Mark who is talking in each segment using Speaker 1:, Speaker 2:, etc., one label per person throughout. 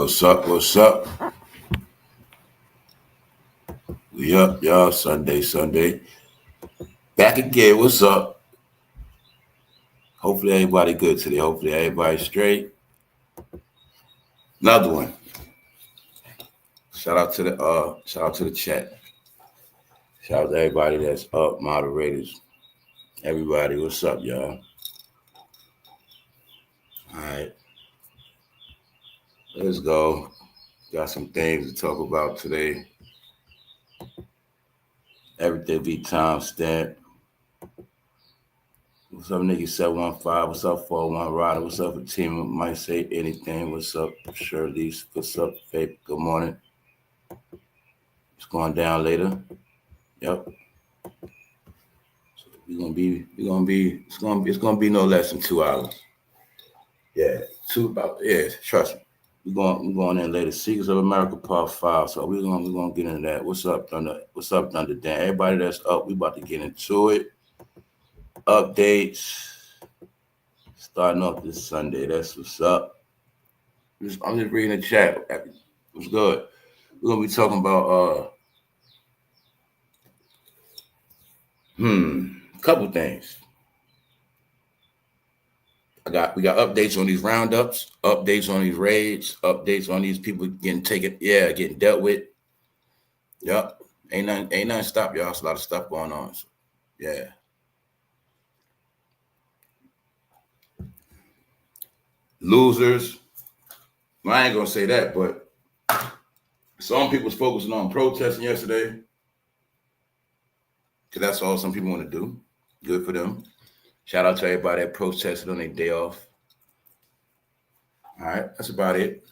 Speaker 1: What's up? What's up? We up, y'all. Sunday. Back again. What's up? Hopefully everybody good today. Hopefully everybody straight. Another one. Shout out to the chat. Shout out to everybody that's up, moderators. Everybody, what's up, y'all? All right. Let's go. Got some things to talk about today. Everything be time stamped. What's up, nigga? 715. What's up, 401 Rider? What's up, a team might say anything? What's up, Shirley? What's up, Faith? Good morning. It's going down later. Yep. So it's gonna be no less than 2 hours. Yeah, trust me. We're going in later. Secrets of America Part 5. So we're gonna get into that. What's up, Thunder? What's up, Thunder Dan? Everybody that's up, we about to get into it. Updates. Starting off this Sunday. That's what's up. I'm just reading the chat. What's good? We're gonna be talking about a couple things. We got updates on these roundups, updates on these raids, updates on these people getting dealt with. Yep. Ain't nothing stop y'all. It's a lot of stuff going on. So, yeah. Losers. Well, I ain't gonna say that, but some people's focusing on protesting yesterday. Because that's all some people want to do. Good for them. Shout out to everybody that protested on their day off. All right, that's about it.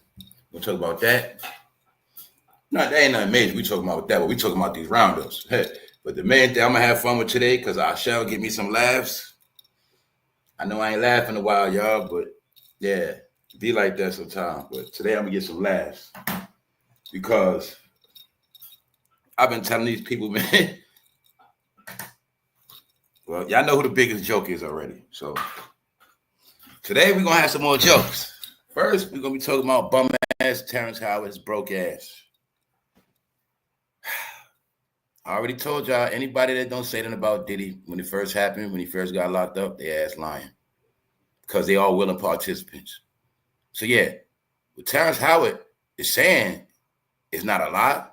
Speaker 1: We'll talk about that. No, that ain't nothing major. We talking about that, but we talking about these roundups. Hey, but the main thing I'm gonna have fun with today, because I shall get me some laughs. I know I ain't laughing in a while, y'all, but yeah, be like that sometimes. But today I'm gonna get some laughs because I've been telling these people, man. Well, y'all know who the biggest joke is already. So today we're gonna have some more jokes. First, we're gonna be talking about bum ass Terrence Howard's broke ass. I already told y'all, anybody that don't say anything about Diddy when it first happened, when he first got locked up, they ass lying. Because they all willing participants. So yeah, what Terrence Howard is saying is not a lie.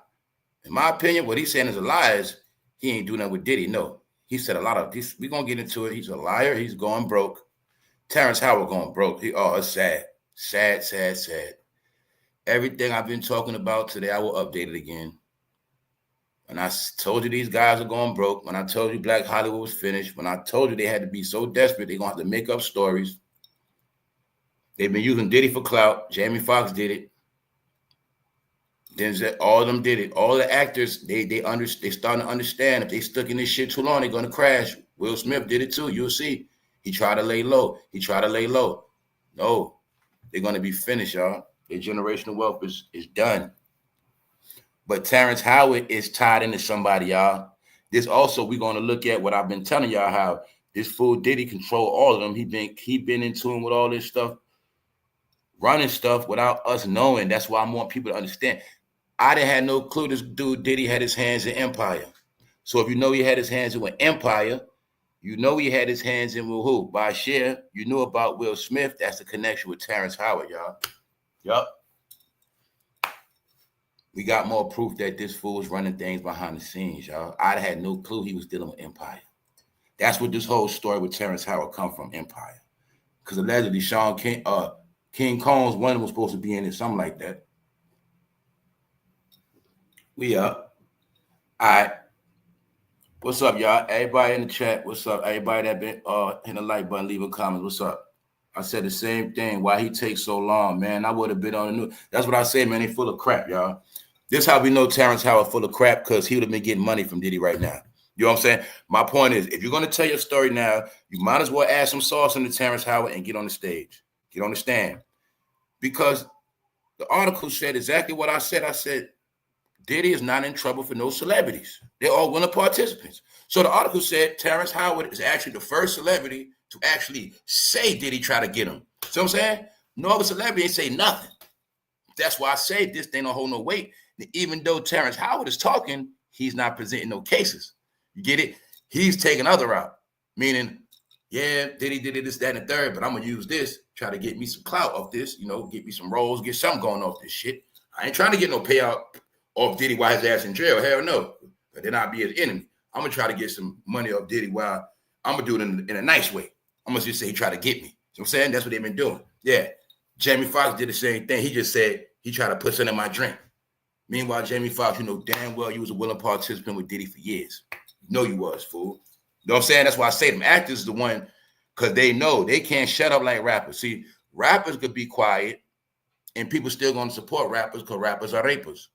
Speaker 1: In my opinion, what he's saying is a lie is he ain't doing that with Diddy. No. He said a lot of this. We're going to get into it. He's a liar. He's going broke. Terrence Howard going broke. It's sad. Sad. Everything I've been talking about today, I will update it again. When I told you these guys are going broke, when I told you Black Hollywood was finished, when I told you they had to be so desperate, they're going to have to make up stories. They've been using Diddy for clout. Jamie Foxx did it. Then all of them did it. All the actors, they starting to understand if they stuck in this shit too long, they're gonna crash. Will Smith did it too. You'll see. He tried to lay low. No, they're gonna be finished, y'all. Their generational wealth is done. But Terrence Howard is tied into somebody, y'all. This also, we're gonna look at what I've been telling y'all, how this fool Diddy control all of them. He been in tune with all this stuff, running stuff without us knowing. That's why I want people to understand. I didn't have no clue this dude Diddy had his hands in Empire. So if you know he had his hands in with Empire, you know he had his hands in with who? Bashir. You knew about Will Smith. That's the connection with Terrence Howard, y'all. Yup. We got more proof that this fool was running things behind the scenes, y'all. I had no clue he was dealing with Empire. That's what this whole story with Terrence Howard come from, Empire. Because allegedly King Combs, one of them was supposed to be in it, something like that. We up. All right. What's up, y'all? Everybody in the chat, what's up? Everybody that been hit the like button, leave a comment. What's up? I said the same thing. Why he takes so long, man? I would have been on the news. That's what I say, man. They full of crap, y'all. This how we know Terrence Howard full of crap, because he would have been getting money from Diddy right now. You know what I'm saying? My point is, if you're going to tell your story now, you might as well add some sauce into Terrence Howard and get on the stage. Get on the stand. Because the article said exactly what I said. I said, Diddy is not in trouble for no celebrities. They're all willing participants. So the article said Terrence Howard is actually the first celebrity to actually say Diddy try to get him. See what I'm saying? No other celebrity ain't say nothing. That's why I say this thing don't hold no weight. Even though Terrence Howard is talking, he's not presenting no cases. You get it? He's taking other out, meaning, yeah, Diddy did this, that, and the third, but I'm gonna use this, try to get me some clout off this, you know, get me some rolls, get something going off this shit. I ain't trying to get no payout off Diddy while his ass in jail. Hell no. But then I'll be his enemy. I'm gonna try to get some money off Diddy while I'm gonna do it in a nice way. I'm gonna just say he tried to get me. You know what I'm saying? That's what they've been doing. Yeah. Jamie Foxx did the same thing. He just said he tried to put something in my drink. Meanwhile, Jamie Foxx, you know damn well you was a willing participant with Diddy for years. You know you was, fool. You know what I'm saying? That's why I say them actors is the one, because they know they can't shut up like rappers. See, rappers could be quiet and people still gonna support rappers because rappers are rapers.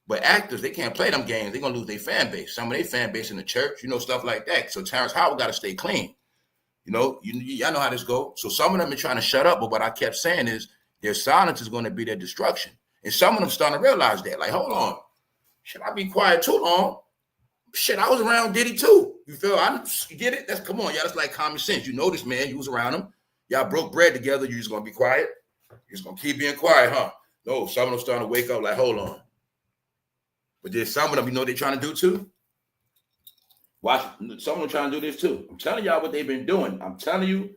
Speaker 1: But actors, they can't play them games. They're gonna lose their fan base. Some of their fan base in the church, you know, stuff like that. So Terrence Howard got to stay clean. You know, y'all know how this goes. So some of them are trying to shut up, but what I kept saying is their silence is going to be their destruction. And some of them starting to realize that. Like, hold on. Should I be quiet too long? Shit, I was around Diddy too. You feel? You get it? Come on, y'all. That's like common sense. You know this man. You was around him. Y'all broke bread together. You just going to be quiet? You're just going to keep being quiet, huh? No, some of them starting to wake up like, hold on. But there's some of them, you know what they're trying to do too? Watch, some of them trying to do this too. I'm telling y'all what they've been doing. I'm telling you,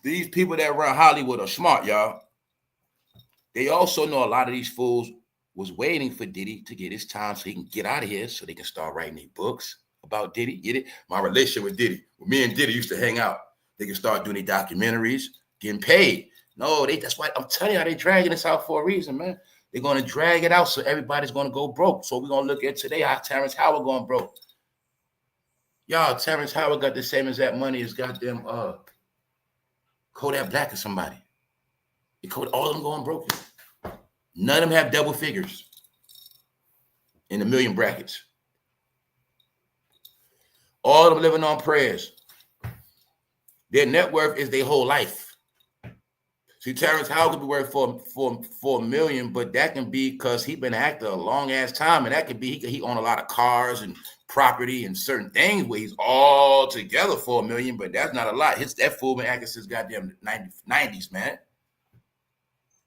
Speaker 1: these people that run Hollywood are smart, y'all. They also know a lot of these fools was waiting for Diddy to get his time so he can get out of here so they can start writing their books about Diddy. Get it? My relationship with Diddy. When me and Diddy used to hang out, they can start doing their documentaries, getting paid. No, that's why I'm telling you, they dragging this out for a reason, man. They're going to drag it out so everybody's going to go broke. So we're going to look at today how Terrence Howard going broke. Y'all, Terrence Howard got the same exact money as goddamn Kodak Black or somebody. All of them going broke. None of them have double figures in the million brackets. All of them living on prayers. Their net worth is their whole life. See, Terrence Howard could be worth for $1 million, but that can be because he's been an actor a long ass time, and that could be he own a lot of cars and property and certain things where he's all together for $1 million, but that's not a lot. That fool been acting since goddamn 90s, man.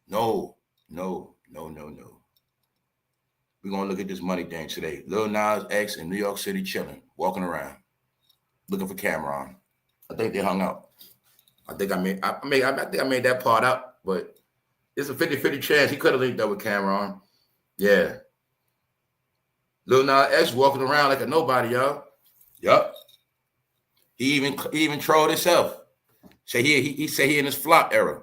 Speaker 1: No. We're gonna look at this money thing today. Lil Nas X in New York City chilling, walking around, looking for Camron. I think they hung out. I think I made that part out, but it's a 50-50 chance he could have linked up with Camron. Yeah. Lil Nas X walking around like a nobody, y'all. Yup. He even trolled himself. Say he said he in his flop era.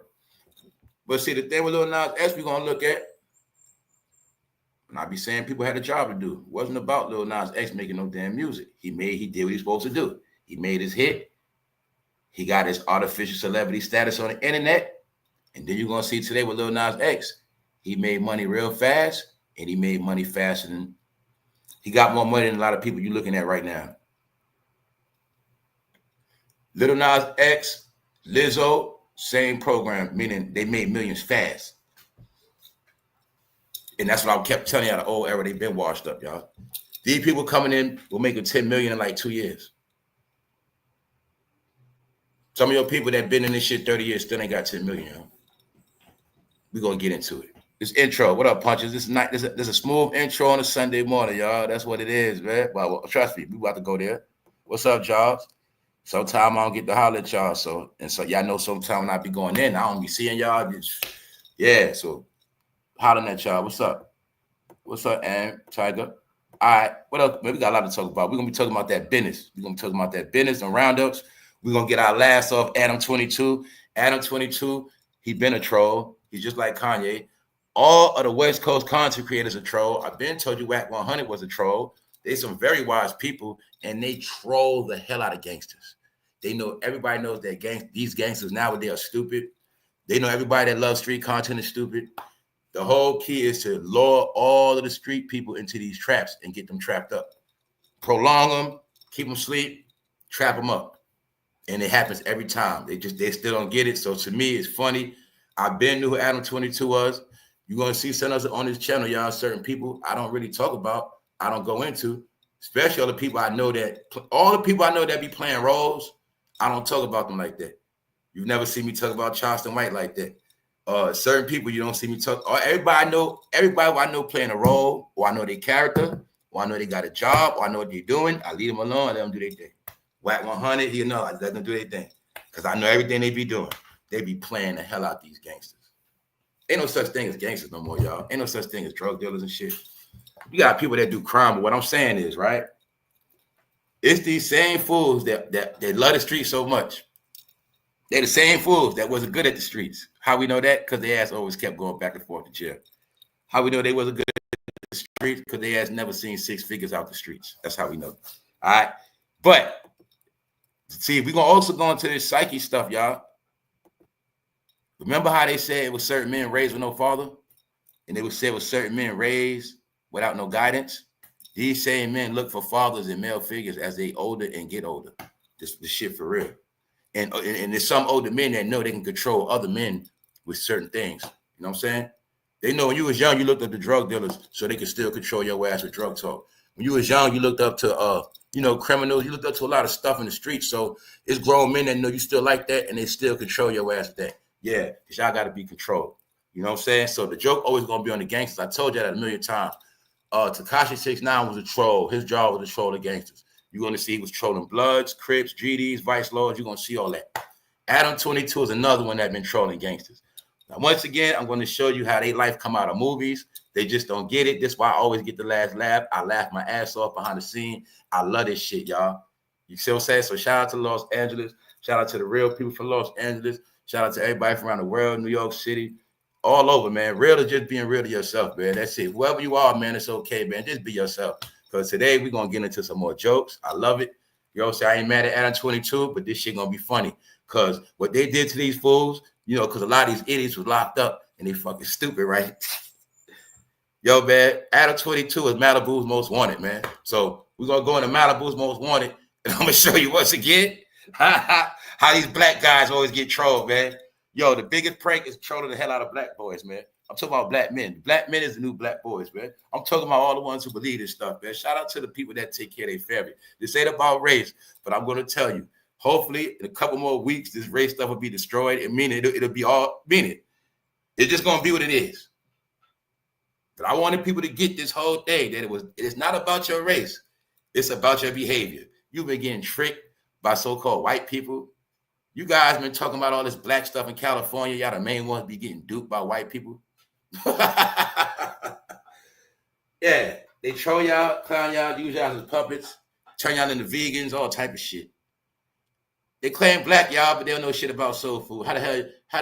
Speaker 1: But see, the thing with Lil Nas X we're gonna look at, and I be saying people had a job to do. It wasn't about Lil Nas X making no damn music. He did what he's supposed to do. He made his hit. He got his artificial celebrity status on the internet. And then you're going to see today with Lil Nas X. He made money real fast, and he made money faster than... He got more money than a lot of people you're looking at right now. Lil Nas X, Lizzo, same program, meaning they made millions fast. And that's what I kept telling y'all, the old era, they've been washed up, y'all. These people coming in will make $10 million in like 2 years. Some of your people that been in this shit 30 years still ain't got 10 million, yo. We're going to get into it. This intro. What up, punches? This is a smooth intro on a Sunday morning, y'all. That's what it is, man. Well, trust me, we about to go there. What's up, y'all? Sometime I don't get to holler at y'all. So y'all know sometime when I be going in, I don't be seeing y'all. Yeah, so hollering at y'all. What's up? What's up, Am, Tiger? All right, what else? Man, we got a lot to talk about. We're going to be talking about that business. We're going to be talking about that business and roundups. We're going to get our last off Adam 22. Adam 22, he been a troll. He's just like Kanye. All of the West Coast content creators are troll. I've been told you Wack 100 was a troll. They're some very wise people, and they troll the hell out of gangsters. They know, everybody knows that these gangsters nowadays are stupid. They know everybody that loves street content is stupid. The whole key is to lure all of the street people into these traps and get them trapped up. Prolong them, keep them asleep, trap them up. And it happens every time. They still don't get it. So to me, it's funny. I've been knew who Adam 22 was. You're going to see some of us on this channel, y'all, certain people I don't really talk about, I don't go into, especially all the people I know that be playing roles, I don't talk about them like that. You've never seen me talk about Charleston White like that. Certain people you don't see me talk. Or everybody I know playing a role, or I know their character, or I know they got a job, or I know what they're doing. I leave them alone, let them do their thing. Whack 100, I let them do their thing. Because I know everything they be doing. They be playing the hell out these gangsters. Ain't no such thing as gangsters no more, y'all. Ain't no such thing as drug dealers and shit. You got people that do crime, but what I'm saying is, right? It's these same fools that love the streets so much. They're the same fools that wasn't good at the streets. How we know that? Because their ass always kept going back and forth to jail. How we know they wasn't good at the streets? Because they ass never seen 6 figures out the streets. That's how we know. All right? But, see, we're going to also go into this psyche stuff, y'all. Remember how they said it was certain men raised with no father? And they would say it was certain men raised without no guidance? These same men look for fathers and male figures as they older and get older. This shit for real. And there's some older men that know they can control other men with certain things. You know what I'm saying? They know when you was young, you looked up to drug dealers so they could still control your ass with drug talk. When you was young, you looked up to, criminals. You looked up to a lot of stuff in the streets. So it's grown men that know you still like that and they still control your ass with that. Yeah, because y'all got to be controlled. You know what I'm saying? So the joke always going to be on the gangsters. I told you that a million times. Tekashi 6ix9ine was a troll. His job was to troll the gangsters. You're going to see he was trolling Bloods, Crips, GDs, Vice Lords. You're going to see all that. Adam 22 is another one that been trolling gangsters. Now, once again, I'm going to show you how they life come out of movies. They just don't get it. This is why I always get the last laugh. I laugh my ass off behind the scene. I love this shit, y'all. You see what I'm saying? So shout out to Los Angeles. Shout out to the real people from Los Angeles. Shout out to everybody from around the world, New York City, all over, man. Real is just being real to yourself, man. That's it. Whoever you are, man, it's okay, man. Just be yourself. Because today we're going to get into some more jokes. I love it. You know what I'm saying? I ain't mad at Adam 22, but this shit going to be funny. Because what they did to these fools, because a lot of these idiots was locked up and they fucking stupid, right? Yo, man, Adam 22 is Malibu's most wanted, man. So we're going to go into Malibu's most wanted, and I'm going to show you once again how these black guys always get trolled, man. Yo, the biggest prank is trolling the hell out of black boys, man. I'm talking about black men. Black men is the new black boys, man. I'm talking about all the ones who believe this stuff, man. Shout out to the people that take care of their family. This ain't about race, but I'm going to tell you, hopefully in a couple more weeks, this race stuff will be destroyed. And meaning it'll be all, meaning it's just going to be what it is. But I wanted people to get this whole thing, that it's not about your race. It's about your behavior. You've been getting tricked by so-called white people. You guys been talking about all this black stuff in California. Y'all the main ones be getting duped by white people. Yeah, they troll y'all, clown y'all, use y'all as puppets, turn y'all into vegans, all type of shit. They claim black, y'all, but they don't know shit about soul food. How the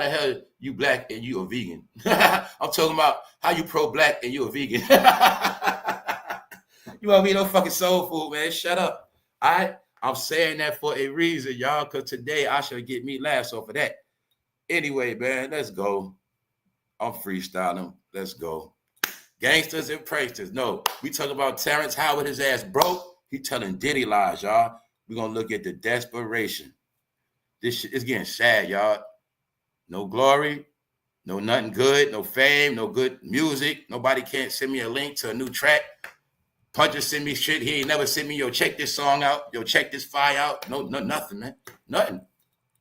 Speaker 1: hell you black and you a vegan? I'm talking about how you pro-black and you a vegan. You want me no fucking soul food, man? Shut up. All right? I'm saying that for a reason, y'all, because today I should get me laughs off of that. Anyway, man, let's go. I'm freestyling. Let's go. Gangsters and pranksters. No, we talk about Terrence Howard, his ass broke. He telling Diddy lies, y'all. We're going to look at the desperation. This shit is getting sad, y'all. No glory, no nothing good, no fame, no good music. Nobody can't send me a link to a new track. Puncher send me shit. He ain't never send me, yo, check this song out. Yo, check this file out. No, nothing, man. Nothing.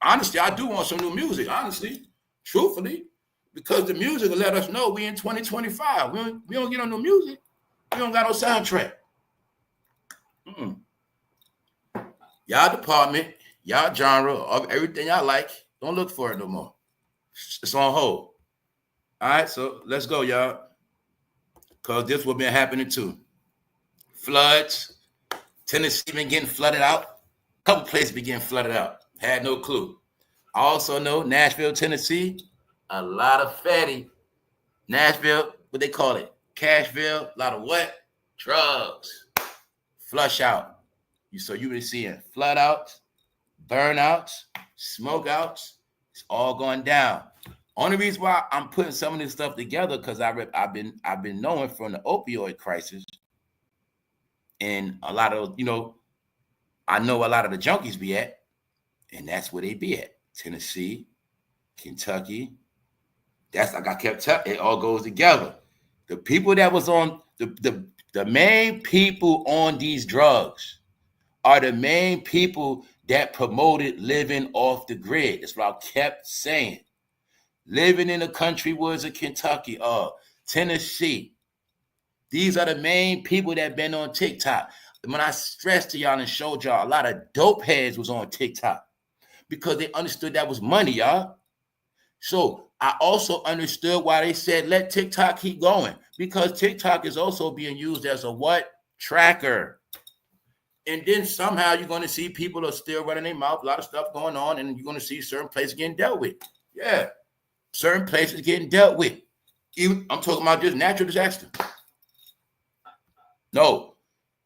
Speaker 1: Honestly, I do want some new music, honestly. Truthfully. Because the music will let us know we in 2025. We don't get on no music. We don't got no soundtrack. Y'all department, y'all genre, of everything y'all like, don't look for it no more. It's on hold. All right, so let's go, y'all. Because this will be happening too. Floods. Tennessee been getting flooded out. A couple places been getting flooded out. Had no clue. I also know Nashville, Tennessee, a lot of fatty. Nashville, what they call it? Cashville, a lot of what? Drugs. Flush out. So you've been seeing flood outs, burnouts, smoke outs. It's all going down. Only reason why I'm putting some of this stuff together because I've been knowing from the opioid crisis, and a lot of I know a lot of the junkies be at, and that's where they be at. Tennessee, Kentucky. That's like I kept telling. It all goes together. The people that was on the main people on these drugs are the main people that promoted living off the grid. That's what I kept saying. living in the country woods of Kentucky, Tennessee. These are the main people that been on TikTok. When I stressed to y'all and showed y'all, a lot of dope heads was on TikTok because they understood that was money, y'all. So I also understood why they said let TikTok keep going, because TikTok is also being used as a what? Tracker. And then somehow you're going to see people are still running their mouth, a lot of stuff going on, and you're going to see certain places getting dealt with. Yeah, certain places getting dealt with. Even, I'm talking about just natural disaster. No,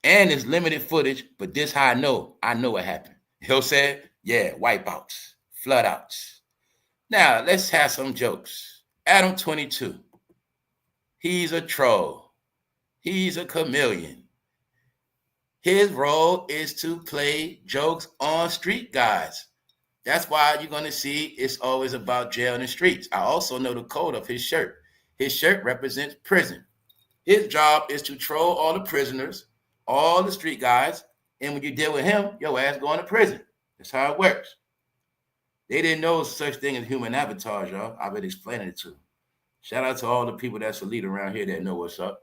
Speaker 1: and it's limited footage, but this how I know what happened. He'll say, yeah, wipeouts, floodouts. Now, let's have some jokes. Adam 22. He's a troll. He's a chameleon. His role is to play jokes on street guys. That's why you're going to see it's always about jail and the streets. I also know the code of his shirt. His shirt represents prison. His job is to troll all the prisoners, all the street guys, and when you deal with him, your ass going to prison. That's how it works. They didn't know such thing as human avatars, y'all. I've been explaining it to them. Shout out to all the people that's elite around here that know what's up.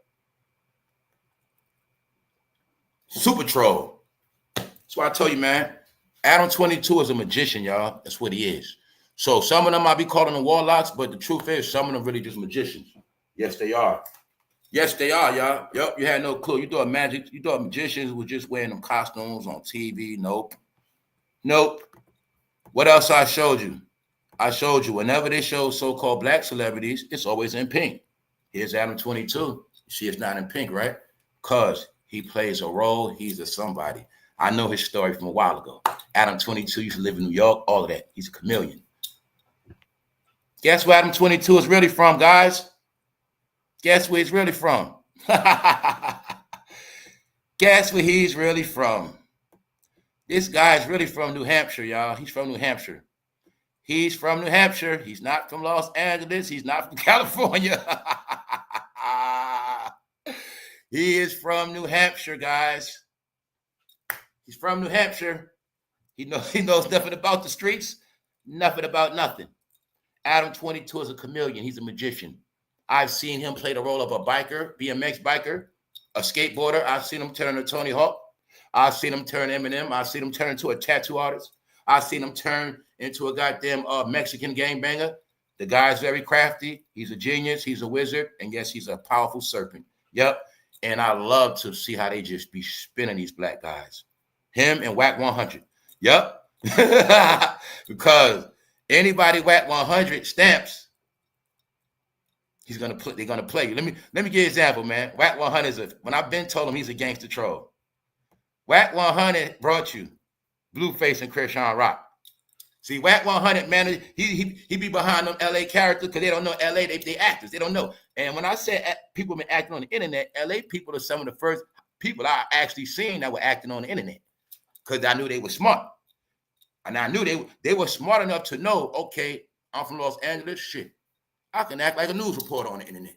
Speaker 1: Super troll. That's why I tell you, man, Adam 22 is a magician, y'all. That's what he is. So some of them might be calling them warlocks, but the truth is some of them really just magicians. Yes, they are. Yes, they are, y'all. Yep, you had no clue. You thought magicians were just wearing them costumes on TV. Nope. Nope. What else I showed you? I showed you whenever they show so-called black celebrities, it's always in pink. Here's Adam 22. You see it's not in pink, right? Because he plays a role. He's a somebody. I know his story from a while ago. Adam 22 used to live in New York, all of that. He's a chameleon. Guess where Adam 22 is really from, guys? Guess where he's really from? Guess where he's really from? This guy's really from New Hampshire, y'all. He's from New Hampshire. He's from New Hampshire. He's not from Los Angeles. He's not from California. He is from New Hampshire, guys. He's from New Hampshire. He knows nothing about the streets, nothing about nothing. Adam 22 is a chameleon. He's a magician. I've seen him play the role of a biker, BMX biker, a skateboarder. I've seen him turn into Tony Hawk. I've seen him turn Eminem. I've seen him turn into a tattoo artist. I've seen him turn into a goddamn Mexican gangbanger. The guy's very crafty. He's a genius. He's a wizard. And yes, he's a powerful serpent. Yep. And I love to see how they just be spinning these black guys. Him and Whack 100. Yep. Because anybody Whack 100 stamps, they're gonna play you. Let me give you an example, man. Whack 100 when I've been told him he's a gangster troll. Whack 100 brought you Blueface and Krishan Rock. See, Whack 100, man, he be behind them LA characters because they don't know LA. They actors. They don't know. And when I said people been acting on the internet, LA people are some of the first people I actually seen that were acting on the internet because I knew they were smart. And I knew they were smart enough to know, okay, I'm from Los Angeles. Shit, I can act like a news reporter on the internet.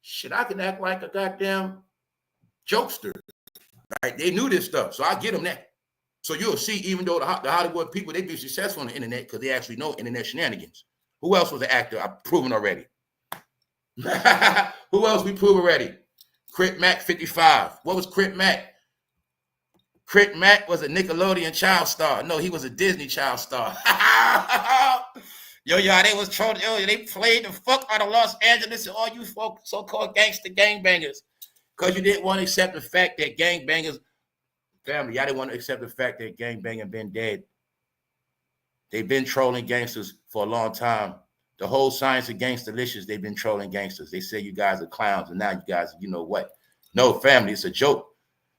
Speaker 1: Shit, I can act like a goddamn jokester. Right? They knew this stuff, so I get them that. So you'll see, even though the Hollywood people, they be successful on the internet because they actually know internet shenanigans. Who else was an actor? I've proven already. Who else we prove already? Crit Mac 55. What was Crit Mac? Crit Mac was a Nickelodeon child star. No, he was a Disney child star. Yo, they was trolling. Yo, they played the fuck out of Los Angeles and all you folk so-called gangster gangbangers. Because you didn't want to accept the fact that gangbangers, family, y'all didn't want to accept the fact that gangbanging been dead. They've been trolling gangsters for a long time. The whole science of gangsterlicious, they've been trolling gangsters. They say you guys are clowns, and now you guys, you know what? No, family, it's a joke.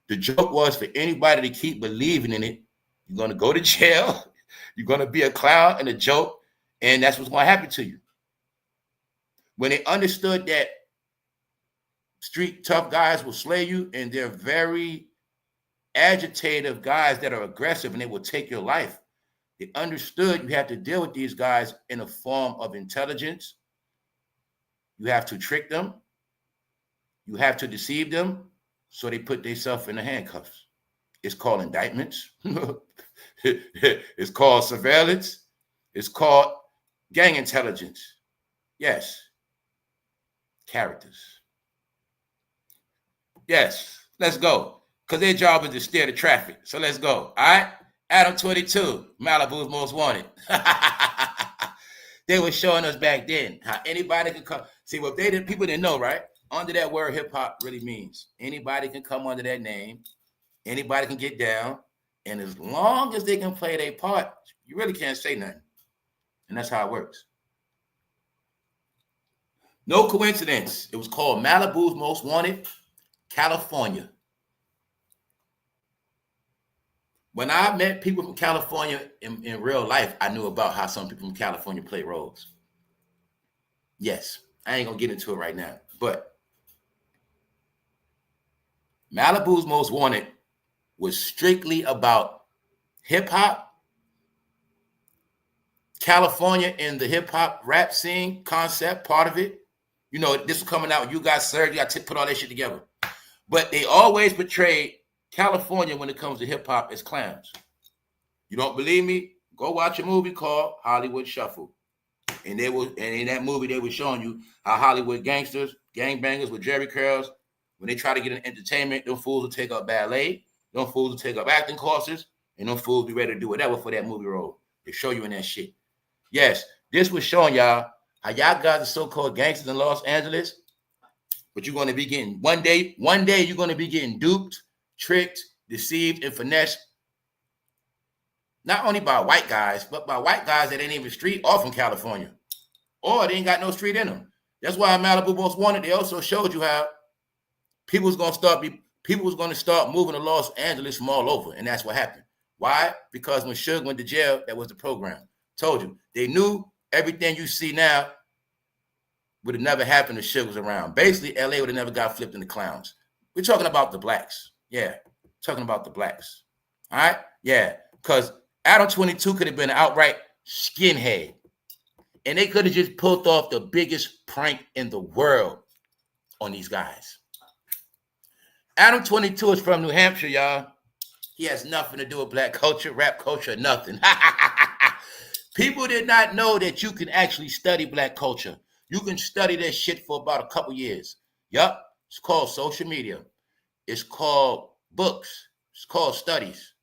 Speaker 1: The joke was for anybody to keep believing in it. You're going to go to jail. You're going to be a clown and a joke, and that's what's going to happen to you. When they understood that street tough guys will slay you, and they're very agitative guys that are aggressive, and they will take your life. They understood you have to deal with these guys in a form of intelligence. You have to trick them. You have to deceive them. So they put themselves in the handcuffs. It's called indictments. It's called surveillance. It's called gang intelligence. Yes. Characters. Yes. Let's go. Because their job is to steer the traffic. So let's go. All right? Adam 22, Malibu's Most Wanted. They were showing us back then how anybody can come. See, what they did, people didn't know, right? Under that word hip hop really means anybody can come under that name, anybody can get down, and as long as they can play their part, you really can't say nothing. And that's how it works. No coincidence. It was called Malibu's Most Wanted, California. When I met people from California in real life, I knew about how some people from California play roles. Yes, I ain't gonna get into it right now, but Malibu's Most Wanted was strictly about hip hop, California and the hip hop rap scene concept, part of it. You know, this was coming out. You got served. You got to put all that shit together. But they always portrayed California when it comes to hip hop as clowns. You don't believe me? Go watch a movie called Hollywood Shuffle. And in that movie, they were showing you how Hollywood gangsters, gangbangers with jerry curls, when they try to get an entertainment, them fools will take up ballet, them fools will take up acting courses, and them fools be ready to do whatever for that movie role. They show you in that shit. Yes, this was showing y'all how y'all guys are so-called gangsters in Los Angeles, but you're going to be getting, one day you're going to be getting duped, tricked, deceived, and finessed, not only by white guys, but by white guys that ain't even street or from California, or they ain't got no street in them. That's why Malibu Most Wanted, they also showed you how people was going to start moving to Los Angeles from all over, and that's what happened. Why? Because when Suge went to jail, that was the program. Told you, they knew everything you see now would have never happened if Suge was around. Basically, LA would have never got flipped into clowns. We're talking about the blacks. Yeah, talking about the blacks. All right? Yeah, because Adam 22 could have been an outright skinhead. And they could have just pulled off the biggest prank in the world on these guys. Adam 22 is from New Hampshire, y'all. He has nothing to do with black culture, rap culture, nothing. People did not know that you can actually study black culture. You can study this shit for about a couple years. Yup. It's called social media. It's called books. It's called studies.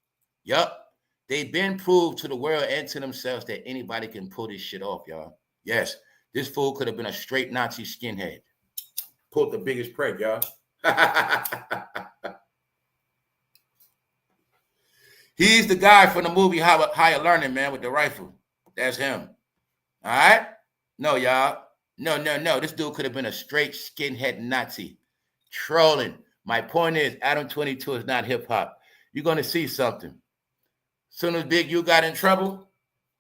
Speaker 1: Yup. They've been proved to the world and to themselves that anybody can pull this shit off, y'all. Yes, this fool could have been a straight Nazi skinhead. Pulled the biggest prank, y'all. He's the guy from the movie Higher Learning, man, with the rifle. That's him. All right? No, y'all. No. This dude could have been a straight skinhead Nazi. Trolling. My point is, Adam 22 is not hip-hop. You're going to see something. Soon as Big U got in trouble,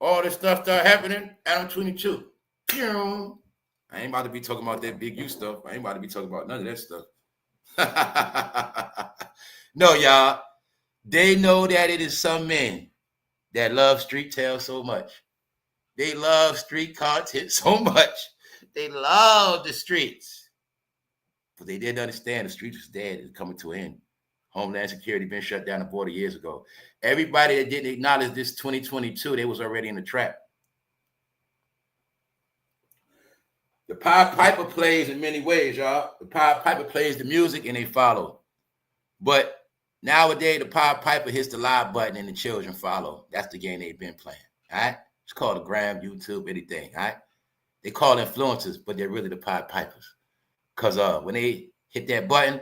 Speaker 1: all this stuff started happening, Adam 22. I ain't about to be talking about that Big U stuff. I ain't about to be talking about none of that stuff. No, y'all. They know that it is some men that love street tales so much. They love street content so much. They love the streets. But they didn't understand the streets was dead. It's coming to an end. Homeland Security been shut down the border years ago. Everybody that didn't acknowledge this 2022, they was already in the trap. The Pied Piper plays in many ways, y'all. The Pied Piper plays the music and they follow. But nowadays, the Pied Piper hits the live button and the children follow. That's the game they've been playing, all right? It's called the Gram, YouTube, anything, all right? They call influencers, but they're really the Pied Pipers. Because when they hit that button,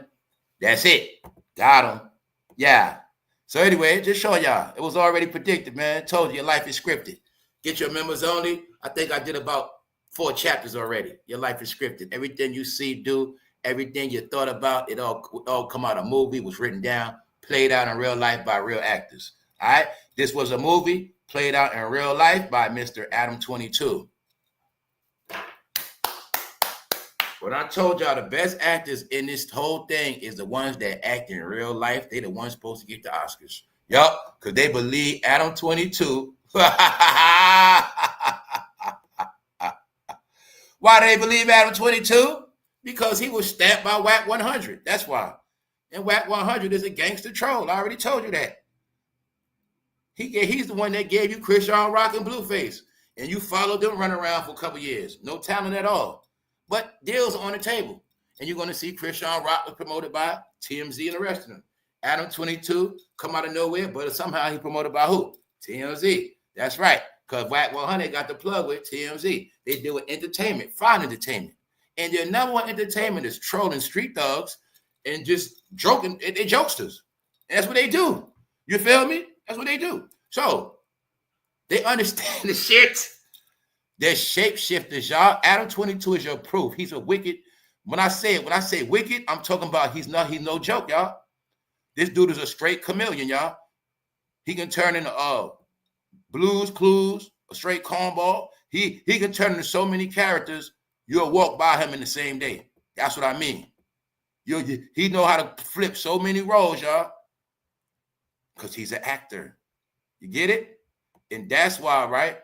Speaker 1: that's it. Got them. Yeah. So anyway, just show y'all. It was already predicted, man. Told you your life is scripted. Get your members only. I think I did about 4 chapters already. Your life is scripted. Everything you see, do, everything you thought about, it all come out of a movie, was written down, played out in real life by real actors. All right? This was a movie played out in real life by Mr. Adam 22. When I told y'all the best actors in this whole thing is the ones that act in real life, they the ones supposed to get the Oscars. Yup, because they believe Adam 22. Why do they believe Adam 22? Because he was stamped by WAC 100. That's why. And WAC 100 is a gangster troll. I already told you that. He's the one that gave you Chris Rock and Blueface. and you follow them, run around for a couple years. No talent at all. But deals are on the table. And you're going to see Christian Rock was promoted by TMZ and the rest of them. Adam 22 come out of nowhere, but somehow he promoted by who? TMZ. That's right. Because Whack 100 got the plug with TMZ. They deal with entertainment, fine entertainment. And their number one entertainment is trolling street dogs and just joking. They jokesters. And that's what they do. You feel me? That's what they do. So they understand the shit. They're shapeshifters, y'all. Adam 22 is your proof. He's a wicked. When I say wicked, I'm talking about he's no joke, y'all. This dude is a straight chameleon, y'all. He can turn into Blues Clues, a straight cornball. He can turn into so many characters, you'll walk by him in the same day. That's what I mean. He know how to flip so many roles, y'all. Because he's an actor. You get it? And that's why, right?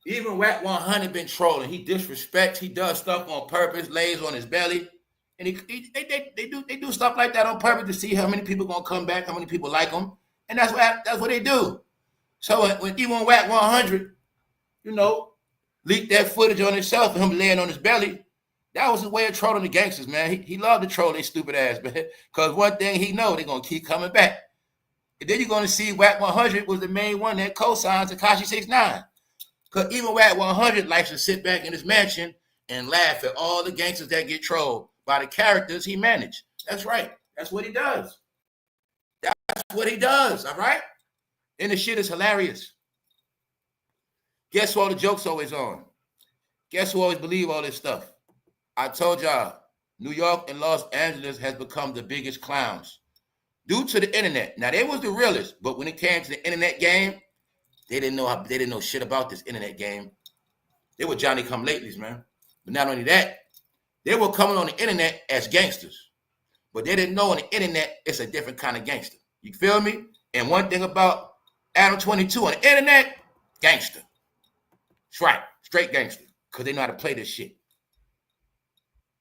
Speaker 1: Even Whack 100 been trolling. He disrespects. He does stuff on purpose, lays on his belly. And they do stuff like that on purpose to see how many people gonna come back, how many people like him. And that's what they do. So when even Whack 100, leaked that footage on himself of him laying on his belly, that was his way of trolling the gangsters, man. He loved to troll their stupid ass, man. Because one thing he know, they're gonna keep coming back. And then you're gonna see Whack 100 was the main one that co-signed Tekashi 6ix9ine. Because even Whack 100 likes to sit back in his mansion and laugh at all the gangsters that get trolled by the characters he managed. That's right. That's what he does. That's what he does, all right? And the shit is hilarious. Guess who all the jokes always on? Guess who always believe all this stuff? I told y'all, New York and Los Angeles has become the biggest clowns due to the internet. Now, they was the realest, but when it came to the internet game, they didn't know shit about this internet game. They were Johnny come latelys, man. But not only that, they were coming on the internet as gangsters. But they didn't know on the internet it's a different kind of gangster. You feel me? And one thing about Adam 22 on the internet, gangster. That's right, straight gangster. Because they know how to play this shit.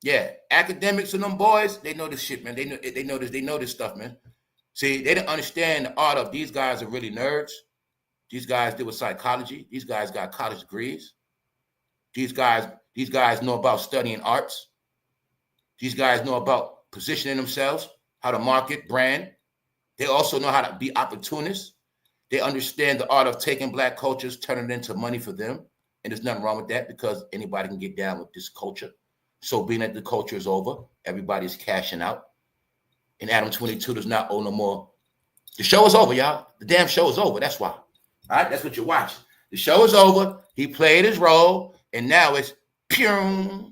Speaker 1: Yeah, academics and them boys, they know this shit, man. They know this stuff, man. See, they didn't understand the art of these guys are really nerds. These guys deal with psychology. These guys got college degrees. These guys know about studying arts. These guys know about positioning themselves, how to market, brand. They also know how to be opportunists. They understand the art of taking black cultures, turning it into money for them. And there's nothing wrong with that because anybody can get down with this culture. So being that the culture is over, everybody's cashing out. And Adam 22 does not owe no more. The show is over, y'all. The damn show is over. That's why. All right, that's what you're watching. The show is over. He played his role, and now it's pure.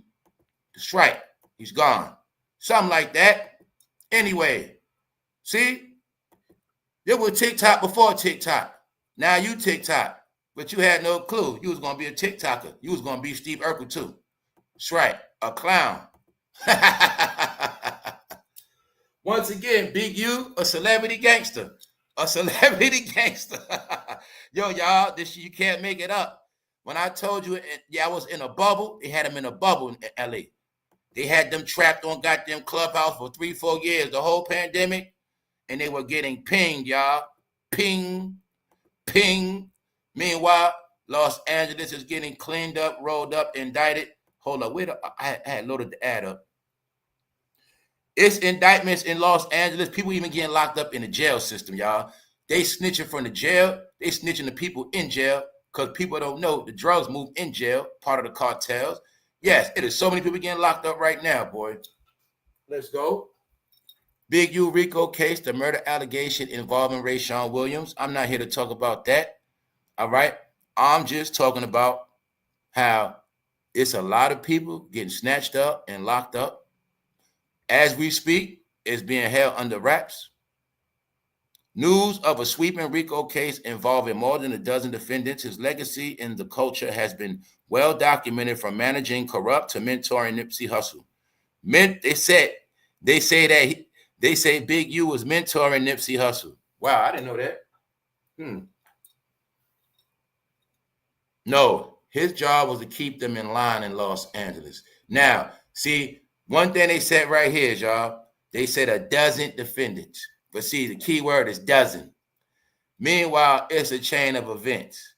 Speaker 1: That's right. He's gone. Something like that. Anyway, see? There was TikTok before TikTok. Now you TikTok. But you had no clue. You was going to be a TikToker. You was going to be Steve Urkel too. That's right. A clown. Once again, bigu, a celebrity gangster. A celebrity gangster. Yo, y'all, this you can't make it up. When I told you, I was in a bubble, they had them in a bubble in LA. They had them trapped on goddamn Clubhouse for 3-4 years, the whole pandemic, and they were getting pinged, y'all. Ping, ping. Meanwhile, Los Angeles is getting cleaned up, rolled up, indicted. Hold up, I had loaded the ad up. It's indictments in Los Angeles. People even getting locked up in the jail system, y'all. They snitching from the jail. They snitching the people in jail because people don't know the drugs move in jail, part of the cartels. Yes, it is so many people getting locked up right now, boy. Let's go. BENIDING RICO case, the murder allegation involving Rayshawn Williams. I'm not here to talk about that. All right. I'm just talking about how it's a lot of people getting snatched up and locked up. As we speak, it's being held under wraps. News of a sweeping RICO case involving more than a dozen defendants. His legacy in the culture has been well documented, from managing corrupt to mentoring Nipsey Hussle. They say Big U was mentoring Nipsey Hussle. Wow, I didn't know that. No, his job was to keep them in line in Los Angeles. Now, see, one thing they said right here, y'all, they said a dozen defendants. But see, the key word is dozen. Meanwhile, it's a chain of events.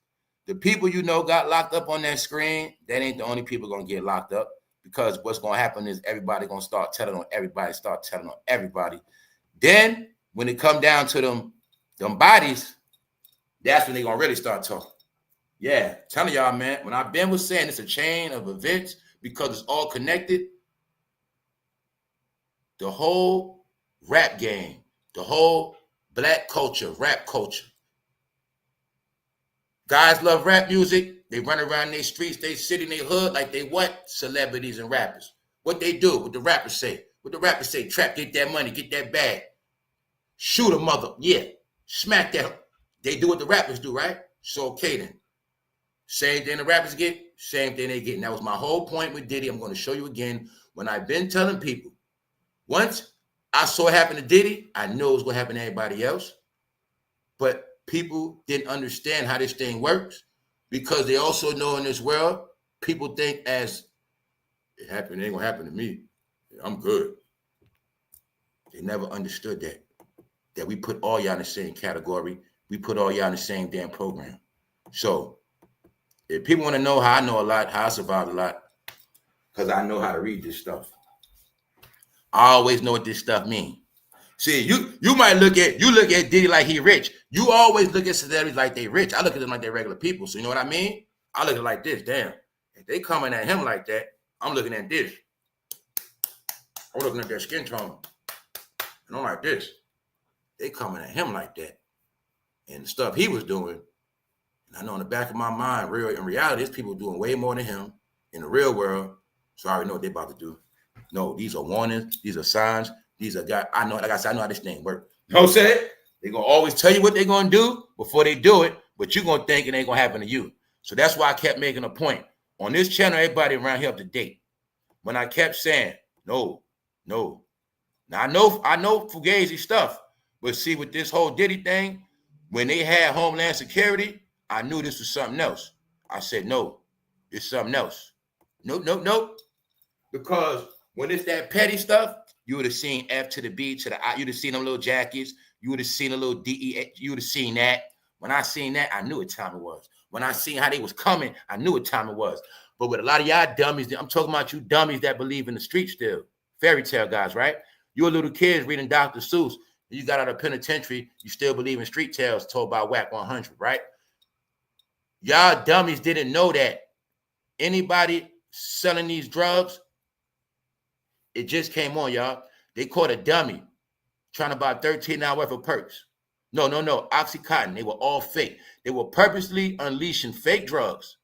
Speaker 1: The people you know got locked up on that screen, that ain't the only people gonna get locked up, because what's gonna happen is everybody gonna start telling on everybody, Then when it come down to them bodies, that's when they gonna really start talking. Yeah, telling y'all, man, when I Ben was saying it's a chain of events because it's all connected, the whole rap game, the whole black culture, rap culture. Guys love rap music. They run around their streets, they sit in their hood like they what? Celebrities and rappers. What they do, what the rappers say. What the rappers say, trap, get that money, get that bag. Shoot a mother, yeah. Smack that. They do what the rappers do, right? So okay then. Same thing the rappers get, same thing they get. And that was my whole point with Diddy. I'm going to show you again. When I've been telling people, once I saw it happen to Diddy, I knew it was going to happen to everybody else. But people didn't understand how this thing works, because they also know in this world, people think as it happened, it ain't going to happen to me. I'm good. They never understood that we put all y'all in the same category. We put all y'all in the same damn program. So if people want to know how I know a lot, how I survived a lot, because I know how to read this stuff. I always know what this stuff means. See, you might look at Diddy like he rich. You always look at celebrities like they rich. I look at them like they're regular people. So you know what I mean? I look at it like this. Damn, if they coming at him like that, I'm looking at this. I'm looking at their skin tone. And I'm like this. They coming at him like that. And the stuff he was doing, and I know in the back of my mind, in reality, there's people doing way more than him in the real world. So I already know what they're about to do. No, these are warnings. These are signs. These are guys. I know, like I said, I know how this thing works. You know what I'm saying? They're going to always tell you what they're going to do before they do it, but you're going to think it ain't going to happen to you. So that's why I kept making a point. On this channel, everybody around here up to date. When I kept saying, no. Now, I know Fugazi stuff, but see, with this whole Diddy thing, when they had Homeland Security, I knew this was something else. I said, no, it's something else. Nope. Because when it's that petty stuff, you would have seen F to the B to the I. You'd have seen them little jackets. You would have seen a little DE. You would have seen that. When I seen that, I knew what time it was. When I seen how they was coming, I knew what time it was. But with a lot of y'all dummies, I'm talking about you dummies that believe in the street still. Fairy tale guys, right? You're little kids reading Dr. Seuss. You got out of penitentiary, you still believe in street tales told by Whack 100, right? Y'all dummies didn't know that anybody selling these drugs, it just came on, y'all. They caught a dummy trying to buy 13 hours worth of perks. No, Oxycontin. They were all fake. They were purposely unleashing fake drugs.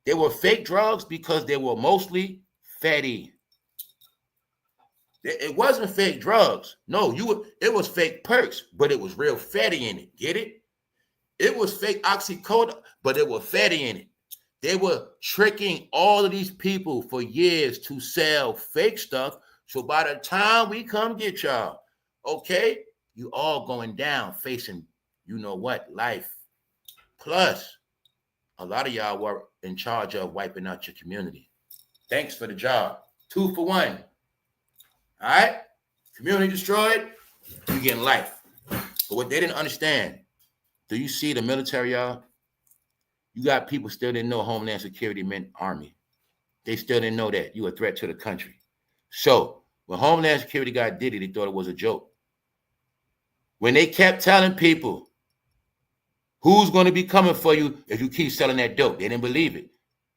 Speaker 1: They were fake drugs because they were mostly fatty. It wasn't fake drugs. No, it was fake perks, but it was real fatty in it. Get it? It was fake oxycodone, but it was fatty in it. They were tricking all of these people for years to sell fake stuff. So by the time we come get y'all, okay, you all going down facing, you know what, life. Plus, a lot of y'all were in charge of wiping out your community. Thanks for the job. 2 for 1. All right? Community destroyed, you getting life. But what they didn't understand, do you see the military, y'all? You got people still didn't know Homeland Security meant army. They still didn't know that. You a threat to the country. So when Homeland Security got Diddy, they thought it was a joke. When they kept telling people who's going to be coming for you if you keep selling that dope, they didn't believe it.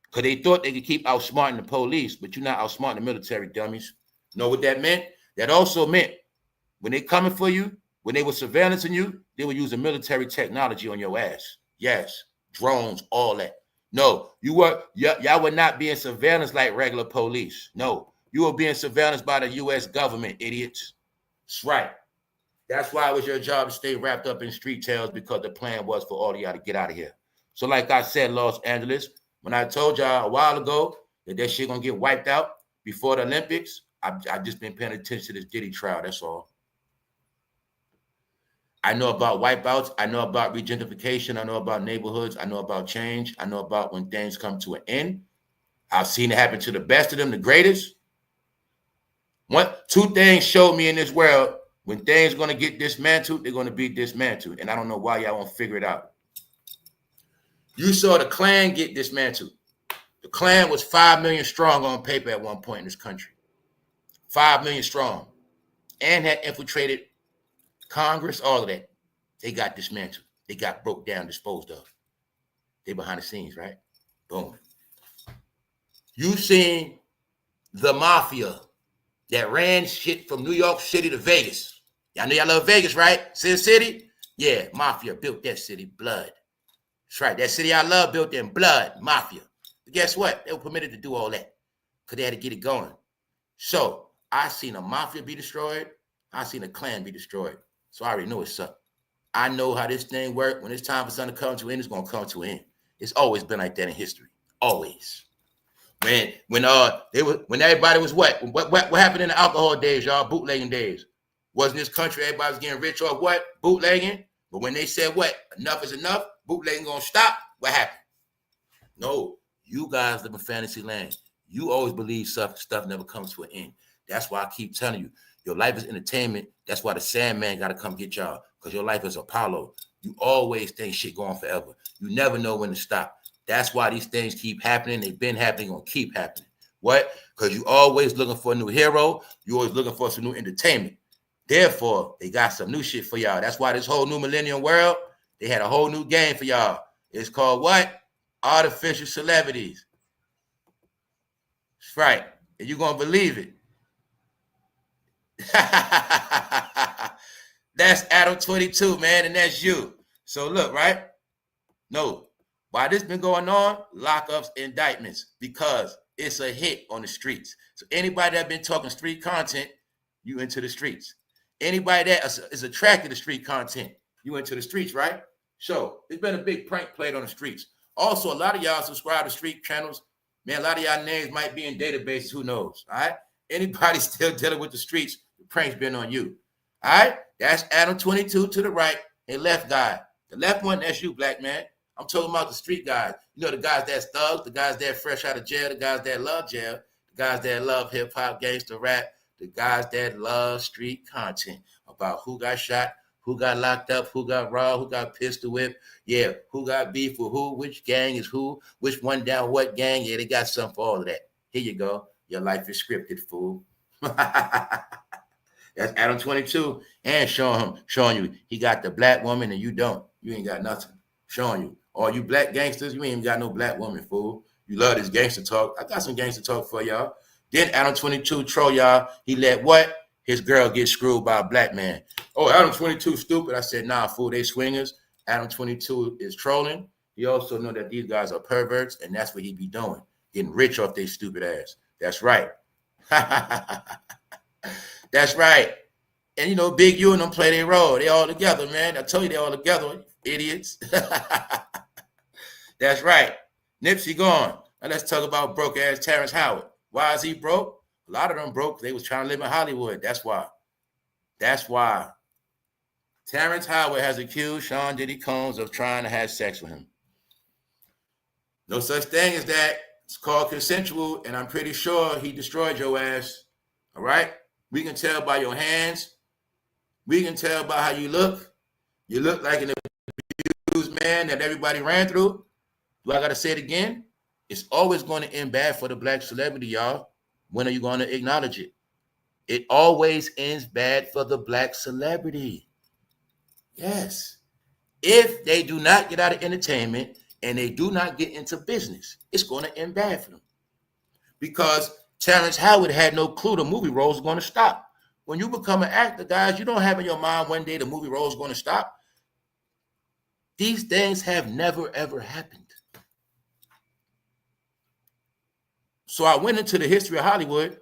Speaker 1: Because they thought they could keep outsmarting the police, but you're not outsmarting the military, dummies. Know what that meant? That also meant when they coming for you, when they were surveillancing you, they were using military technology on your ass. Yes. Drones, all that. No, y'all were not being surveillance like regular police. No, you were being surveillance by the U.S. government, idiots. That's right. That's why it was your job to stay wrapped up in street tales, because the plan was for all of y'all to get out of here. So like I said, Los Angeles, when I told y'all a while ago that shit gonna get wiped out before the Olympics, I've just been paying attention to this Diddy trial, that's all. I know about wipeouts. I know about regentrification. I know about neighborhoods. I know about change. I know about when things come to an end. I've seen it happen to the best of them, the greatest. 2 things showed me in this world, when things are going to get dismantled, they're going to be dismantled. And I don't know why y'all won't figure it out. You saw the Klan get dismantled. The Klan was 5 million strong on paper at one point in this country. 5 million strong. And had infiltrated Congress, all of that. They got dismantled. They got broke down, disposed of. They behind the scenes, right? Boom. You seen the mafia that ran shit from New York City to Vegas. Y'all know y'all love Vegas, right? Sin City? Yeah, mafia built that city, blood. That's right. That city I love built in blood, mafia. But guess what? They were permitted to do all that because they had to get it going. So I seen a mafia be destroyed. I seen a Klan be destroyed. So I already know it's up. I know how this thing works. When it's time for something to come to an end, it's gonna come to an end. It's always been like that in history. Always. When everybody was what happened in the alcohol days, y'all, bootlegging days. Wasn't this country everybody was getting rich off what? Bootlegging. But when they said what? Enough is enough, bootlegging gonna stop, what happened? No, you guys live in fantasy land. You always believe stuff never comes to an end. That's why I keep telling you, your life is entertainment. That's why the Sandman got to come get y'all, because your life is Apollo. You always think shit going forever. You never know when to stop. That's why these things keep happening. They've been happening, gonna keep happening. What? Because you always looking for a new hero. You always looking for some new entertainment. Therefore, they got some new shit for y'all. That's why this whole new millennium world, they had a whole new game for y'all. It's called what? Artificial celebrities. That's right. And you're going to believe it. That's Adam 22, man, and that's you. So look, right? No. Why this been going on? Lockups, indictments, because it's a hit on the streets. So anybody that been talking street content, you into the streets. Anybody that is attracted to street content, you into the streets, right? So it's been a big prank played on the streets. Also, a lot of y'all subscribe to street channels. Man, a lot of y'all names might be in databases. Who knows? All right. Anybody still dealing with the streets, the prank's been on you. All right. That's Adam 22 to the right and left guy. The left one, that's you, black man. I'm talking about the street guys. You know, the guys that's thugs, the guys that fresh out of jail, the guys that love jail, the guys that love hip hop, gangster rap, the guys that love street content about who got shot, who got locked up, who got robbed, who got pistol whipped, yeah, who got beef with who, which gang is who, which one down what gang, yeah, they got something for all of that. Here you go. Your life is scripted, fool. That's Adam 22 and showing you he got the black woman and you don't. You ain't got nothing. Showing you. All you black gangsters, you ain't even got no black woman, fool. You love this gangster talk. I got some gangster talk for y'all. Then Adam 22 troll y'all. He let what? His girl get screwed by a black man. Oh, Adam 22 stupid. I said, nah, fool, they swingers. Adam 22 is trolling. He also know that these guys are perverts, and that's what he be doing. Getting rich off their stupid ass. That's right. That's right. And, you know, Big U and them play their role. They all together, man. I told you they all together, idiots. That's right. Nipsey gone. Now let's talk about broke-ass Terrence Howard. Why is he broke? A lot of them broke. They was trying to live in Hollywood. That's why. That's why. Terrence Howard has accused Sean Diddy Combs of trying to have sex with him. No such thing as that. It's called consensual, and I'm pretty sure he destroyed your ass. All right? We can tell by your hands. We can tell by how you look. You look like an abused man that everybody ran through. Do I got to say it again? It's always going to end bad for the black celebrity, y'all. When are you going to acknowledge it? It always ends bad for the black celebrity. Yes. If they do not get out of entertainment and they do not get into business, it's going to end bad for them. Because Terrence Howard had no clue the movie role was going to stop. When you become an actor, guys, you don't have in your mind one day the movie role is going to stop. These things have never, ever happened. So I went into the history of Hollywood.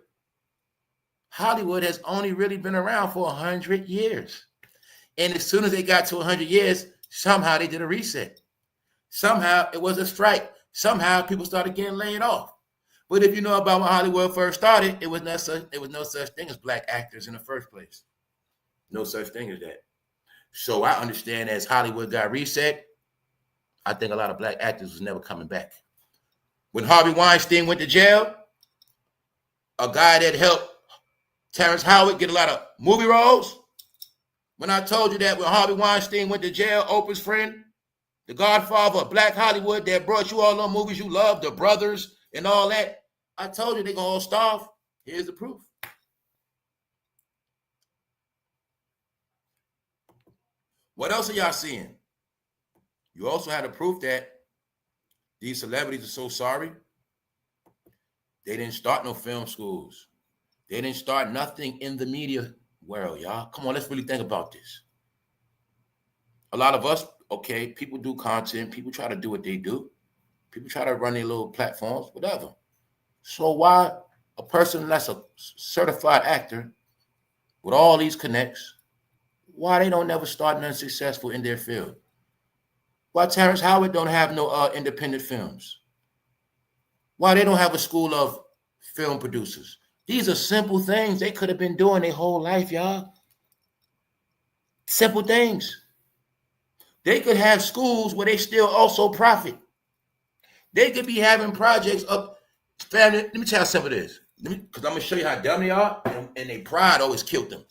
Speaker 1: Hollywood has only really been around for 100 years. And as soon as they got to 100 years, somehow they did a reset. Somehow it was a strike. Somehow people started getting laid off. But if you know about when Hollywood first started, it was no such thing as black actors in the first place. No such thing as that. So I understand as Hollywood got reset, I think a lot of black actors was never coming back. When Harvey Weinstein went to jail, a guy that helped Terrence Howard get a lot of movie roles. When I told you that when Harvey Weinstein went to jail, Oprah's friend, the godfather of Black Hollywood that brought you all those movies you love, the brothers and all that. I told you they're going to all starve. Here's the proof. What else are y'all seeing? You also had the proof that these celebrities are so sorry. They didn't start no film schools. They didn't start nothing in the media world, y'all. Come on, let's really think about this. A lot of us, okay, people do content. People try to do what they do. People try to run their little platforms, whatever. So why a person that's a certified actor with all these connects, why they don't never start nothing successful in their field? Why Terrence Howard don't have no independent films? Why they don't have a school of film producers? These are simple things they could have been doing their whole life, y'all. Simple things. They could have schools where they still also profit. They could be having projects up. Family, let me tell you how simple it is. Because I'm going to show you how dumb they are, and their pride always killed them.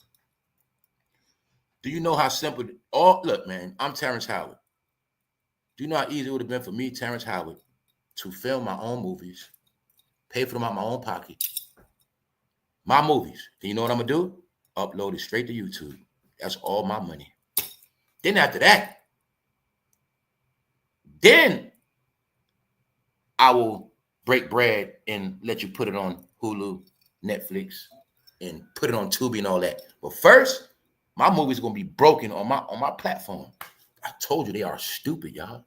Speaker 1: Do you know how simple? Look, man, I'm Terrence Howard. Do you know how easy it would have been for me, Terrence Howard, to film my own movies, pay for them out of my own pocket? My movies. And you know what I'm going to do? Upload it straight to YouTube. That's all my money. Then after that, then I will break bread and let you put it on Hulu, Netflix, and put it on Tubi and all that. But first, my movie's going to be broken on my platform. I told you they are stupid, y'all.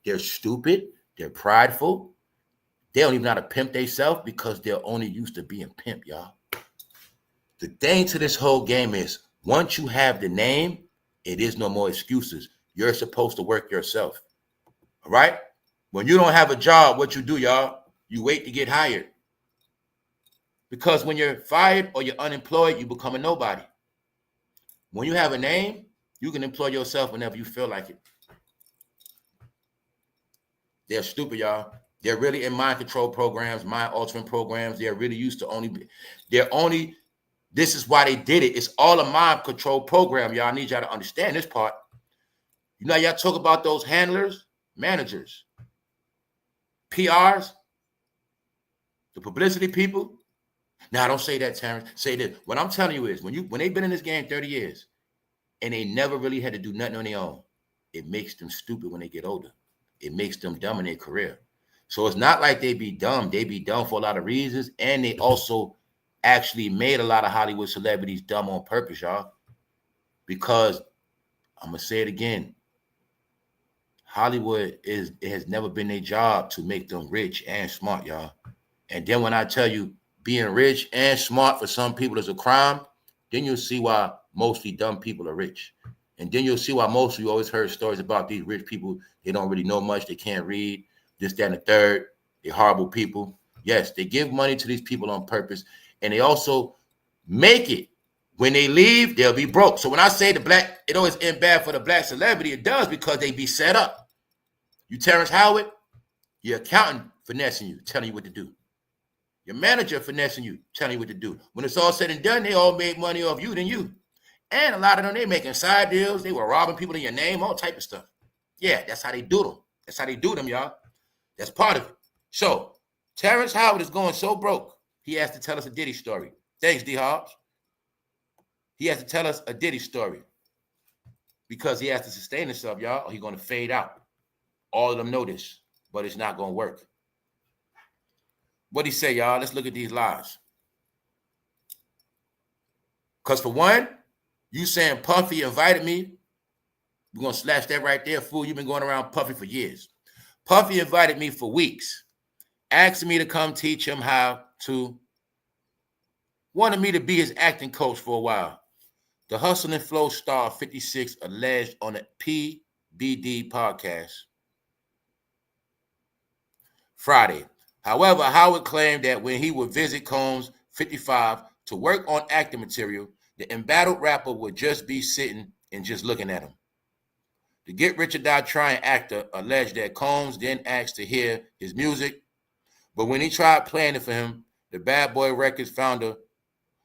Speaker 1: They're stupid. They're prideful. They don't even know how to pimp themselves because they're only used to being pimp, y'all. The thing to this whole game is once you have the name, it is no more excuses. You're supposed to work yourself. All right? When you don't have a job, what you do, y'all, you wait to get hired. Because when you're fired or you're unemployed, you become a nobody. When you have a name, you can employ yourself whenever you feel like it. They're stupid, y'all. They're really in mind control programs, mind altering programs. They're really used to this is why they did it. It's all a mind control program, y'all. I need y'all to understand this part. You know, y'all talk about those handlers, managers, PRs, the publicity people. Now, don't say that, Terrence. Say this. What I'm telling you is when they've been in this game 30 years and they never really had to do nothing on their own, it makes them stupid when they get older. It makes them dumb in their career. So it's not like they be dumb. They be dumb for a lot of reasons. And they also actually made a lot of Hollywood celebrities dumb on purpose, y'all. Because I'm going to say it again. Hollywood it has never been their job to make them rich and smart, y'all. And then when I tell you being rich and smart for some people is a crime, then you'll see why mostly dumb people are rich. And then you'll see why most of you always heard stories about these rich people. They don't really know much. They can't read. This, that, and the third. They're horrible people. Yes, they give money to these people on purpose. And they also make it. When they leave, they'll be broke. So when I say it always ends bad for the black celebrity, it does because they be set up. You Terrence Howard, your accountant finessing you, telling you what to do. Your manager finessing you, telling you what to do. When it's all said and done, they all made money off you than you. And a lot of them, they making side deals. They were robbing people in your name, all type of stuff. Yeah, that's how they do them. That's how they do them, y'all. That's part of it. So, Terrence Howard is going so broke, he has to tell us a Diddy story. Thanks, D. Hobbs. He has to tell us a Diddy story because he has to sustain himself, y'all, or he's going to fade out. All of them know this, but it's not going to work. What'd he say, y'all? Let's look at these lies. Because for one, you saying Puffy invited me, we're going to slash that right there. Fool, you've been going around Puffy for years. Puffy invited me for weeks, asking me to come teach him how to, wanted me to be his acting coach for a while. The Hustle and Flow star 56 alleged on a PBD podcast Friday. However, Howard claimed that when he would visit Combs 55 to work on acting material, the embattled rapper would just be sitting and just looking at him. The Get Rich or Die Trying actor alleged that Combs then asked to hear his music, but when he tried playing it for him, the Bad Boy Records founder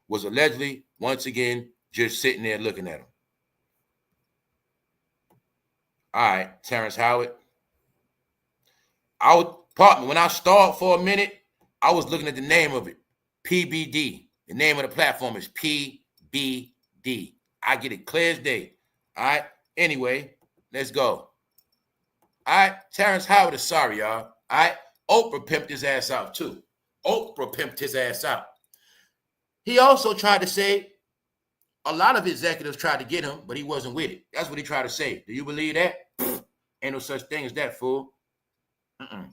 Speaker 1: was allegedly, once again, just sitting there looking at him. All right, Terrence Howard, when I stalled for a minute, I was looking at the name of it. PBD. The name of the platform is PBD. I get it clear as day. All right. Anyway, let's go. All right. Terrence Howard is sorry, y'all. All right. Oprah pimped his ass out, too. Oprah pimped his ass out. He also tried to say a lot of executives tried to get him, but he wasn't with it. That's what he tried to say. Do you believe that? Ain't no such thing as that, fool. Now,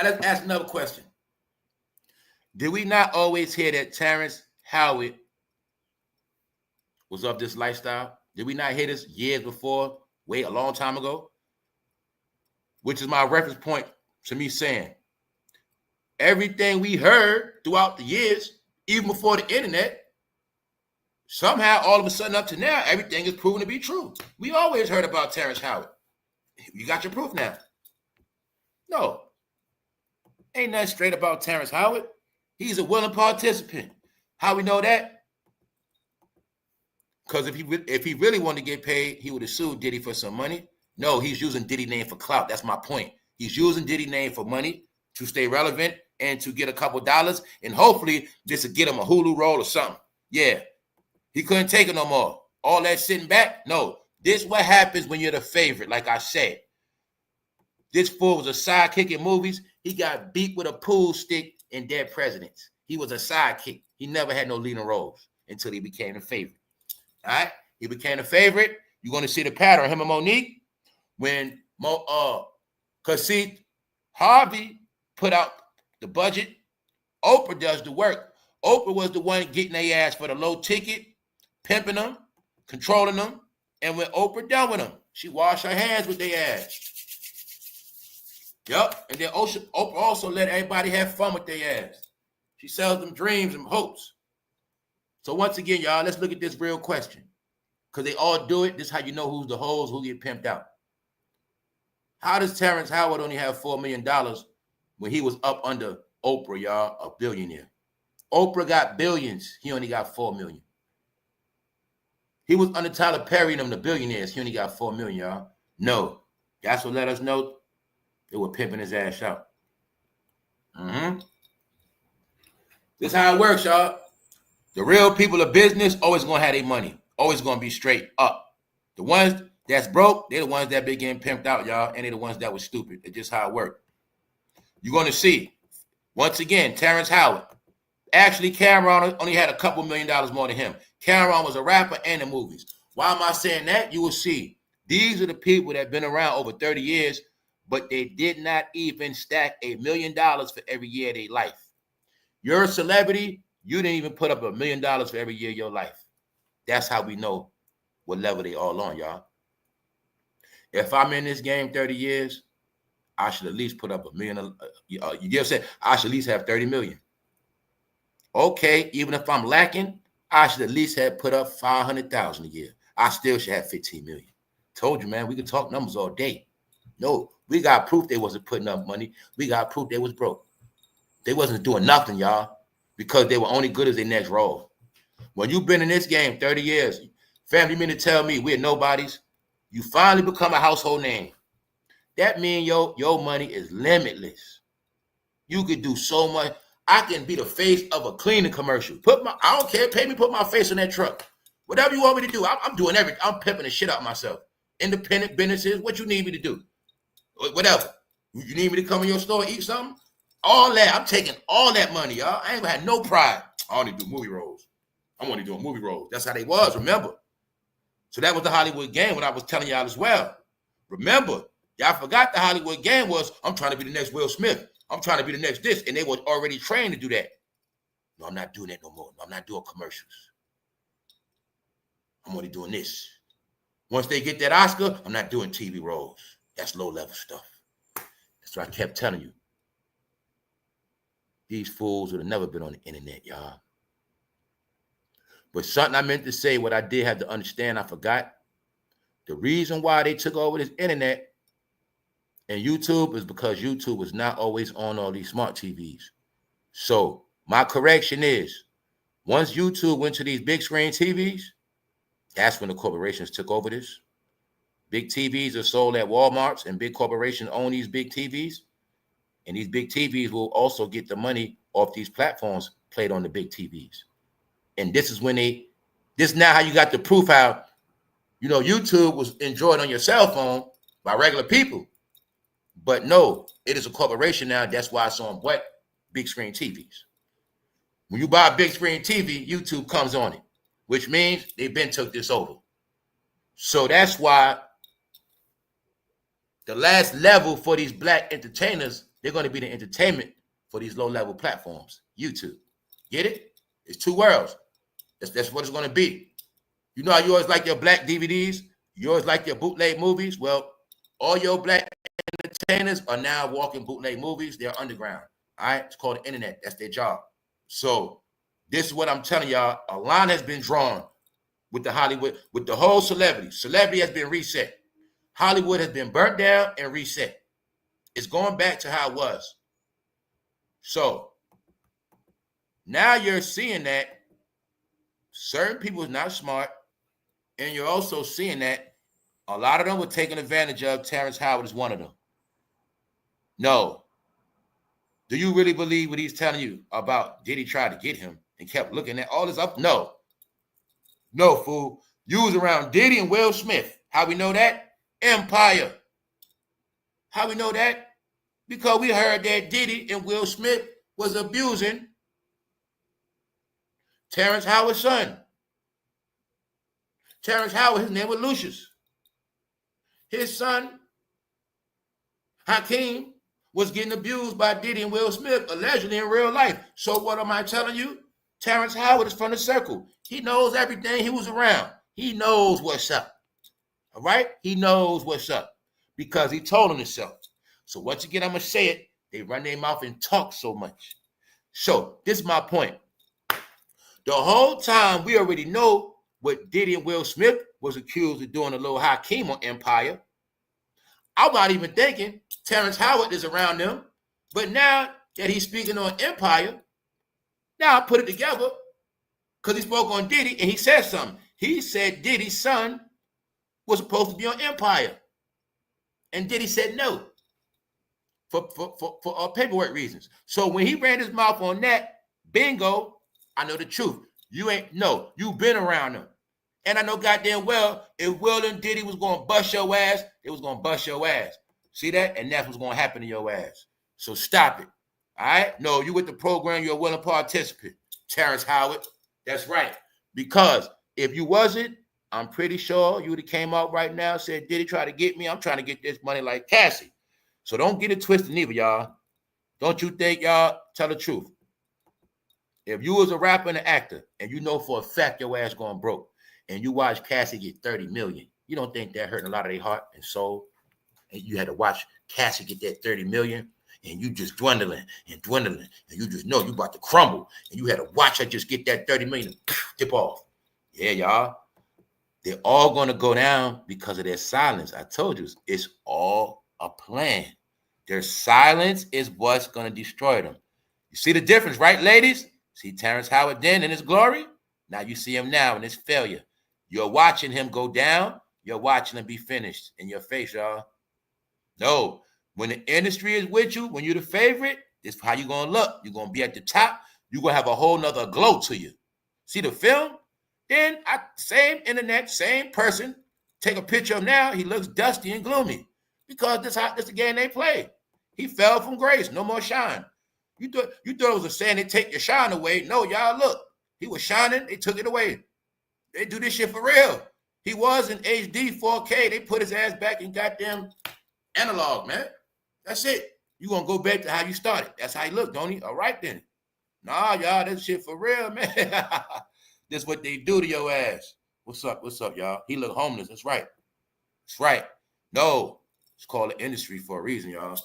Speaker 1: let's ask another question. Did we not always hear that Terrence Howard was of this lifestyle? Did we not hear this years before, a long time ago? Which is my reference point to me saying, everything we heard throughout the years, even before the internet, somehow, all of a sudden up to now, everything is proven to be true. We always heard about Terrence Howard. You got your proof now. No. Ain't nothing straight about Terrence Howard. He's a willing participant. How we know that? Because if he really wanted to get paid, he would have sued Diddy for some money. No, he's using Diddy name for clout. That's my point. He's using Diddy name for money to stay relevant and to get a couple dollars, and hopefully this will get him a Hulu role or something. Yeah, he couldn't take it no more. All that sitting back, no. This is what happens when you're the favorite, like I said. This fool was a sidekick in movies. He got beat with a pool stick in Dead Presidents. He was a sidekick. He never had no leading roles until he became the favorite. All right? He became the favorite. You're going to see the pattern. Him and Monique, when, because see, Harvey put out the budget. Oprah does the work. Oprah was the one getting their ass for the low ticket, pimping them, controlling them. And when Oprah done with them, she washed her hands with their ass. Yep. And then Oprah also let everybody have fun with their ass. She sells them dreams and hopes. So once again, y'all, let's look at this real question. Because they all do it. This is how you know who's the hoes, who get pimped out. How does Terrence Howard only have $4 million when he was up under Oprah, y'all, a billionaire? Oprah got billions. He only got $4 million. He was under Tyler Perry and them, the billionaires. He only got $4 million, y'all. No. That's what let us know they were pimping his ass out. This is how it works, y'all. The real people of business always going to have their money. Always going to be straight up. The ones that's broke, they're the ones that been getting pimped out, y'all, and they're the ones that was stupid. It's just how it worked. You're going to see, once again, Terrence Howard. Actually, Camron only had a couple $1 million more than him. Camron was a rapper and in movies. Why am I saying that? You will see. These are the people that have been around over 30 years, but they did not even stack $1 million for every year of their life. You're a celebrity. You didn't even put up $1 million for every year of your life. That's how we know what level they all on, y'all. If I'm in this game 30 years, I should at least put up $1 million. You get what I'm saying? I should at least have 30 million. Okay, even if I'm lacking, I should at least have put up 500,000 a year. I still should have 15 million. Told you, man, we could talk numbers all day. No, we got proof they wasn't putting up money. We got proof they was broke. They wasn't doing nothing, y'all, because they were only good as their next role. When you've been in this game 30 years, family, you mean to tell me we're nobodies? You finally become a household name. That means your money is limitless. You could do so much. I can be the face of a cleaning commercial. I don't care. Pay me, put my face on that truck. Whatever you want me to do, I'm doing everything. I'm pimping the shit out myself. Independent businesses, what you need me to do? Whatever. You need me to come in your store and eat something? All that. I'm taking all that money, y'all. I ain't had no pride. I only do movie roles. I'm only doing movie roles. That's how they was, remember? So that was the Hollywood game when I was telling y'all as well. Remember, y'all forgot the Hollywood game was, I'm trying to be the next Will Smith. I'm trying to be the next this. And they were already trained to do that. No, I'm not doing that no more. No, I'm not doing commercials. I'm only doing this. Once they get that Oscar, I'm not doing TV roles. That's low-level stuff. That's what I kept telling you. These fools would have never been on the internet, y'all. But something I meant to say, what I did have to understand, I forgot. The reason why they took over this internet and YouTube is because YouTube was not always on all these smart TVs. So my correction is, once YouTube went to these big screen TVs, that's when the corporations took over this. Big TVs are sold at Walmarts, and big corporations own these big TVs. And these big TVs will also get the money off these platforms played on the big TVs. And this is when this now how you got the proof how, YouTube was enjoyed on your cell phone by regular people. But no, it is a corporation now. That's why it's on what? Big screen TVs. When you buy a big screen TV, YouTube comes on it, which means they've been took this over. So that's why the last level for these black entertainers, they're going to be the entertainment for these low-level platforms, YouTube. Get it? It's two worlds. That's what it's going to be. You know how you always like your black DVDs? You always like your bootleg movies? Well, all your black entertainers are now walking bootleg movies. They're underground. All right? It's called the internet. That's their job. So this is what I'm telling y'all. A line has been drawn with the Hollywood, with the whole celebrity. Celebrity has been reset. Hollywood has been burnt down and reset. It's going back to how it was. So now you're seeing that certain people is not smart, and you're also seeing that a lot of them were taken advantage of. Terrence Howard is one of them. No. Do you really believe what he's telling you about Diddy tried to get him and kept looking at all this up? No. No, fool. You was around Diddy and Will Smith. How we know that? Empire. How we know that? Because we heard that Diddy and Will Smith was abusing Terrence Howard's son. Terrence Howard, his name was Lucius. His son, Hakeem, was getting abused by Diddy and Will Smith, allegedly in real life. So what am I telling you? Terrence Howard is from the circle. He knows everything. He was around. He knows what's up. All right? He knows what's up because he told him himself. So once again, I'm going to say it. They run their mouth and talk so much. So this is my point. The whole time, we already know what Diddy and Will Smith was accused of doing a little Hakeem on Empire. I'm not even thinking Terrence Howard is around them. But now that he's speaking on Empire, now I put it together because he spoke on Diddy and he said something. He said Diddy's son was supposed to be on Empire. And Diddy said no for paperwork reasons. So when he ran his mouth on that, bingo, I know the truth. You've been around them. And I know goddamn well, if Will and Diddy was going to bust your ass, they was going to bust your ass. See that? And that's what's going to happen to your ass. So stop it. All right? No, you with the program, you're a willing participant. Terrence Howard. That's right. Because if you wasn't, I'm pretty sure you would have came out right now and said, Diddy try to get me. I'm trying to get this money like Cassie. So don't get it twisted neither, y'all. Don't you think, y'all, tell the truth. If you was a rapper and an actor and you know for a fact your ass going broke and you watch Cassie get 30 million, you don't think that hurting a lot of their heart and soul? And you had to watch Cassie get that 30 million and you just dwindling and you just know you about to crumble and you had to watch her just get that 30 million and dip off. Yeah, y'all. They're all going to go down because of their silence. I told you, it's all a plan. Their silence is what's going to destroy them. You see the difference, right, ladies? See Terrence Howard then in his glory? Now you see him now in his failure. You're watching him go down. You're watching him be finished in your face, y'all. No, when the industry is with you, when you're the favorite, this is how you're going to look. You're going to be at the top. You're going to have a whole nother glow to you. See the film? Then, same internet, same person. Take a picture of him now. He looks dusty and gloomy because this the game they play. He fell from grace. No more shine. You thought it was a saying they take your shine away. No, y'all, look. He was shining. They took it away. They do this shit for real. He was in HD 4K. They put his ass back in goddamn analog, man. That's it. You going to go back to how you started. That's how he looked, don't he? All right, then. Nah, y'all, this shit for real, man. This what they do to your ass. What's up? What's up, y'all? He look homeless. That's right. That's right. No. It's called the industry for a reason, y'all.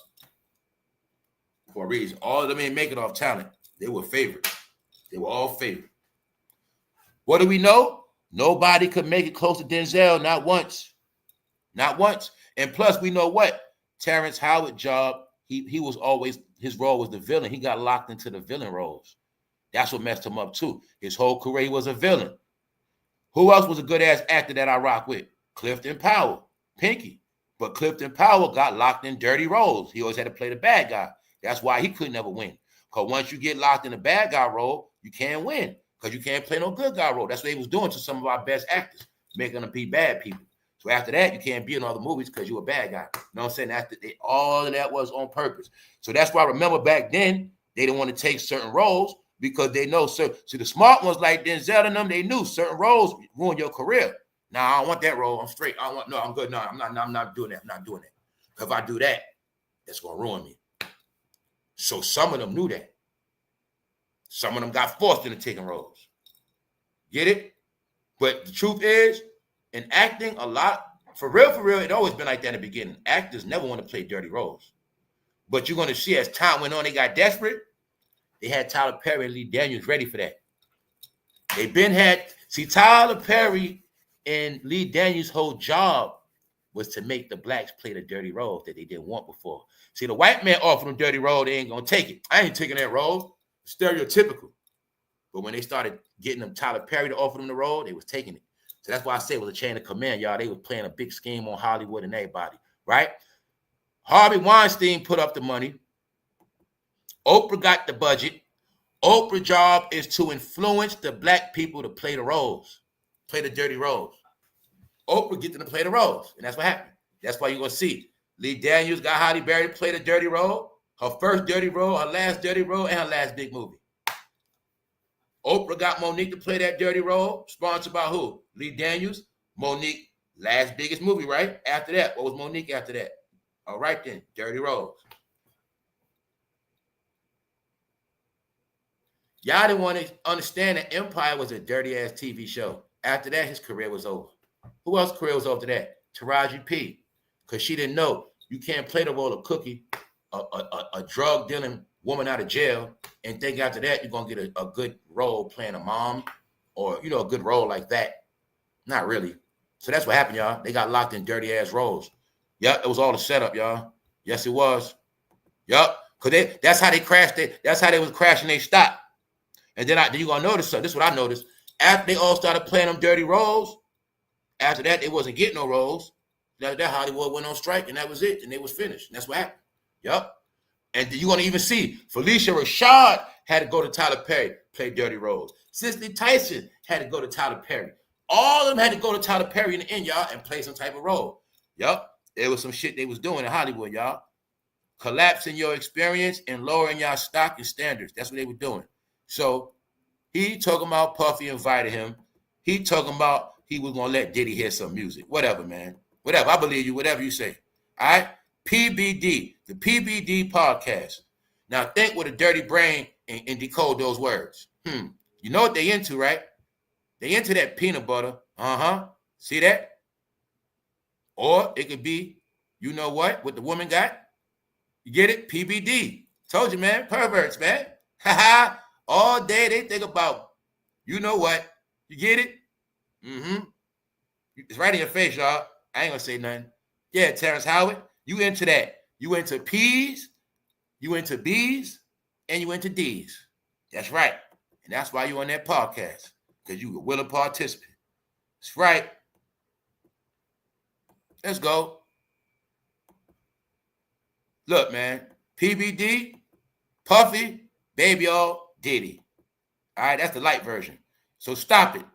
Speaker 1: For a reason. All of them ain't make it off talent. They were favored. They were all favored. What do we know? Nobody could make it close to Denzel, not once. Not once. And plus, we know what? Terrence Howard job, he was always, his role was the villain. He got locked into the villain roles. That's what messed him up, too. His whole career was a villain. Who else was a good-ass actor that I rock with? Clifton Powell. Pinky. But Clifton Powell got locked in dirty roles. He always had to play the bad guy. That's why he could never win. Because once you get locked in the bad guy role, you can't win. Because you can't play no good guy role. That's what he was doing to some of our best actors, making them be bad people. So after that, you can't be in other movies because you're a bad guy. You know what I'm saying? All of that was on purpose. So that's why I remember back then, they didn't want to take certain roles because they know, so the smart ones like Denzel and them, they knew certain roles ruin your career. Nah, I don't want that role. I'm straight. I'm good. No, I'm not doing that. I'm not doing that. If I do that, that's going to ruin me. So some of them knew that. Some of them got forced into taking roles. Get it? But the truth is, in acting, a lot, for real, it always been like that in the beginning. Actors never want to play dirty roles. But you're going to see as time went on, they got desperate. They had Tyler Perry and Lee Daniels ready for that. Tyler Perry and Lee Daniels' whole job was to make the blacks play the dirty roles that they didn't want before. See, the white man offered them dirty role, they ain't going to take it. I ain't taking that role. Stereotypical. But when they started getting them Tyler Perry to offer them the role, they was taking it. So that's why I say it was a chain of command, y'all. They was playing a big scheme on Hollywood and everybody, right? Harvey Weinstein put up the money. Oprah got the budget. Oprah's job is to influence the black people to play the roles, play the dirty roles. Oprah get them to play the roles, and that's what happened. That's why you're going to see Lee Daniels got Halle Berry to play the dirty role, her first dirty role, her last dirty role, and her last big movie. Oprah got Monique to play that dirty role, sponsored by who? Lee Daniels. Monique, last biggest movie, right? After that, what was Monique after that? All right then, dirty roles. Y'all didn't want to understand that Empire was a dirty-ass TV show. After that, his career was over. Who else's career was over after that? Taraji P. Because she didn't know you can't play the role of Cookie, a drug-dealing woman out of jail, and think after that you're going to get a good role playing a mom or, a good role like that. Not really. So that's what happened, y'all. They got locked in dirty-ass roles. Yep, it was all a setup, y'all. Yes, it was. Yep, because that's how they crashed. That's how they was crashing their stock. And then you're going to notice something. This is what I noticed. After they all started playing them dirty roles, after that, they wasn't getting no roles. That Hollywood went on strike, and that was it. And they was finished. And that's what happened. Yep. And you're going to even see Felicia Rashad had to go to Tyler Perry, play dirty roles. Cicely Tyson had to go to Tyler Perry. All of them had to go to Tyler Perry in the end, y'all, and play some type of role. Yep. There was some shit they was doing in Hollywood, y'all. Collapsing your experience and lowering your stock and standards. That's what they were doing. So he talking about Puffy invited him. He talking about he was going to let Diddy hear some music. Whatever, man. Whatever. I believe you. Whatever you say. All right? PBD. The PBD podcast. Now think with a dirty brain and decode those words. You know what they into, right? They into that peanut butter. See that? Or it could be, you know what the woman got? You get it? PBD. Told you, man. Perverts, man. Ha. All day they think about, you know what? You get it? It's right in your face, y'all. I ain't gonna say nothing. Yeah, Terrence Howard, you into that. You into P's, you into B's, and you into D's. That's right. And that's why you on that podcast, because you a willing participant. That's right. Let's go. Look, man. PBD, Puffy, Baby All, Diddy. All right, that's the light version. So stop it.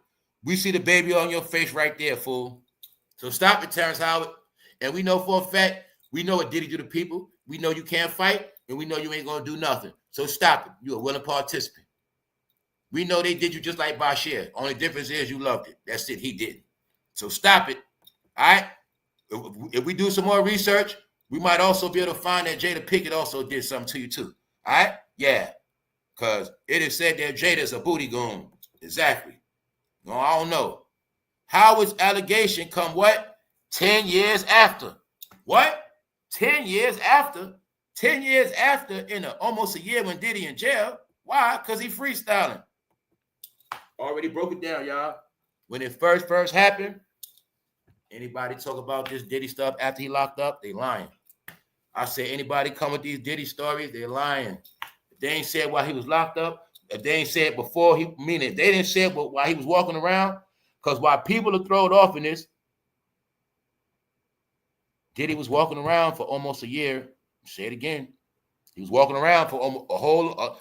Speaker 1: We see the baby on your face right there, fool. So stop it, Terrence Howard. And we know for a fact, we know what Diddy do to people. We know you can't fight, and we know you ain't going to do nothing. So stop it. You're a willing participant. We know they did you just like Bashir. Only difference is you loved it. That's it. He didn't. So stop it. All right? If we do some more research, we might also be able to find that Jada Pinkett also did something to you too. All right? Yeah. Because it is said that Jada's a booty goon. Exactly. No, I don't know. Howard's allegation come what? 10 years after. What? 10 years after? 10 years after in almost a year when Diddy in jail. Why? Because he freestyling. Already broke it down, y'all. When it first happened, anybody talk about this Diddy stuff after he locked up, they lying. I say anybody come with these Diddy stories, they're lying. If they ain't said while he was locked up, if they ain't said before, meaning they didn't say it while he was walking around, because while people are thrown off in this, Diddy was walking around for almost a year. Say it again. He was walking around for almost a whole.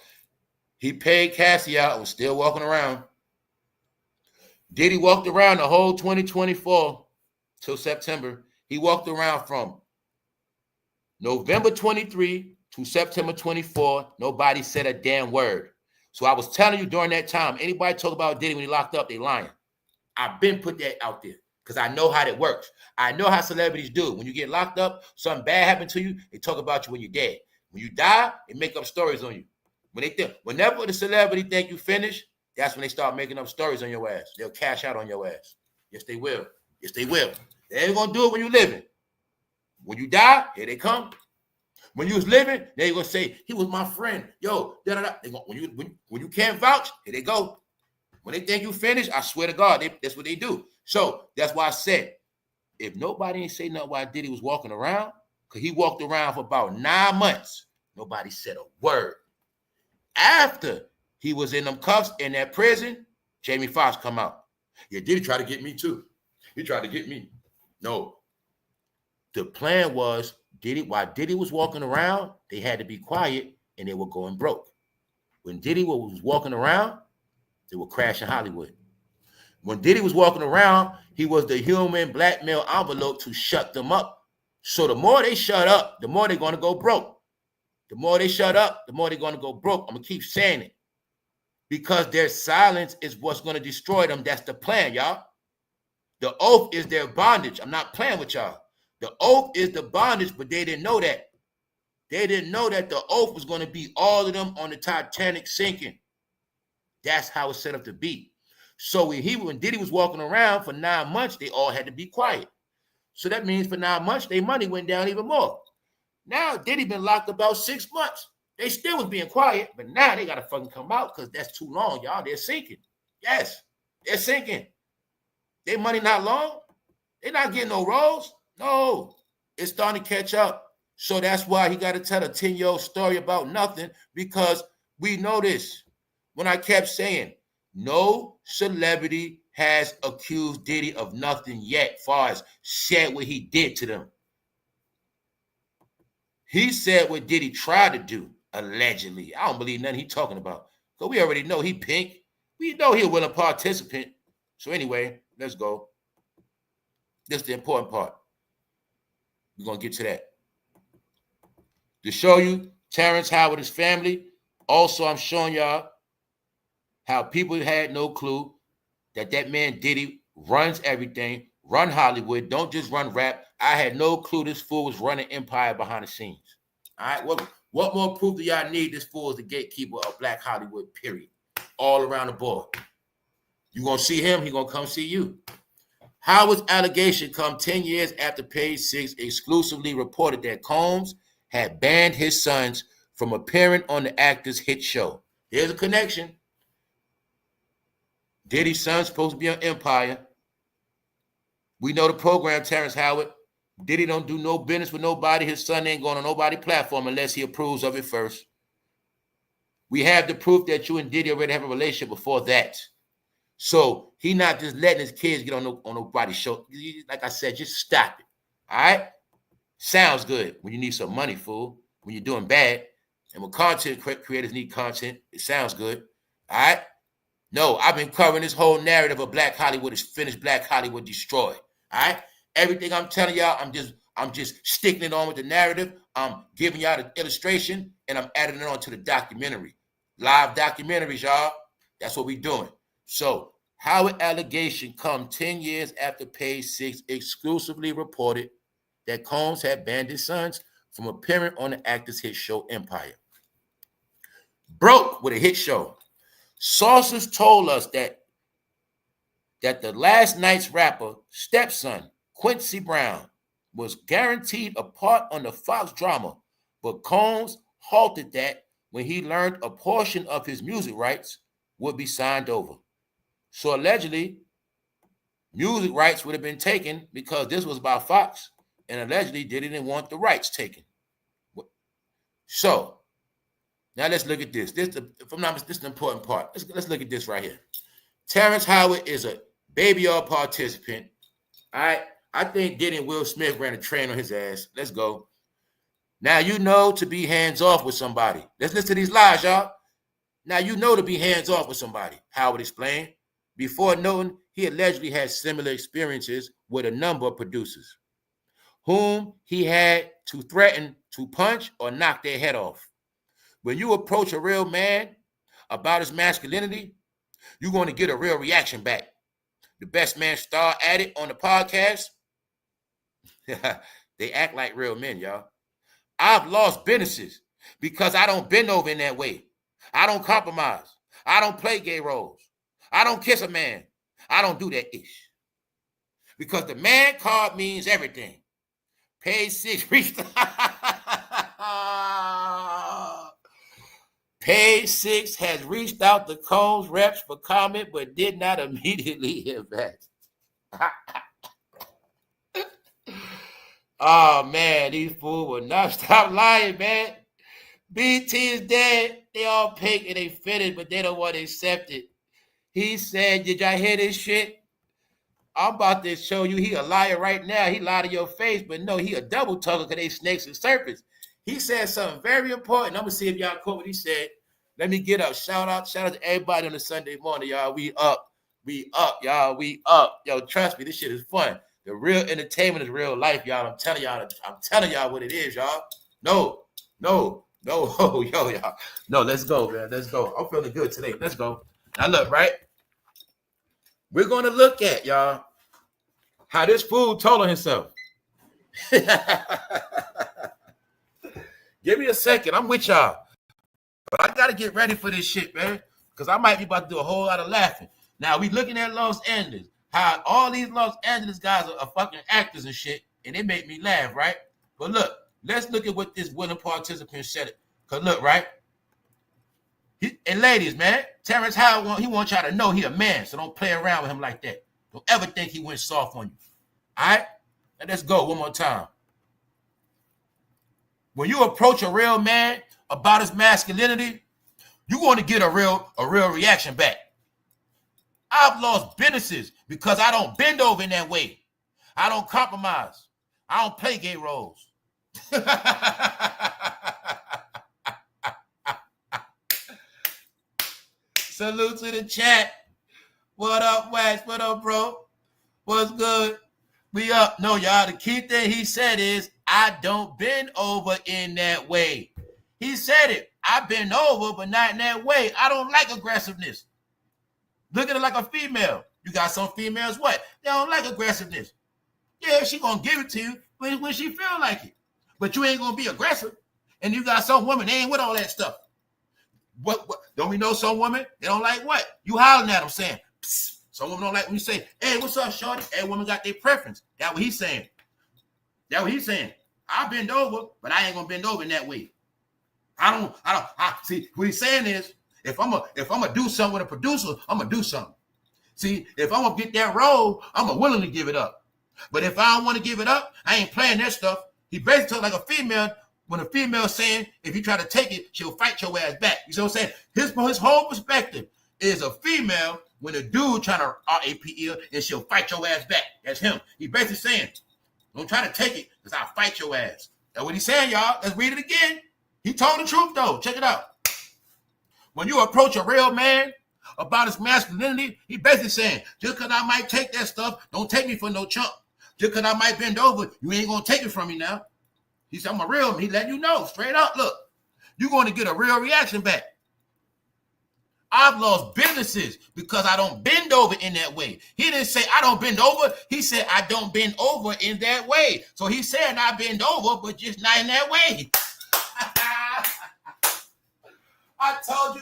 Speaker 1: He paid Cassie out and was still walking around. Diddy walked around the whole 2024 till September. He walked around from November 23 to September 24. Nobody said a damn word. So I was telling you during that time, anybody talk about Diddy when he locked up, they lying. I've been put that out there because I know how that works. I know how celebrities do. When you get locked up, something bad happened to you, they talk about you when you're dead. When you die, they make up stories on you. Whenever the celebrity think you finished, that's when they start making up stories on your ass. They'll cash out on your ass. Yes, they will. Yes, they will. They ain't gonna do it when you're living. When you die, here they come. When you was living, they gonna say he was my friend. Yo, da da da. They go, when you can't vouch, here they go. When they think you finished, I swear to God, that's what they do. So that's why I said, if nobody ain't say nothing while Diddy was walking around, because he walked around for about 9 months, nobody said a word. After he was in them cuffs in that prison, Jamie Foxx come out. Yeah, Diddy tried to get me too. He tried to get me. No. The plan was, while Diddy was walking around, they had to be quiet and they were going broke. When Diddy was walking around, they were crashing Hollywood. When Diddy was walking around, he was the human blackmail envelope to shut them up. So the more they shut up, the more they're going to go broke. The more they shut up, the more they're going to go broke. I'm going to keep saying it. Because their silence is what's going to destroy them. That's the plan, y'all. The oath is their bondage. I'm not playing with y'all. The oath is the bondage, but they didn't know that. They didn't know that the oath was going to be all of them on the Titanic sinking. That's how it's set up to be. So when Diddy was walking around for 9 months, they all had to be quiet. So that means for 9 months, their money went down even more. Now, Diddy been locked about 6 months. They still was being quiet, but now they got to fucking come out because that's too long, y'all. They're sinking. Yes, they're sinking. Their money not long. They're not getting no rolls. No, it's starting to catch up. So that's why he got to tell a 10-year-old story about nothing, because we know this. When I kept saying, no celebrity has accused Diddy of nothing yet, far as said what he did to them. He said what Diddy tried to do, allegedly. I don't believe nothing he's talking about. So we already know he pink. We know he a willing participant. So anyway, let's go. This is the important part. We're going to get to that. To show you Terrence Howard, his family. Also, I'm showing y'all how people had no clue that man Diddy runs everything, run Hollywood, don't just run rap. I had no clue this fool was running empire behind the scenes. All right, what more proof do y'all need? This fool is the gatekeeper of Black Hollywood, period. All around the board. You gonna see him, he gonna come see you. Howard's allegation come 10 years after Page 6 exclusively reported that Combs had banned his sons from appearing on the actor's hit show. Here's a connection. Diddy's son's supposed to be on Empire. We know the program, Terrence Howard. Diddy don't do no business with nobody. His son ain't going on nobody's platform unless he approves of it first. We have the proof that you and Diddy already have a relationship before that. So he not just letting his kids get on nobody's show. Like I said, just stop it. All right? Sounds good when you need some money, fool. When you're doing bad. And when content creators need content, it sounds good. All right? No, I've been covering this whole narrative of Black Hollywood is finished, Black Hollywood destroyed. All right? Everything I'm telling y'all, I'm just sticking it on with the narrative. I'm giving y'all the illustration, and I'm adding it on to the documentary. Live documentaries, y'all. That's what we doing. So, Howard allegation come 10 years after Page 6 exclusively reported that Combs had banned his sons from appearing on the actor's hit show Empire. Broke with a hit show. Sources told us that the last night's rapper stepson, Quincy Brown, was guaranteed a part on the Fox drama, but Combs halted that when he learned a portion of his music rights would be signed over. So allegedly, music rights would have been taken because this was about Fox, and allegedly Diddy didn't want the rights taken. So now let's look at this. This is the important part. Let's look at this right here. Terrence Howard is a baby all participant. All right. I think Diddy and Will Smith ran a train on his ass. Let's go. Now you know to be hands-off with somebody. Let's listen to these lies, y'all. Now you know to be hands-off with somebody. Howard explained. Before knowing, he allegedly had similar experiences with a number of producers, whom he had to threaten to punch or knock their head off. When you approach a real man about his masculinity, you're going to get a real reaction back. The best man star at it on the podcast. They act like real men, y'all. I've lost businesses because I don't bend over in that way. I don't compromise. I don't play gay roles. I don't kiss a man. I don't do that ish. Because the man card means everything. Page 6 reached Page 6 has reached out to Combs reps for comment, but did not immediately hear back. Oh, man, these fools will not stop lying, man. BT is dead. They all pink and they fitted, but they don't want to accept it. He said, did y'all hear this shit? I'm about to show you he a liar right now. He lied to your face, but no, he a double talker because they snakes and serpents. He said something very important. I'm going to see if y'all quote what he said. Let me get up. Shout out to everybody on a Sunday morning, y'all. We up, y'all. We up. Yo, trust me, this shit is fun. The real entertainment is real life, y'all. I'm telling y'all what it is, y'all. No, yo, y'all. No, let's go, man. Let's go. I'm feeling good today. Let's go. Now look, right? We're going to look at, y'all, how this fool told on himself. Give me a second. I'm with y'all. But I got to get ready for this shit, man, because I might be about to do a whole lot of laughing. Now, we looking at Los Angeles, how all these Los Angeles guys are fucking actors and shit, and they make me laugh, right? But look, let's look at what this willing participant said. Because look, right? And ladies, man, Terrence Howard, he wants y'all to know he a man, so don't play around with him like that. Don't ever think he went soft on you. All right? Now let's go one more time. When you approach a real man about his masculinity, you're going to get a real reaction back. I've lost businesses because I don't bend over in that way. I don't compromise. I don't play gay roles. Salute to the chat. What up, Wax? What up, bro? What's good? We up. No, y'all, the key thing he said is, I don't bend over in that way. He said it. I bend over, but not in that way. I don't like aggressiveness. Look at it like a female. You got some females, what? They don't like aggressiveness. Yeah, she going to give it to you when she feel like it. But you ain't going to be aggressive. And you got some women, they ain't with all that stuff. What? Don't we know some women? They don't like what? You hollering at them saying, psst. Some women don't like when you say, hey, what's up, shorty? Every woman got their preference. That's what he's saying. I bend over, but I ain't gonna bend over in that way. I see what he's saying is, if I'm gonna do something with a producer, I'm gonna do something. See, if I'm gonna get that role, I'm gonna willingly give it up. But if I don't want to give it up, I ain't playing that stuff. He basically talk like a female. When a female saying, if you try to take it, she'll fight your ass back. You see what I'm saying? His whole perspective is a female when a dude trying to RAPE and she'll fight your ass back. That's him. He basically saying, don't try to take it because I'll fight your ass. That's what he's saying, y'all. Let's read it again. He told the truth, though. Check it out. When you approach a real man about his masculinity, he basically saying, just because I might take that stuff, don't take me for no chump. Just because I might bend over, you ain't going to take it from me now. He said, I'm a real man. He letting you know straight up. Look, you're going to get a real reaction back. I've lost businesses because I don't bend over in that way. He didn't say I don't bend over. He said I don't bend over in that way. So he said I bend over, but just not in that way. I told you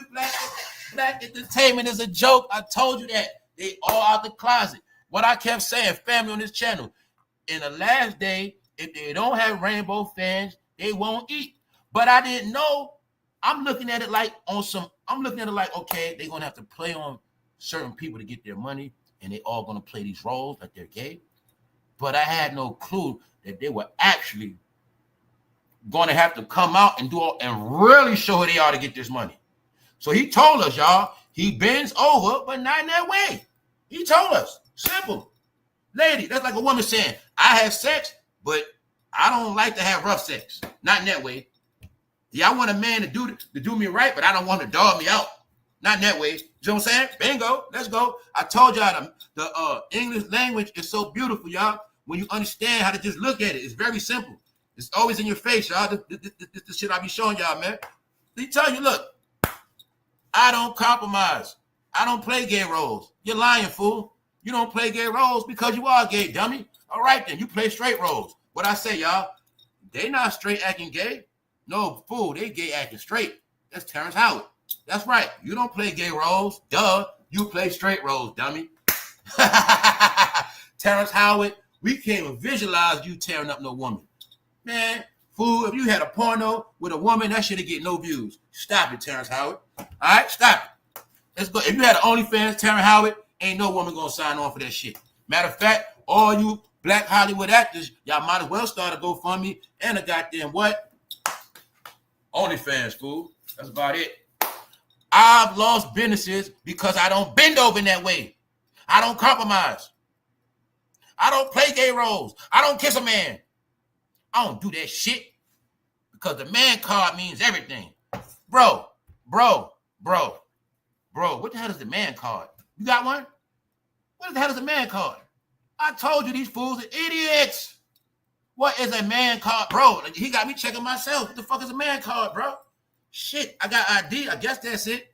Speaker 1: black entertainment is a joke. I told you that. They all out the closet. What I kept saying, family on this channel, in the last day, if they don't have rainbow fans, they won't eat. But I didn't know. I'm looking at it like okay, they're going to have to play on certain people to get their money, and they all going to play these roles like they're gay. But I had no clue that they were actually going to have to come out and and really show who they are to get this money. So he told us, y'all, he bends over, but not in that way. He told us. Simple. Lady, that's like a woman saying, I have sex, but I don't like to have rough sex. Not in that way. Yeah, I want a man to do me right, but I don't want to dog me out. Not in that way. You know what I'm saying? Bingo. Let's go. I told y'all the English language is so beautiful, y'all. When you understand how to just look at it, it's very simple. It's always in your face, y'all. This shit I be showing y'all, man. They tell you, look, I don't compromise. I don't play gay roles. You're lying, fool. You don't play gay roles because you are gay, dummy. All right, then. You play straight roles. What I say, y'all, they not straight acting gay. No, fool, they gay acting straight. That's Terrence Howard. That's right. You don't play gay roles. Duh. You play straight roles, dummy. Terrence Howard, we can't even visualize you tearing up no woman. Man, fool, if you had a porno with a woman, that shit'd get no views. Stop it, Terrence Howard. All right, stop it. Let's go. If you had an OnlyFans, Terrence Howard, ain't no woman gonna sign on for that shit. Matter of fact, all you black Hollywood actors, y'all might as well start a GoFundMe and a goddamn what? OnlyFans, fool. That's about it. I've lost businesses because I don't bend over in that way. I don't compromise. I don't play gay roles. I don't kiss a man. I don't do that shit because the man card means everything. Bro, what the hell is the man card? You got one? What the hell is a man card? I told you these fools are idiots. What is a man card? Bro, he got me checking myself. What the fuck is a man card, bro? Shit, I got ID. I guess that's it.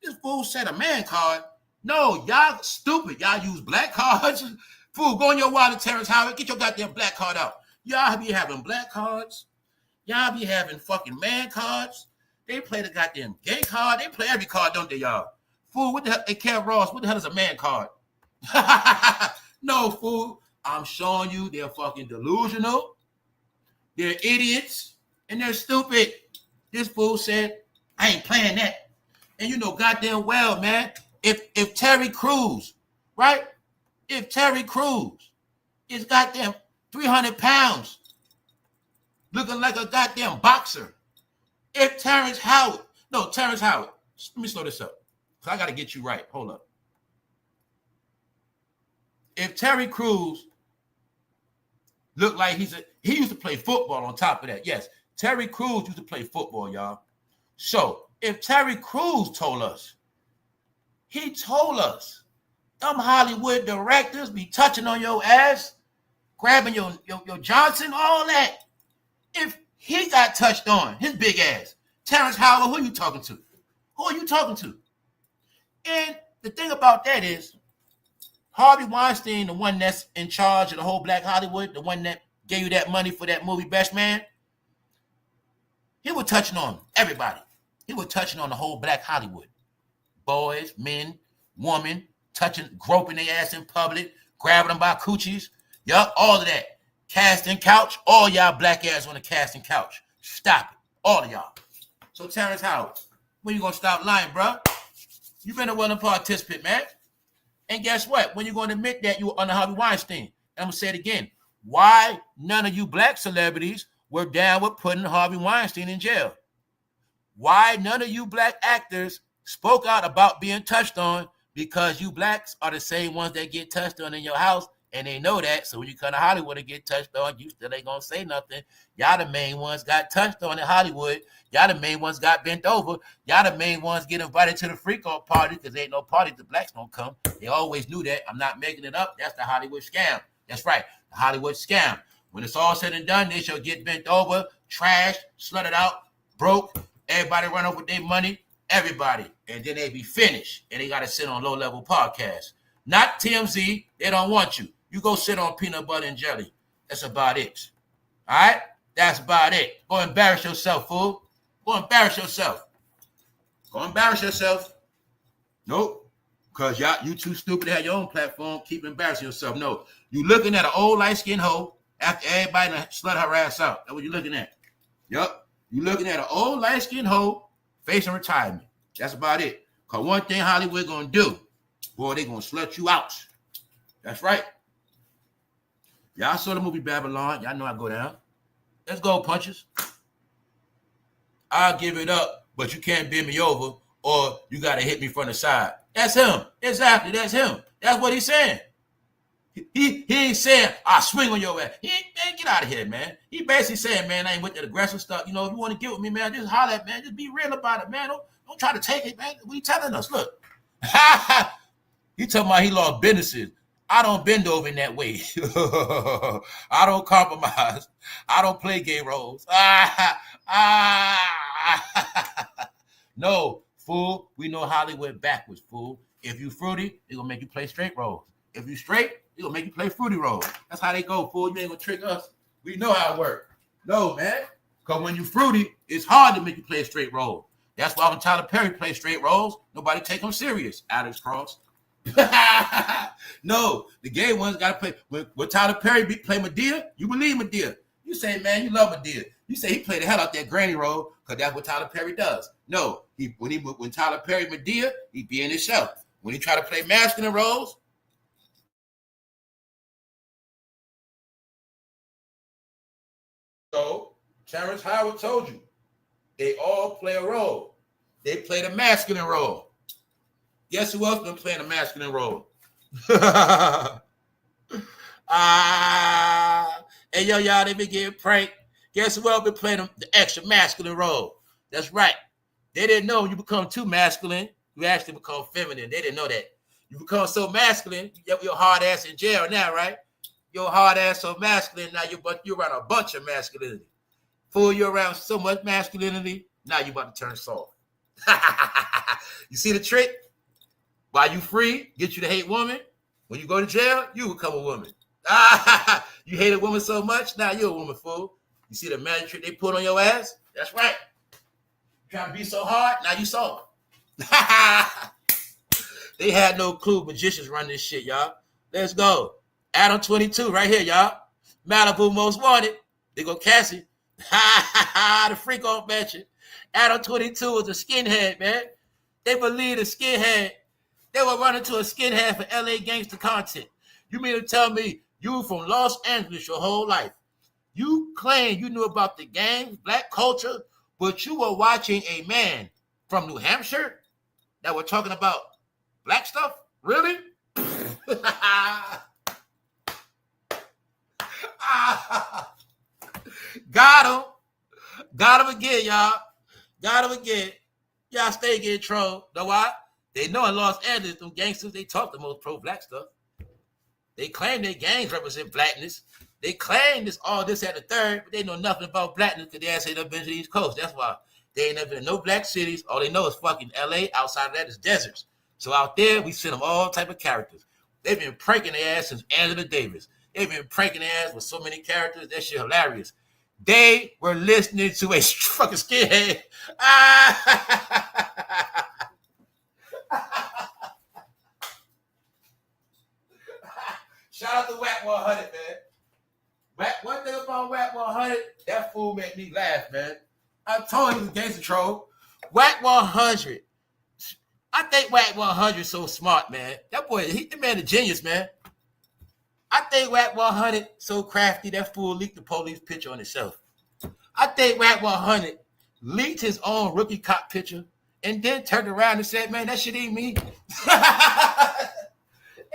Speaker 1: This fool said a man card. No, y'all stupid. Y'all use black cards. Fool, go on your wallet, Terrence Howard. Get your goddamn black card out. Y'all be having black cards. Y'all be having fucking man cards. They play the goddamn gay card. They play every card, don't they, y'all? Fool, what the hell? Hey, Kev Ross, what the hell is a man card? No, fool. I'm showing you they're fucking delusional. They're idiots. And they're stupid. This fool said, I ain't playing that. And you know goddamn well, man, if Terry Crews, right? If Terry Crews is goddamn 300 pounds, looking like a goddamn boxer. If Terrence Howard, let me slow this up, because I got to get you right. Hold up. If Terry Crews looked like he used to play football on top of that. Yes, Terry Crews used to play football, y'all. So if Terry Crews told us, he told us, them Hollywood directors be touching on your ass, grabbing your Johnson, all that. If he got touched on, his big ass, Terrence Howard, who are you talking to? Who are you talking to? And the thing about that is, Harvey Weinstein, the one that's in charge of the whole Black Hollywood, the one that gave you that money for that movie Best Man, he was touching on everybody. He was touching on the whole Black Hollywood. Boys, men, women, touching, groping their ass in public, grabbing them by coochies. Yup, all of that. Casting couch, all y'all black ass on the casting couch. Stop it. All of y'all. So Terrence Howard, when you gonna stop lying, bro? You been a willing participant, man. And guess what? When you gonna admit that you were under Harvey Weinstein? And I'm gonna say it again. Why none of you black celebrities were down with putting Harvey Weinstein in jail? Why none of you black actors spoke out about being touched on? Because you blacks are the same ones that get touched on in your house, and they know that. So when you come to Hollywood and get touched on, you still ain't gonna say nothing. Y'all the main ones got touched on in Hollywood. Y'all the main ones got bent over. Y'all the main ones get invited to the freak-off party because there ain't no party the blacks don't come. They always knew that. I'm not making it up. That's the Hollywood scam. That's right, the Hollywood scam. When it's all said and done, they shall get bent over, trashed, slutted out, broke. Everybody run over their money. Everybody. And then they be finished. And they got to sit on low-level podcasts. Not TMZ. They don't want you. You go sit on peanut butter and jelly. That's about it. All right? That's about it. Go embarrass yourself, fool. Go embarrass yourself. Go embarrass yourself. Nope. Because you too stupid to have your own platform. Keep embarrassing yourself. No. You looking at an old light-skinned hoe after everybody slut her ass out. That's what you looking at. Yup. You looking at an old light-skinned hoe facing retirement. That's about it. Because one thing Hollywood going to do, boy, they going to slut you out. That's right. Y'all saw the movie Babylon. Y'all know I go down. Let's go, punches. I'll give it up, but you can't bend me over or you got to hit me from the side. That's him. Exactly. That's him. That's what he's saying. He ain't saying, I swing on your ass. He ain't, man, get out of here, man. He basically saying, man, I ain't with that aggressive stuff. You know, if you want to get with me, man, just holler at, man. Just be real about it, man. Don't try to take it, man. What are you telling us? Look. He talking about he lost businesses. I don't bend over in that way. I don't compromise. I don't play gay roles. No, fool. We know Hollywood backwards, fool. If you fruity, they're going to make you play straight roles. If you straight, they're going to make you play fruity roles. That's how they go, fool. You ain't going to trick us. We know how it works. No, man. Because when you fruity, it's hard to make you play a straight role. That's why when Tyler Perry plays straight roles, nobody take him serious. Alex Cross. No, the gay ones got to play. When Tyler Perry play Medea, you believe Medea. You say, man, you love Medea. You say he played the hell out that granny role because that's what Tyler Perry does. No, when Tyler Perry Medea, he be in himself. When he try to play masculine roles, so Terrence Howard told you, they all play a role. They played a masculine role. Guess who else been playing a masculine role? Hey, y'all, they been getting pranked. Guess who else been playing the extra masculine role? That's right. They didn't know you become too masculine, you actually become feminine. They didn't know that. You become so masculine, your hard ass in jail now, right? Your hard ass so masculine, now you're around a bunch of masculinity. Fool, you're around so much masculinity, now you about to turn soft. You see the trick? While you free, get you to hate woman. When you go to jail, you become a woman. You hate a woman so much, now you're a woman, fool. You see the magic trick they put on your ass? That's right. Trying to be so hard, now you soft. They had no clue magicians run this shit, y'all. Let's go. Adam 22 right here, y'all. Malibu most wanted. They go Cassie. The freak off mention. Adam 22 was a skinhead, man. They believe a skinhead. They were running to a skinhead for LA gangster content. You mean to tell me you from Los Angeles your whole life? You claim you knew about the gangs, black culture, but you were watching a man from New Hampshire that were talking about black stuff? Really? Got him. Got him again, y'all. Got him again. Y'all stay getting trolled. Know why? They know in Los Angeles, them gangsters, they talk the most pro-black stuff. They claim their gangs represent blackness. They claim this, all this at the third, but they know nothing about blackness because they ain't never been to the East Coast. That's why. They ain't never been in no black cities. All they know is fucking LA. Outside of that is deserts. So out there, we send them all type of characters. They've been pranking their ass since Angela Davis. They've been pranking their ass with so many characters. That shit hilarious. They were listening to a fucking skinhead. Shout out to Whack 100, man. One thing about Whack 100, that fool made me laugh, man. I told him he was a gangster troll. Whack 100. I think Whack 100 is so smart, man. That boy, the man a genius, man. I think Whack 100 so crafty, that fool leaked the police picture on himself. I think Whack 100 leaked his own rookie cop picture and then turned around and said, man, that shit ain't me.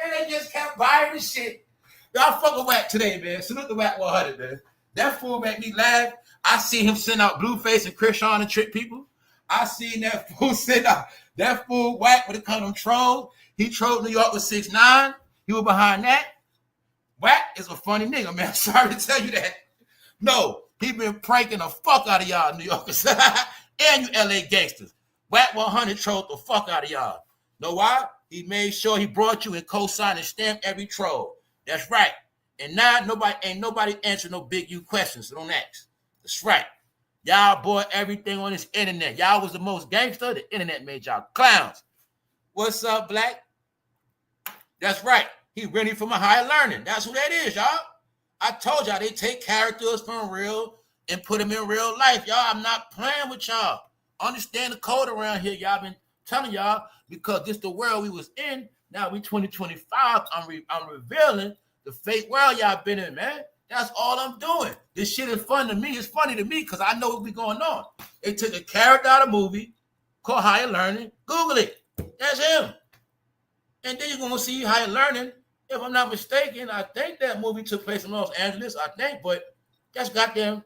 Speaker 1: And they just kept buying the shit. Y'all fuck with Whack today, man. Salute the Whack 100, man. That fool made me laugh. I see him send out Blueface and Krishan to trick people. I seen that fool send out that fool Whack when it come to troll. He trolled New York with 6ix9ine. He was behind that. Whack is a funny nigga, man. Sorry to tell you that. No, he been pranking the fuck out of y'all New Yorkers and you LA gangsters. Whack 100 trolled the fuck out of y'all. Know why? He made sure he brought you and co-signed and stamped every troll. That's right. And now ain't nobody answering no big U questions. So don't ask. That's right. Y'all bought everything on this internet. Y'all was the most gangster. The internet made y'all clowns. What's up, Black? That's right. He ready from a higher learning. That's who that is, y'all. I told y'all they take characters from real and put them in real life. Y'all, I'm not playing with y'all. Understand the code around here. Y'all been telling y'all because this the world we was in. Now we 2025. I'm revealing the fake world y'all been in, man. That's all I'm doing. This shit is fun to me. It's funny to me because I know what be going on. They took a character out of a movie called Higher Learning. Google it. That's him. And then you're going to see Higher Learning If I'm not mistaken, I think that movie took place in Los Angeles. I think, but that's a goddamn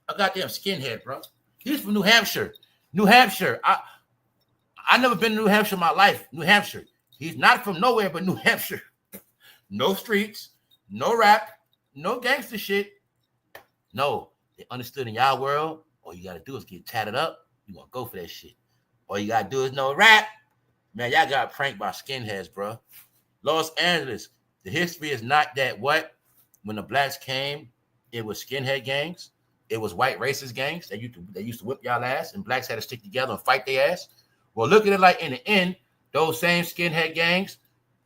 Speaker 1: skinhead, bro. He's from New Hampshire. New Hampshire. I never been to New Hampshire in my life. New Hampshire. He's not from nowhere but New Hampshire. No streets, no rap, no gangster shit. No, they understood in y'all world, all you gotta do is get tatted up. You gonna go for that shit. All you gotta do is no rap. Man, y'all got pranked by skinheads, bro. Los Angeles, the history is not that what? When the blacks came, it was skinhead gangs. It was white racist gangs. They used to whip y'all ass, and blacks had to stick together and fight their ass. Well, look at it like in the end, those same skinhead gangs,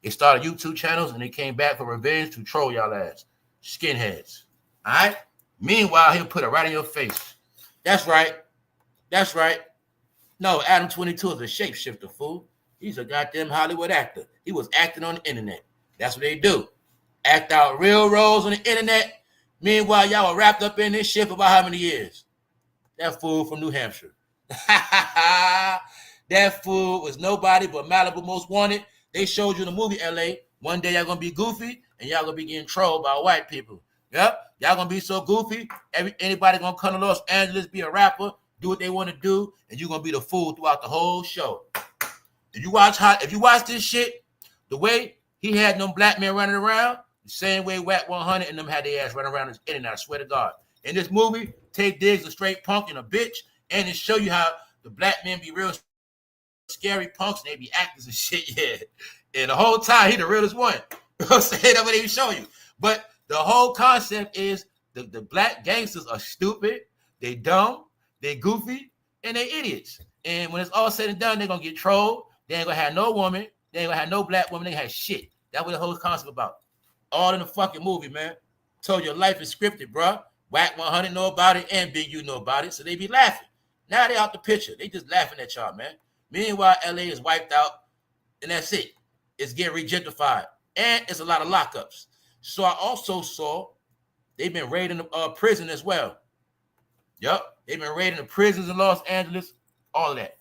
Speaker 1: they started YouTube channels and they came back for revenge to troll y'all ass. Skinheads. All right? Meanwhile, he'll put it right in your face. That's right. That's right. No, Adam 22 is a shapeshifter, fool. He's a goddamn Hollywood actor. He was acting on the internet. That's what they do. Act out real roles on the internet. Meanwhile, y'all were wrapped up in this shit for about how many years? That fool from New Hampshire. That fool was nobody but Malibu Most Wanted. They showed you the movie LA. One day y'all gonna be goofy and y'all gonna be getting trolled by white people. Yep. Y'all gonna be so goofy. Anybody gonna come to Los Angeles, be a rapper, do what they want to do, and you're gonna be the fool throughout the whole show. If you watch this shit, the way he had them black men running around, the same way Whack 100 and them had their ass running around the internet, I swear to God. In this movie, Tay Diggs a straight punk and a bitch, and it show you how the black men be real scary punks and they be actors and shit, yeah. And the whole time, he the realest one. You know what I'm saying? That's what they show you. But the whole concept is the black gangsters are stupid, they dumb, they goofy, and they idiots. And when it's all said and done, they're going to get trolled. They ain't going to have no woman. They ain't going to have no black woman. They ain't have shit. That's what the whole concept about. All in the fucking movie, man. Told you life is scripted, bro. Whack 100 know about it and Bigu know about it, so they be laughing. Now they out the picture. They just laughing at y'all, man. Meanwhile, LA is wiped out, and that's it. It's getting regentified, and it's a lot of lockups. So I also saw they've been raiding the prison as well. Yup, they've been raiding the prisons in Los Angeles, all of that.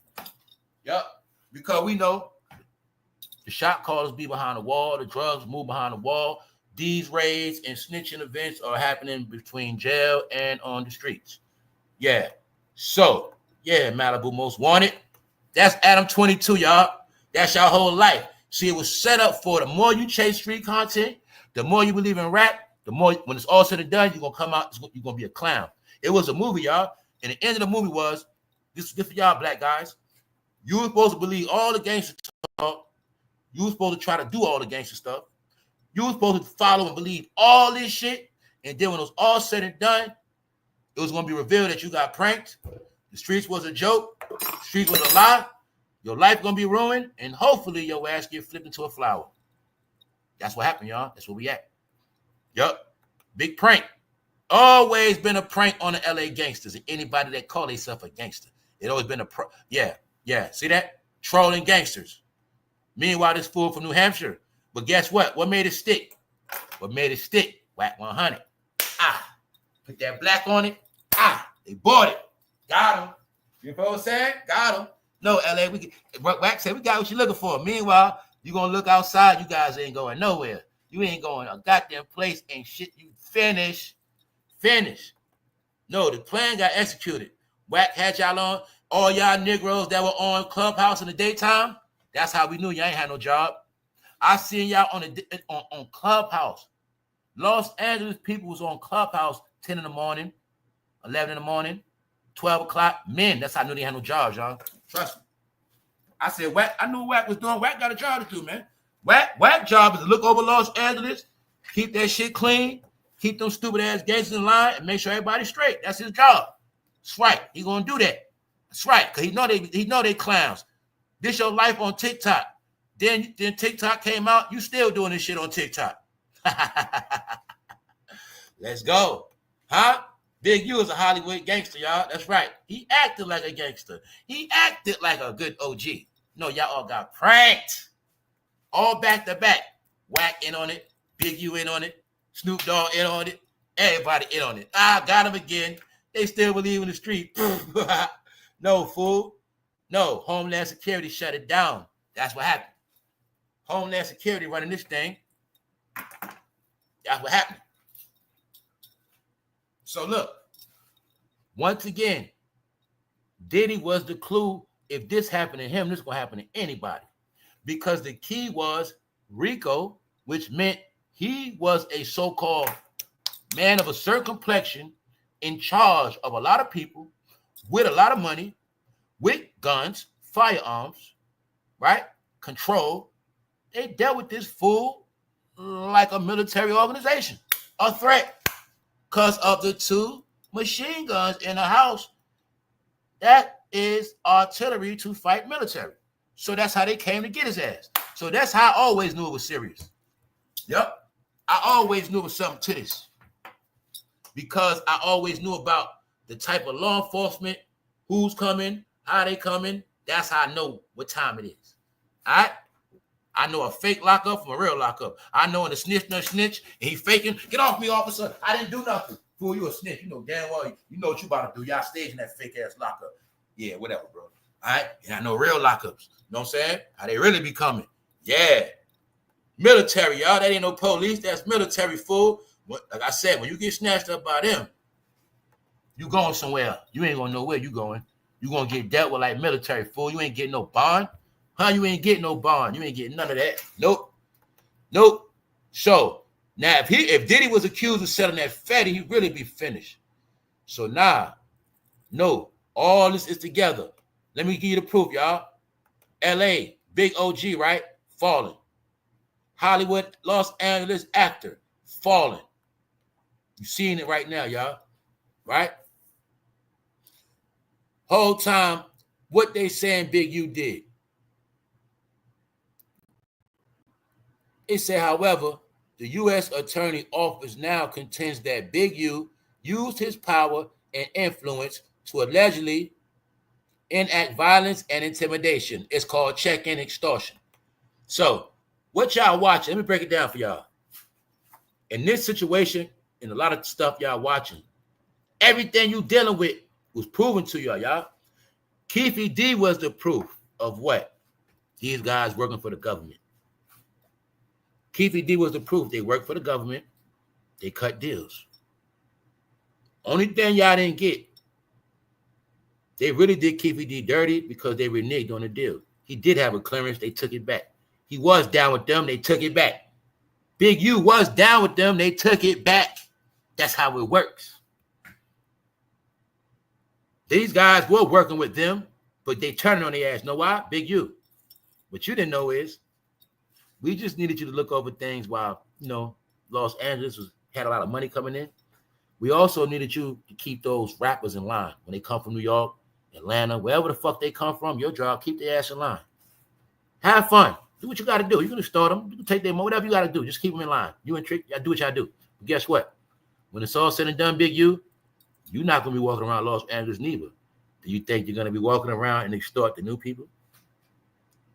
Speaker 1: Yup, because we know the shot callers be behind the wall, the drugs move behind the wall. These raids and snitching events are happening between jail and on the streets. Yeah. So, yeah, Malibu Most Wanted. That's Adam 22, y'all. That's your whole life. See, it was set up for the more you chase street content, the more you believe in rap, the more, when it's all said and done, you're going to come out, you're going to be a clown. It was a movie, y'all. And the end of the movie was, this is for y'all black guys. You were supposed to believe all the gangster talk. You were supposed to try to do all the gangster stuff. You were supposed to follow and believe all this shit. And then when it was all said and done, it was going to be revealed that you got pranked. The streets was a joke. The streets was a lie. Your life going to be ruined. And hopefully your ass get flipped into a flower. That's what happened, y'all. That's where we at. Yup. Big prank. Always been a prank on the LA gangsters and anybody that call themselves a gangster. It always been a yeah. See that? Trolling gangsters. Meanwhile, this fool from New Hampshire. But guess what? What made it stick? What made it stick? Whack 100. Put that black on it. They bought it. Got him. You know what I'm saying? Got him. No, LA, Whack said we got what you're looking for. Meanwhile, you gonna look outside. You guys ain't going nowhere. You ain't going a goddamn place. Ain't shit. You finish. No, the plan got executed. Whack had y'all on. All y'all Negroes that were on Clubhouse in the daytime. That's how we knew y'all ain't had no job. I seen y'all on Clubhouse. Los Angeles people was on Clubhouse 10 in the morning, 11 in the morning, 12 o'clock. Men, that's how I knew they had no jobs, y'all. Trust me. I said, Whack, I knew Whack was doing. Whack got a job to do, man. Whack job is to look over Los Angeles, keep that shit clean, keep them stupid ass gangsters in line, and make sure everybody's straight. That's his job. That's right. He gonna do that. That's right. Cause he know they clowns. This your life on TikTok. Then TikTok came out. You still doing this shit on TikTok. Let's go. Huh? Big U is a Hollywood gangster, y'all. That's right. He acted like a gangster. He acted like a good OG. No, y'all all got pranked. All back to back. Whack in on it. Big U in on it. Snoop Dogg in on it. Everybody in on it. Got him again. They still believe in the street. No, fool. No, Homeland Security shut it down. That's what happened. Homeland Security running this thing. That's what happened. So look, once again, Diddy was the clue. If this happened to him, this is going to happen to anybody. Because the key was Rico, which meant he was a so-called man of a certain complexion in charge of a lot of people with a lot of money, with guns, firearms, right? Control. They dealt with this fool like a military organization, a threat, because of the 2 machine guns in the house. That is artillery to fight military. So that's how they came to get his ass. So that's how I always knew it was serious. Yep. I always knew it was something to this. Because I always knew about the type of law enforcement, who's coming, how they coming. That's how I know what time it is. All right? I know a fake lockup from a real lockup. I know when a snitch and he faking. Get off me, officer. I didn't do nothing. Fool, you a snitch. You know damn well you know what you about to do. Y'all staging that fake ass lockup. Yeah, whatever, bro. All right? And I know real lockups. You know what I'm saying? How they really be coming. Yeah. Military, y'all. That ain't no police. That's military, fool. Like I said, when you get snatched up by them, you going somewhere. You ain't gonna know where you going. You gonna get dealt with like military, fool. You ain't getting no bond. Huh? You ain't getting no bond. You ain't getting none of that. Nope. Nope. So now if Diddy was accused of selling that fatty, he'd really be finished. So no, all this is together. Let me give you the proof, y'all. LA, big OG, right? Falling. Hollywood, Los Angeles actor, falling. You seeing it right now, y'all. Right? Whole time, what they saying bigu did. It said, however, the U.S. Attorney Office now contends that bigu used his power and influence to allegedly enact violence and intimidation. It's called check-in extortion. So, what y'all watching? Let me break it down for y'all. In this situation, in a lot of stuff y'all watching, everything you dealing with was proven to y'all. Keefe D was the proof of what? These guys working for the government. Keefe D was the proof. They work for the government. They cut deals. Only thing y'all didn't get, they really did Keefe D dirty because they reneged on the deal. He did have a clearance. They took it back. He was down with them. They took it back. bigu was down with them. They took it back. That's how it works. These guys were working with them, but they turned on their ass. Know why? bigu. What you didn't know is we just needed you to look over things while, Los Angeles had a lot of money coming in. We also needed you to keep those rappers in line. When they come from New York, Atlanta, wherever the fuck they come from, your job, keep their ass in line. Have fun. Do what you got to do. You're going to start them. You can take them, whatever you got to do. Just keep them in line. You and Trick, y'all do what y'all do. But guess what? When it's all said and done, bigu, you're not going to be walking around Los Angeles neither. Do you think you're going to be walking around and extort the new people?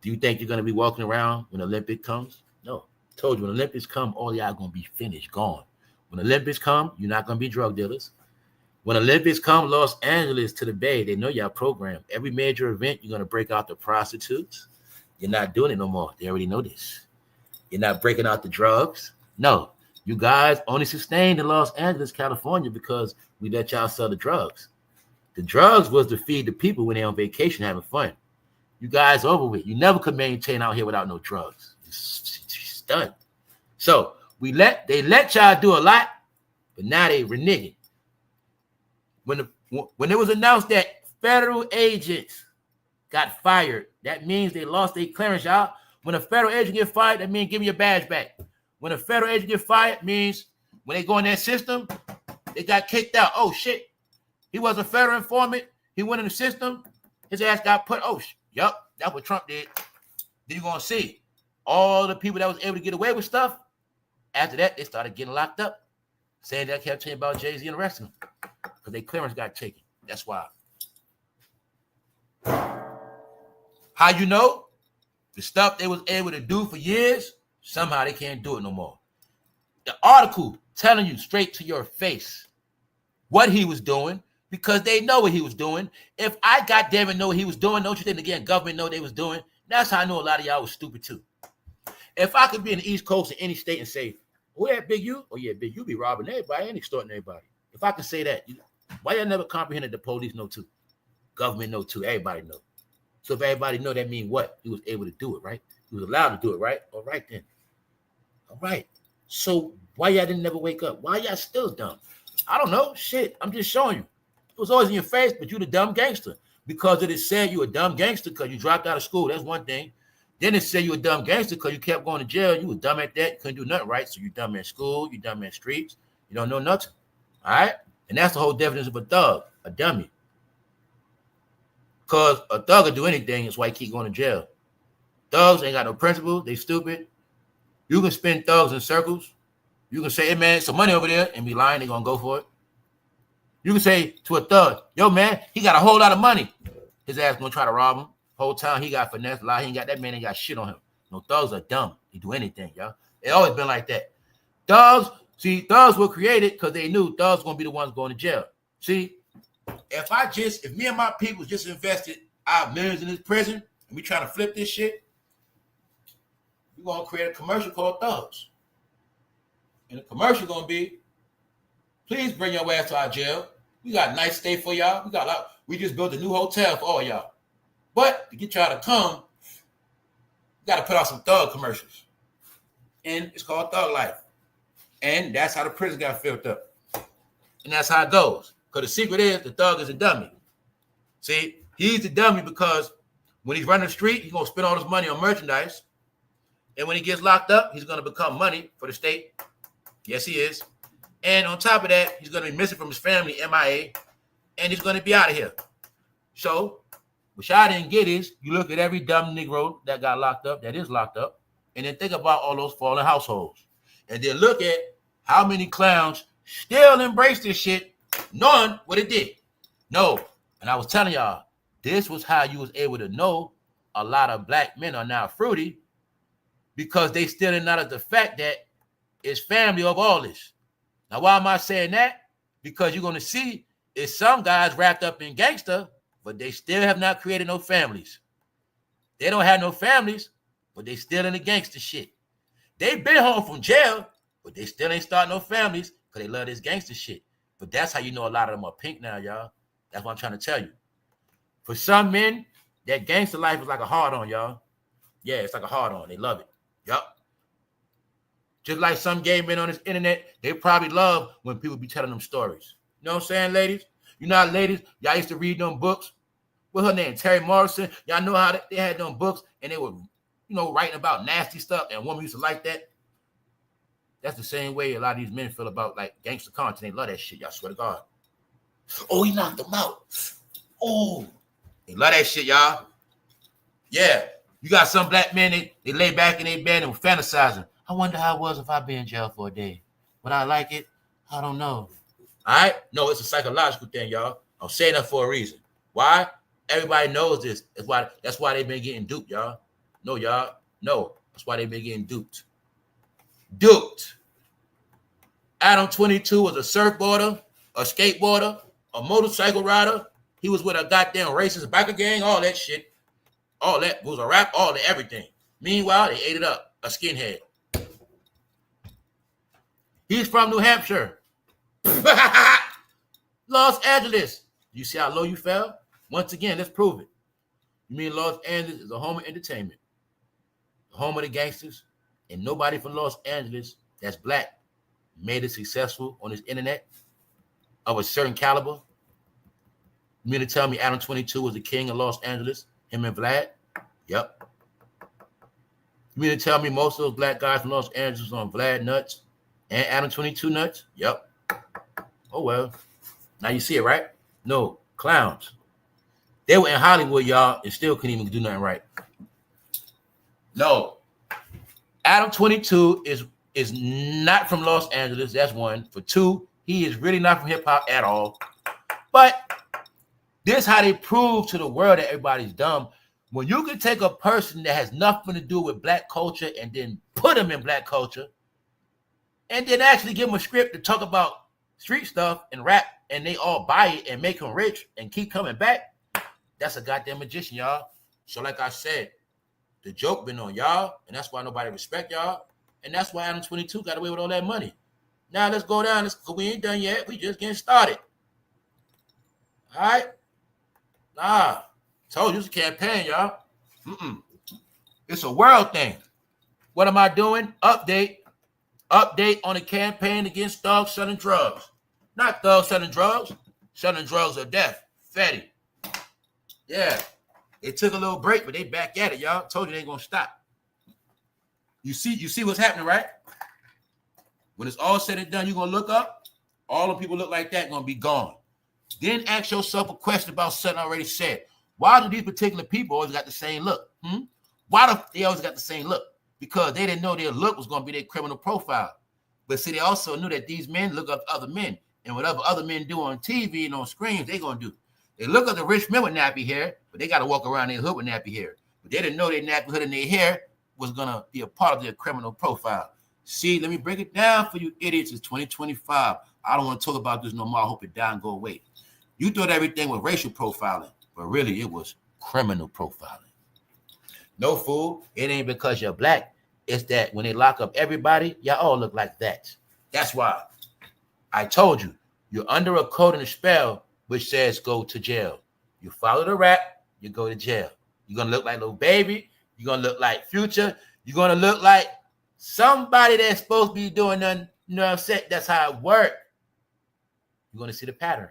Speaker 1: Do you think you're going to be walking around when the Olympics comes? No. I told you, when the Olympics come, all y'all going to be finished, gone. When the Olympics come, you're not going to be drug dealers. When Olympics come, Los Angeles to the Bay, they know y'all program. Every major event, you're going to break out the prostitutes. You're not doing it no more. They already know this. You're not breaking out the drugs. No. You guys only sustained in Los Angeles, California, because we let y'all sell the drugs. The drugs was to feed the people when they're on vacation having fun. You guys over with. You never could maintain out here without no drugs. It's done. So they let y'all do a lot, but now they reneging. When it was announced that federal agents got fired, that means they lost their clearance, y'all. When a federal agent get fired, that means give me your badge back. When a federal agent get fired, means when they go in that system, they got kicked out. Oh shit, he was a federal informant. He went in the system. His ass got put. Yup, that's what Trump did. Then you're gonna see all the people that was able to get away with stuff. After that, they started getting locked up, saying that I kept telling about Jay-Z and arresting them because their clearance got taken. That's why. How you know? The stuff they was able to do for years, somehow they can't do it no more. The article telling you straight to your face what he was doing, because they know what he was doing. If I goddamn it know what he was doing, don't you think again government know what they was doing? That's how I know a lot of y'all was stupid too. If I could be in the East Coast in any state and say,
Speaker 2: Oh, yeah, Big U. Oh, yeah, Big U be robbing everybody and extorting everybody. If I can say that, why y'all never comprehended the police know too? Government know too. Everybody know. So if everybody know, that means what? He was able to do it, right? He was allowed to do it, right? All right then. All right. So why y'all didn't never wake up? Why y'all still dumb? I don't know. Shit. I'm just showing you. It was always in your face, but you the dumb gangster. Because it said you a dumb gangster because you dropped out of school. That's one thing. Then it said you a dumb gangster because you kept going to jail. You was dumb at that. You couldn't do nothing right. So you dumb in school. You dumb in streets. You don't know nothing. All right? And that's the whole definition of a thug, a dummy. Because a thug will do anything. That's why he keep going to jail. Thugs ain't got no principles. They stupid. You can spin thugs in circles. You can say, hey, man, some money over there, and be lying. They're going to go for it. You can say to a thug, yo, man, he got a whole lot of money. His ass going to try to rob him. Whole time he got finesse, lie. He ain't got that man, ain't got shit on him. No, thugs are dumb. They do anything, y'all. It always been like that. Thugs were created because they knew thugs going to be the ones going to jail. See, if me and my people just invested our millions in this prison, and we trying to flip this shit, we're going to create a commercial called Thugs. And the commercial going to be, please bring your ass to our jail. We got a nice stay for y'all. We just built a new hotel for all y'all. But to get y'all to come, you got to put out some thug commercials. And it's called Thug Life. And that's how the prison got filled up. And that's how it goes. Because the secret is the thug is a dummy. See, he's the dummy because when he's running the street, he's going to spend all his money on merchandise. And when he gets locked up, he's going to become money for the state. Yes, he is. And on top of that, he's going to be missing from his family, MIA. And he's going to be out of here. So, what y'all didn't get is, you look at every dumb Negro that got locked up, that is locked up, and then think about all those fallen households. And then look at how many clowns still embrace this shit, knowing what it did. No. And I was telling y'all, this was how you was able to know a lot of black men are now fruity, because they still acknowledge the fact that it's family of all this. Now, why am I saying that? Because you're going to see it's some guys wrapped up in gangster, but they still have not created no families. They don't have no families, but they still in the gangster shit. They been home from jail, but they still ain't starting no families because they love this gangster shit. But that's how you know a lot of them are pink now, y'all. That's what I'm trying to tell you. For some men, that gangster life is like a hard-on, y'all. Yeah, it's like a hard-on. They love it. Yup. Just like some gay men on this internet, they probably love when people be telling them stories. You know what I'm saying, ladies? You know how ladies, y'all used to read them books? What's her name? Terry Morrison. Y'all know how they had them books and they were, writing about nasty stuff, and women used to like that. That's the same way a lot of these men feel about like gangster content. They love that shit, y'all, swear to God. Oh, he knocked them out. Oh, they love that shit, y'all. Yeah. You got some black men, they lay back in their bed and fantasizing. I wonder how it was if I'd be in jail for a day. Would I like it? I don't know. All right? No, it's a psychological thing, y'all. I'm saying that for a reason. Why? Everybody knows this. That's why they've been getting duped, y'all. No, y'all. No. That's why they've been getting duped. Duped. Adam 22 was a surfboarder, a skateboarder, a motorcycle rider. He was with a goddamn racist biker gang, all that shit. All that was a rap, all that, everything. Meanwhile, they ate it up. A skinhead. He's from New Hampshire. Los Angeles. You see how low you fell? Once again, let's prove it. You mean Los Angeles is a home of entertainment, the home of the gangsters, and nobody from Los Angeles that's black made it successful on this internet of a certain caliber? You mean to tell me Adam 22 was the king of Los Angeles, him and Vlad? Yep. You mean to tell me most of those black guys from Los Angeles was on Vlad nuts and Adam 22 nuts? Yep. Oh, well. Now you see it, right? No, clowns. They were in Hollywood, y'all, and still couldn't even do nothing right. No. Adam 22 is not from Los Angeles. That's one. For two, he is really not from hip-hop at all. But this is how they prove to the world that everybody's dumb. When you can take a person that has nothing to do with black culture and then put them in black culture and then actually give them a script to talk about street stuff and rap, and they all buy it and make them rich and keep coming back, that's a goddamn magician, y'all. So like I said, the joke been on y'all, and that's why nobody respect y'all. And that's why Adam 22 got away with all that money. Now let's go down. We ain't done yet. We just getting started. All right? Nah. Told you it's a campaign, y'all. It's a world thing. What am I doing? Update on the campaign against thugs selling drugs. Not thugs selling drugs. Selling drugs are death. Fatty. Yeah. It took a little break, but they back at it, y'all. Told you they ain't gonna stop. You see what's happening, right? When it's all said and done, you're gonna look up, all the people look like that gonna be gone. Then ask yourself a question about something I already said. Why do these particular people always got the same look? Why do they always got the same look? Because they didn't know their look was gonna be their criminal profile. But see, they also knew that these men look up to other men. And whatever other men do on TV and on screens, they gonna do. They look at the rich men with nappy hair, but they gotta walk around their hood with nappy hair. But they didn't know their nappy hood and their hair was gonna be a part of their criminal profile. See, let me break it down for you idiots. It's 2025. I don't want to talk about this no more. I hope it die and go away. You thought everything was racial profiling, but really it was criminal profiling. No, fool. It ain't because you're black. It's that when they lock up everybody, y'all all look like that. That's why I told you, you're under a code and a spell which says go to jail. You follow the rap, you go to jail. You're going to look like Lil Baby. You're going to look like Future. You're going to look like somebody that's supposed to be doing nothing. You know what I'm saying? That's how it works. You're going to see the pattern.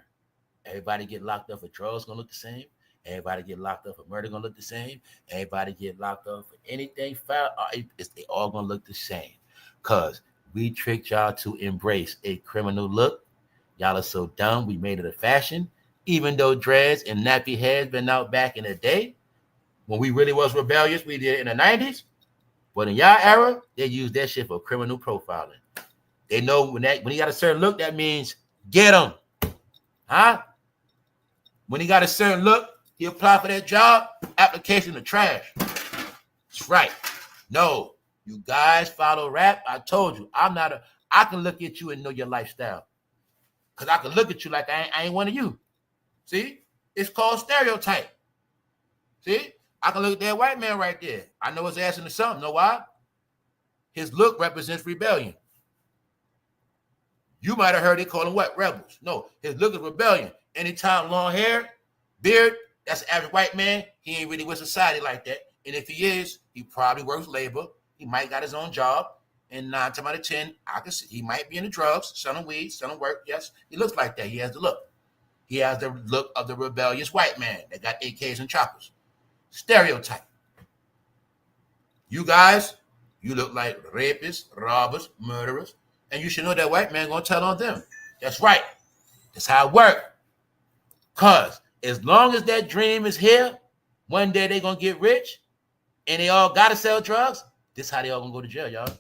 Speaker 2: Everybody get locked up for drugs going to look the same. Everybody get locked up for murder going to look the same. Everybody get locked up for anything foul. They all going to look the same. Because we tricked y'all to embrace a criminal look. Y'all are so dumb. We made it a fashion. Even though dreads and nappy heads been out back in the day, when we really was rebellious, we did it in the 90s. But in y'all era, they use that shit for criminal profiling. They know when he got a certain look, that means get him. Huh? When he got a certain look, he apply for that job, application to trash. That's right. No, you guys follow rap. I told you, I can look at you and know your lifestyle. Because I can look at you like I ain't one of you. See? It's called stereotype. See? I can look at that white man right there. I know his ass into something. Know why? His look represents rebellion. You might have heard they call him what? Rebels. No, his look is rebellion. Anytime long hair, beard, that's an average white man. He ain't really with society like that. And if he is, he probably works labor. He might got his own job. And 9 times out of 10, I can see he might be into drugs, selling weed, selling work. Yes, he looks like that. He has the look. He has the look of the rebellious white man that got AKs and choppers. Stereotype. You guys, you look like rapists, robbers, murderers, and you should know that white man gonna tell on them. That's right. That's how it works. Cause as long as that dream is here, one day they gonna get rich, and they all gotta sell drugs. This is how they all gonna go to jail, y'all.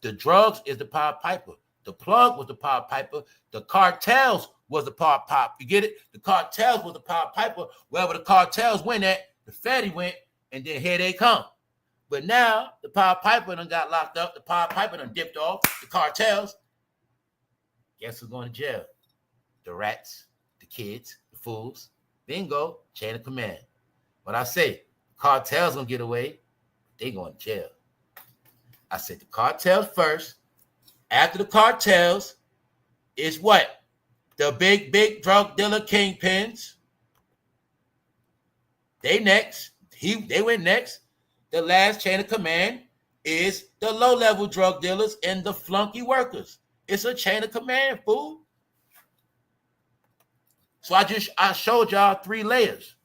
Speaker 2: The drugs is the Pied Piper. The plug was the Pied Piper. The cartels was the Pied Piper. You get it? The cartels was the Pied Piper. Wherever the cartels went at, the fatty went, and then here they come. But now, the Pied Piper done got locked up. The Pied Piper done dipped off. The cartels. Guess who's going to jail? The rats, the kids, the fools. Bingo, chain of command. When I say cartels gonna get away, they going to jail. I said the cartels first. After the cartels is what? The big drug dealer kingpins. They next. They went next. The last chain of command is the low-level drug dealers and the flunky workers. It's a chain of command, fool. So I showed y'all 3 layers.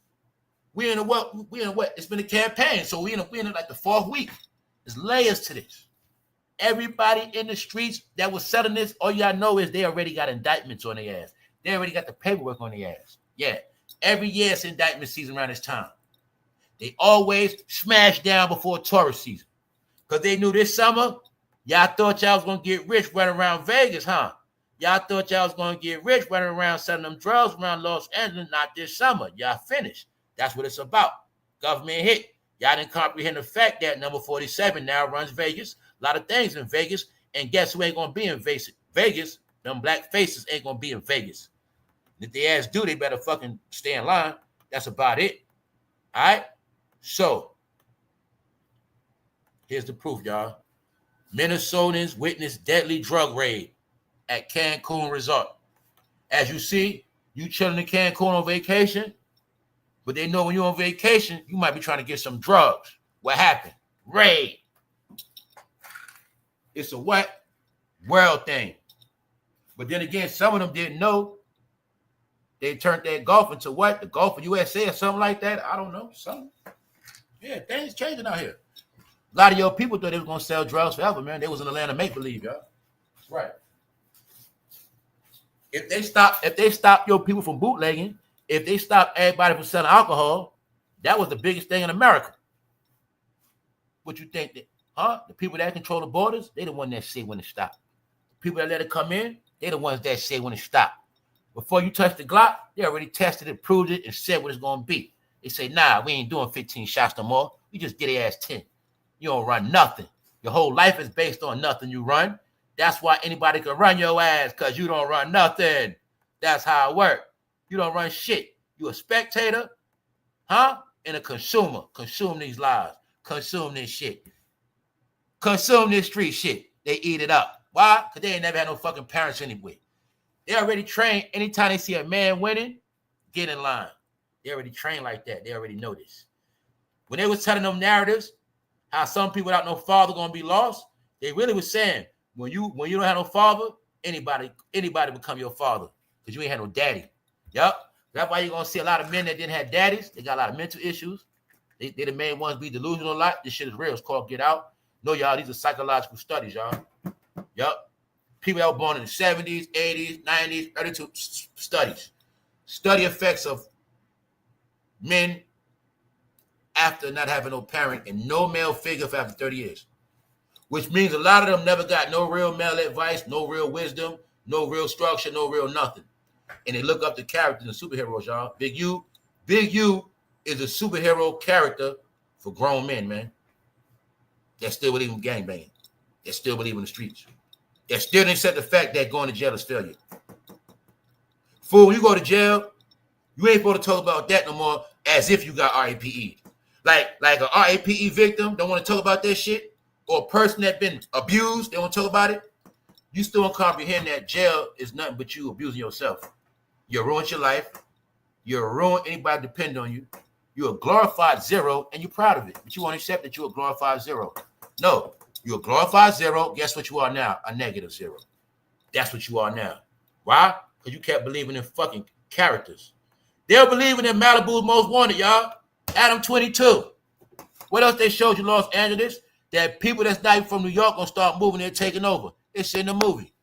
Speaker 2: We in what? It's been a campaign, so we in like the 4th week. There's layers to this. Everybody in the streets that was selling this, all y'all know is they already got indictments on their ass. They already got the paperwork on their ass. Yeah. Every year it's indictment season around this time. They always smash down before tourist season. Because they knew this summer, y'all thought y'all was going to get rich running around Vegas, huh? Y'all thought y'all was going to get rich running around selling them drugs around Los Angeles. Not this summer. Y'all finished. That's what it's about. Government hit. Y'all didn't comprehend the fact that number 47 now runs Vegas. A lot of things in Vegas. And guess who ain't going to be in Vegas? Them black faces ain't going to be in Vegas. If they ass do, they better fucking stay in line. That's about it. All right? So, here's the proof, y'all. Minnesotans witnessed deadly drug raid at Cancun Resort. As you see, you chilling in Cancun on vacation, but they know when you're on vacation, you might be trying to get some drugs. What happened? Raid. It's a what? World thing. But then again, some of them didn't know. They turned their golf into what? The Gulf of USA or something like that. I don't know. Something. Yeah, things changing out here. A lot of your people thought they was going to sell drugs forever, man. They was in the land of make-believe, y'all. That's right. If they stop your people from bootlegging, if they stop everybody from selling alcohol, that was the biggest thing in America. What you think that, huh? The people that control the borders, they the ones that say when to stop. People that let it come in, they the ones that say when to stop. Before you touch the Glock, they already tested it, proved it, and said what it's going to be. They say, nah, we ain't doing 15 shots no more. We just get their ass 10. You don't run nothing. Your whole life is based on nothing you run. That's why anybody can run your ass, because you don't run nothing. That's how it works. You don't run shit. You a spectator, huh? And a consumer. Consume these lies. Consume this shit. Consume this street shit. They eat it up. Why? Because they ain't never had no fucking parents anyway. They already trained. Anytime they see a man winning, get in line. They already trained like that. They already know this. When they was telling them narratives, how some people without no father gonna be lost, they really was saying, when you don't have no father, anybody become your father, because you ain't had no daddy. Yup. That's why you're gonna see a lot of men that didn't have daddies. They got a lot of mental issues. They the main ones be delusional a lot. This shit is real. It's called Get Out. No, y'all, these are psychological studies, y'all. Yup. People that were born in the 70s, 80s, 90s, 32 studies. Study effects of men after not having no parent and no male figure for after 30 years. Which means a lot of them never got no real male advice, no real wisdom, no real structure, no real nothing. And they look up the characters and superheroes, y'all. Big U is a superhero character for grown men, man. That still believe in gangbanging. That still believe in the streets. That still didn't accept the fact that going to jail is failure. Fool, when you go to jail, you ain't supposed to talk about that no more as if you got RAPE. Like an RAPE victim don't want to talk about that shit, or a person that been abused, they want to talk about it. You still don't comprehend that jail is nothing but you abusing yourself. You ruined your life. You ruined anybody depend on you. You're a glorified zero, and you're proud of it. But you won't accept that you're a glorified zero. No, you're a glorified zero. Guess what you are now? A negative zero. That's what you are now. Why? Because you kept believing in fucking characters. They're believing in Malibu's Most Wanted, y'all. Adam 22. What else they showed you, Los Angeles? That people that's not even from New York gonna start moving there, taking over. It's in the movie.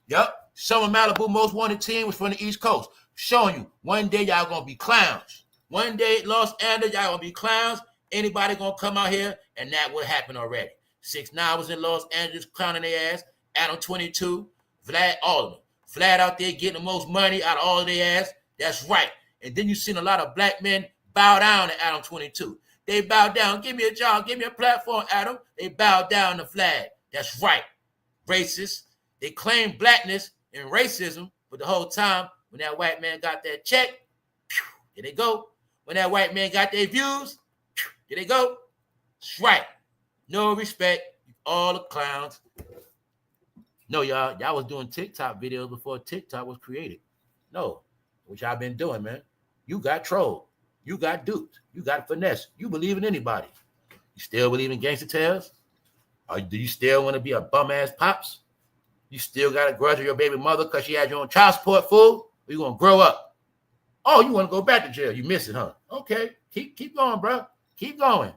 Speaker 2: Yep. Some of Malibu Most Wanted team was from the East Coast. Showing you, one day y'all gonna be clowns. One day, Los Angeles, y'all gonna be clowns. Anybody gonna come out here, and that would happen already. 6ix9ine was in Los Angeles clowning their ass. Adam 22, Vlad, all of them. Vlad out there getting the most money out of all of their ass. That's right. And then you seen a lot of black men bow down to Adam 22. They bow down. Give me a job. Give me a platform, Adam. They bow down to Vlad. That's right. Racist. They claim blackness and racism, but the whole time, when that white man got that check, here they go. When that white man got their views, here they go. That's right. No respect. All the clowns. No, y'all was doing TikTok videos before TikTok was created. No, what y'all been doing, man. You got trolled. You got duped. You got finesse. You believe in anybody. You still believe in gangster tales? Or do you still want to be a bum-ass pops? You still got a grudge with your baby mother because she had you on child support, fool? Or you going to grow up? Oh, you want to go back to jail. You miss it, huh? Okay. Keep going, bro. Keep going.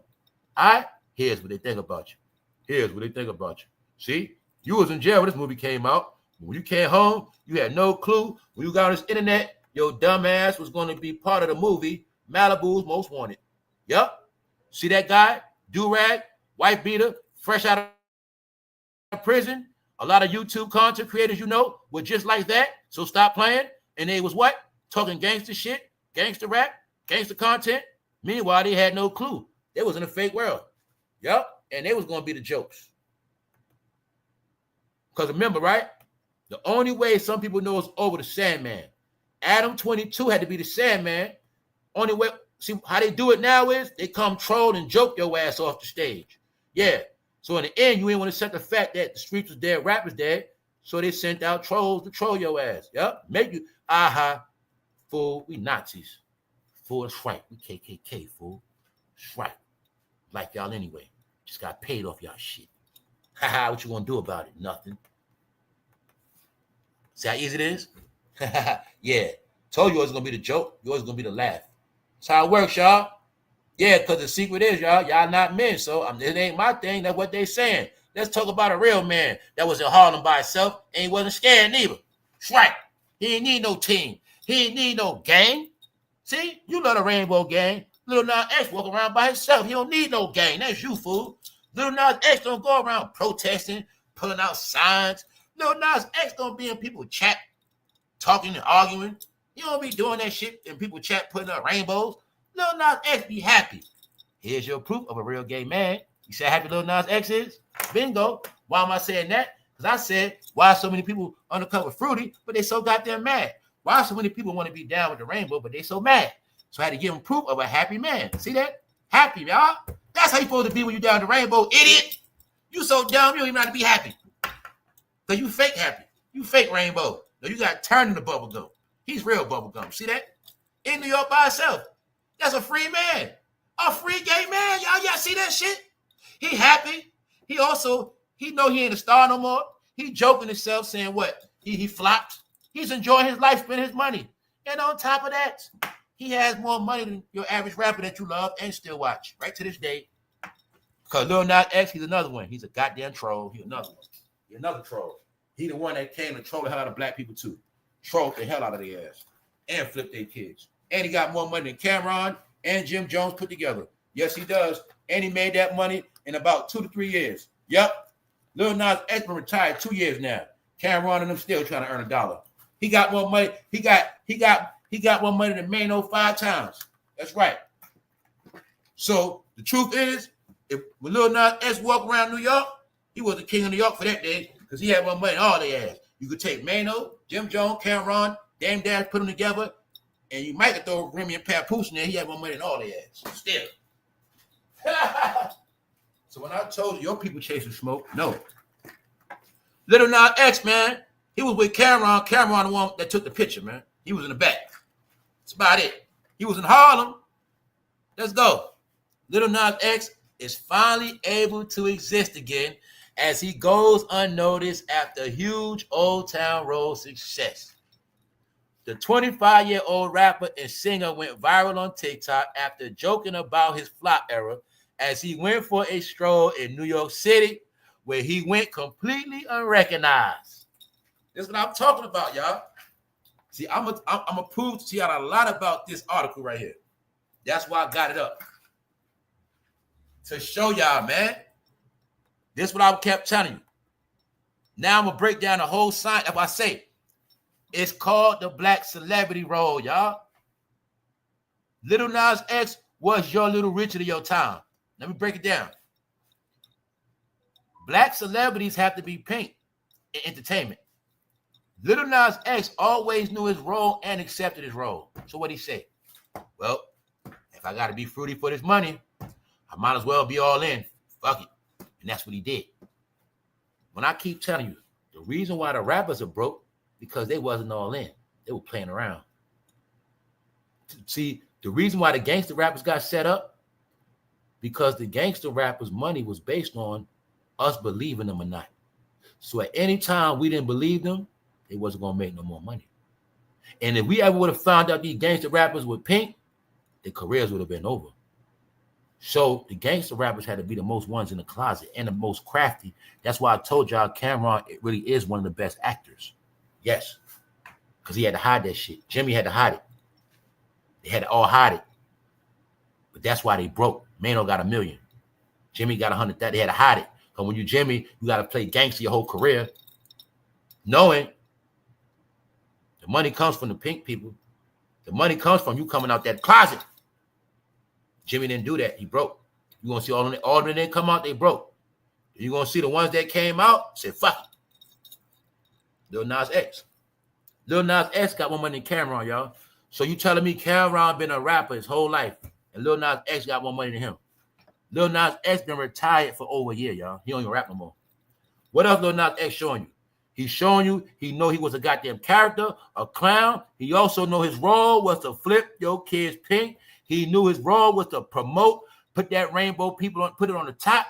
Speaker 2: All right? Here's what they think about you. Here's what they think about you. See? You was in jail when this movie came out. When you came home, you had no clue. When you got on this internet, your dumb ass was going to be part of the movie Malibu's Most Wanted. Yep. See that guy? Do-rag, white beater, fresh out of prison. A lot of YouTube content creators, were just like that. So stop playing. And they was what? Talking gangster shit, gangster rap, gangster content. Meanwhile, they had no clue. They was in a fake world. Yep. And they was going to be the jokes. Because remember, right? The only way some people know is over the Sandman. Adam 22 had to be the Sandman. Only way, see how they do it now is they come troll and joke your ass off the stage. Yeah. So in the end, you ain't want to accept the fact that the streets was dead, rappers dead. So they sent out trolls to troll your ass. Yep. Make you, fool. We Nazis. Fool, that's right. We KKK, fool. That's right. Like y'all anyway. Just got paid off y'all shit. Haha, what you gonna do about it? Nothing. See how easy it is? Yeah. Told you it was gonna be the joke. Yours is gonna be the laugh. That's how it works, y'all. Yeah, because the secret is, y'all not men. So it ain't my thing. That's what they saying. Let's talk about a real man that was in Harlem by himself and he wasn't scared neither. That's right. He ain't need no team. He ain't need no gang. See, you love the Rainbow Gang. Lil Nas X walk around by himself. He don't need no gang. That's you, fool. Lil Nas X don't go around protesting, pulling out signs. Lil Nas X don't be in people chat, talking and arguing. You don't be doing that shit in people chat, putting up rainbows. Lil Nas X be happy. Here's your proof of a real gay man. You see how happy Lil Nas X is? Bingo. Why am I saying that? Because I said, why so many people undercover fruity, but they so goddamn mad? Why so many people want to be down with the rainbow, but they so mad? So I had to give him proof of a happy man. See that? Happy, y'all. That's how you supposed to be when you down the rainbow, idiot. You so dumb, you don't even know how to be happy. Because you fake happy. You fake rainbow. No, you got turned into bubble gum. He's real bubble gum. See that? In New York by himself. That's a free man. A free gay man. Y'all see that shit? He happy. He know he ain't a star no more. He joking himself saying what? He flopped. He's enjoying his life, spending his money. And on top of that, he has more money than your average rapper that you love and still watch. Right to this day. Because Lil Nas X, he's another one. He's a goddamn troll. He's another one. He's another troll. He the one that came to troll the hell out of black people too. Trolled the hell out of their ass. And flipped their kids. And he got more money than Camron and Jimjones put together. Yes, he does. And he made that money in about 2 to 3 years. Yep. Lil Nas X been retired 2 years now. Camron and them still trying to earn $1. He got more money. He got more money than Mano 5 times. That's right. So the truth is, when Lil Nas X walked around New York, he was the king of New York for that day because he had more money than all they ass. You could take Mano, Jimjones, Camron, Dame Dash, put them together, and you might could throw Remy and Papoose in there. He had more money than all they ass. Still. So when I told you your people chasing smoke, no. Lil Nas X, man, he was with Camron. Camron, the one that took the picture, man. He was in the back. That's about it. He was in Harlem. Let's go. Lil Nas X is finally able to exist again as he goes unnoticed after huge Old Town Road success. The 25-year-old rapper and singer went viral on TikTok after joking about his flop era as he went for a stroll in New York City where he went completely unrecognized. This is what I'm talking about, y'all. See, I'm a prove to y'all a lot about this article right here. That's why I got it up. To show y'all, man. This is what I kept telling you. Now I'm going to break down the whole sign. If I say, it's called the Black Celebrity Role, y'all. Lil Nas X was your Little Richard of your time. Let me break it down. Black celebrities have to be pink in entertainment. Lil Nas X always knew his role and accepted his role. So what he say? Well, if I got to be fruity for this money, I might as well be all in. Fuck it. And that's what he did. When I keep telling you, the reason why the rappers are broke, because they wasn't all in. They were playing around. See, the reason why the gangster rappers got set up, because the gangster rappers' money was based on us believing them or not. So at any time we didn't believe them, they wasn't going to make no more money. And if we ever would have found out these gangster rappers were pink, their careers would have been over. So the gangster rappers had to be the most ones in the closet and the most crafty. That's why I told y'all Camron really is one of the best actors. Yes. Because he had to hide that shit. Jimmy had to hide it. They had to all hide it. But that's why they broke. Mano got $1 million. Jimmy got 100,000. They had to hide it. Because when you Jimmy, you got to play gangster your whole career. Knowing the money comes from the pink people. The money comes from you coming out that closet. Jimmy didn't do that. He broke. You're going to see all of them that didn't come out, they broke. You're going to see the ones that came out, said, fuck it. Lil Nas X. Lil Nas X got more money than Camron, y'all. So you telling me Camron been a rapper his whole life, and Lil Nas X got more money than him? Lil Nas X been retired for over a year, y'all. He don't even rap no more. What else Lil Nas X showing you? He's showing you he know he was a goddamn character, a clown. He also know his role was to flip your kids pink. He knew his role was to promote, put that rainbow people on, put it on the top,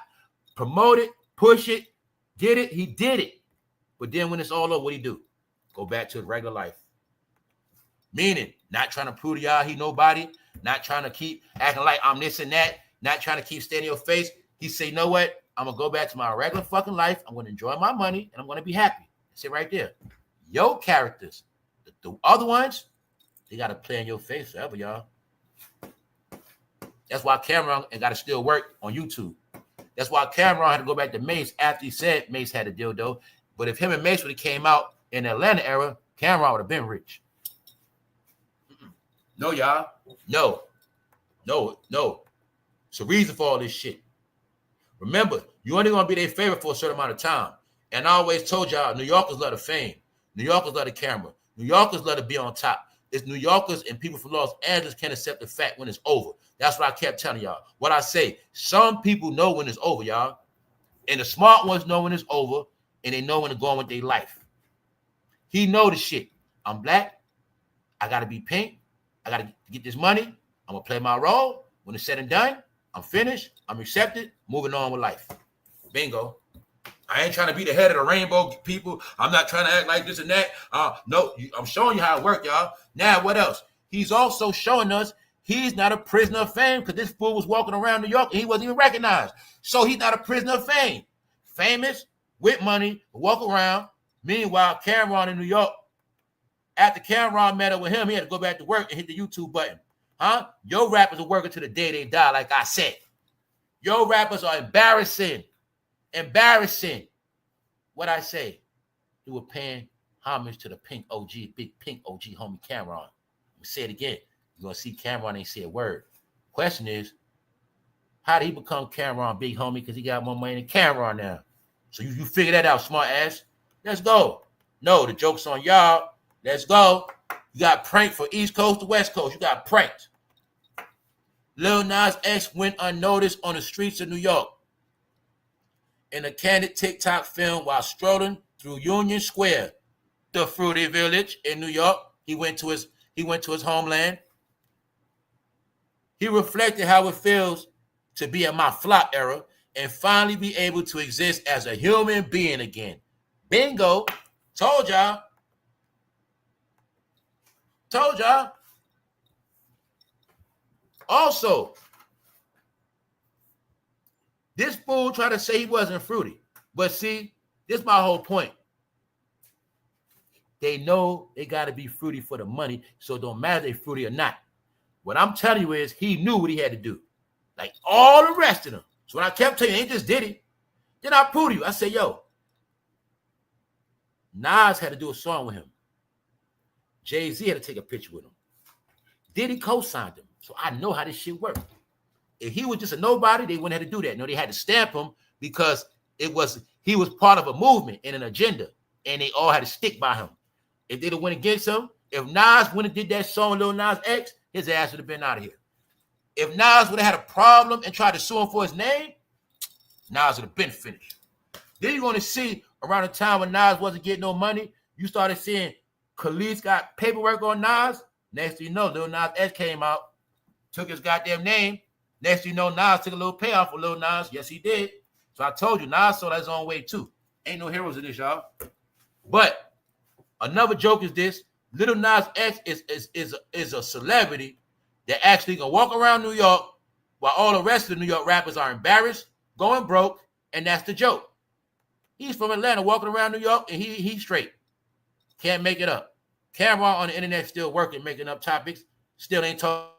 Speaker 2: promote it, push it, get it. He did it. But then when it's all over, what he do? Go back to his regular life. Meaning, not trying to prove to y'all he nobody, not trying to keep acting like I'm this and that, not trying to keep staying in your face. He say, you know what? I'm going to go back to my regular fucking life. I'm going to enjoy my money, and I'm going to be happy. That's it right there. Your characters, the other ones, they got to play in your face forever, y'all. That's why Camron got to still work on YouTube. That's why Camron had to go back to Mace after he said Mace had a dildo. But if him and Mace would have came out in the Atlanta era, Camron would have been rich. No, y'all. No. It's a reason for all this shit. Remember, you only gonna be their favorite for a certain amount of time. And I always told y'all, New Yorkers love the fame. New Yorkers love the camera. New Yorkers love to be on top. It's New Yorkers and people from Los Angeles can't accept the fact when it's over. That's what I kept telling y'all. What I say, some people know when it's over, y'all. And the smart ones know when it's over, and they know when to go on with their life. He know the shit. I'm black. I got to be pink. I got to get this money. I'm going to play my role. When it's said and done, I'm finished. I'm accepted. Moving on with life. Bingo. I ain't trying to be the head of the rainbow people. I'm not trying to act like this and that. No, I'm showing you how it works, y'all. Now, what else? He's also showing us he's not a prisoner of fame because this fool was walking around New York and he wasn't even recognized. So he's not a prisoner of fame. Famous, with money, walk around. Meanwhile, Camron in New York, after Camron met up with him, he had to go back to work and hit the YouTube button. Huh? Your rappers are working to the day they die, like I said. Your rappers are embarrassing. Embarrassing. What I say? You were paying homage to the pink OG, big pink OG homie Camron. Let me say it again. You're going to see Camron ain't say a word. Question is, how did he become Camron big homie? Because he got more money than Camron now. So you figure that out, smart ass. Let's go. No, the joke's on y'all. Let's go. You got pranked from East Coast to West Coast. You got pranked. Lil Nas X went unnoticed on the streets of New York in a candid TikTok film while strolling through Union Square, the Fruity Village in New York. He went to his homeland. He reflected how it feels to be in my flop era and finally be able to exist as a human being again. Bingo. Told y'all. Also, this fool tried to say he wasn't fruity. But see, this is my whole point. They know they got to be fruity for the money, so it don't matter if they're fruity or not. What I'm telling you is he knew what he had to do. Like all the rest of them. So when I kept telling you, ain't just Diddy, then I proved to you. I said, yo, Nas had to do a song with him. Jayz had to take a picture with him. Diddy co-signed him. So I know how this shit worked. If he was just a nobody, they wouldn't have to do that. No, they had to stamp him because he was part of a movement and an agenda, and they all had to stick by him. If they'd have went against him, if Nas went and did that song, Lil Nas X, his ass would have been out of here. If Nas would have had a problem and tried to sue him for his name, Nas would have been finished. Then you're going to see around the time when Nas wasn't getting no money, you started seeing Khalid's got paperwork on Nas. Next thing you know, Lil Nas X came out, took his goddamn name. Next thing you know, Nas took a little payoff for Lil Nas. Yes, he did. So I told you, Nas saw his own way too. Ain't no heroes in this, y'all. But another joke is this. Lil Nas X is a celebrity that actually can walk around New York while all the rest of the New York rappers are embarrassed, going broke, and that's the joke. He's from Atlanta walking around New York, and he's straight. Can't make it up. Camron on the internet still working, making up topics. Still ain't talking.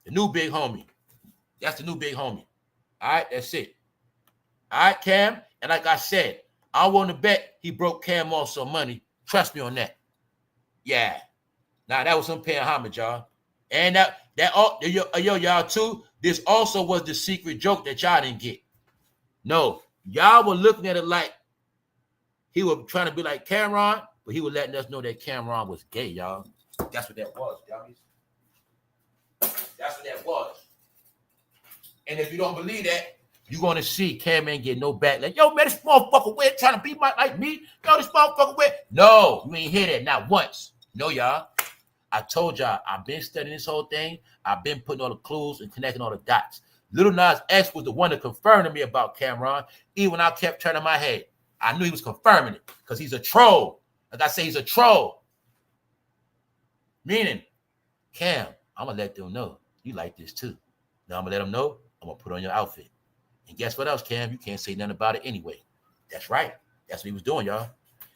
Speaker 2: The new big homie. That's the new big homie. All right, that's it. All right, Cam. And like I said, I want to bet he broke Cam off some money. Trust me on that. Yeah. Now, that was some paying homage, y'all. And y'all too, this also was the secret joke that y'all didn't get. No, y'all were looking at it like he was trying to be like Camron, but he was letting us know that Camron was gay, y'all. That's what that was, y'all. was. And if you don't believe that, you're going to see Cam ain't get no back. Like, yo, man, this motherfucker weird trying to be like me. Yo, this motherfucker weird. No, you ain't hear that not once. No, y'all. I told y'all, I've been studying this whole thing. I've been putting all the clues and connecting all the dots. Lil Nas X was the one that confirmed to me about Camron, even when I kept turning my head. I knew he was confirming it because he's a troll. Like I say, he's a troll. Meaning, Cam, I'm going to let them know you like this too. Now I'm going to let them know I'm going to put on your outfit. And guess what else, Cam? You can't say nothing about it anyway. That's right. That's what he was doing, y'all.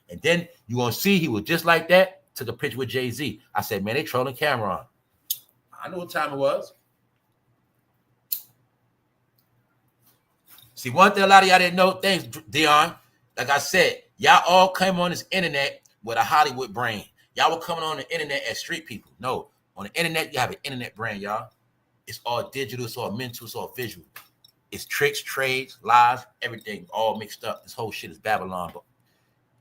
Speaker 2: And then you're going to see he was just like that. Took a picture with Jay-Z. I said, man, they trolling Camron. I know what time it was. See, one thing a lot of y'all didn't know, thanks, Dion. Like I said, y'all all came on this internet with a Hollywood brain. Y'all were coming on the internet as street people. No, on the internet, you have an internet brain, y'all. It's all digital, it's all mental, it's all visual. It's tricks, trades, lies, everything all mixed up. This whole shit is Babylon, but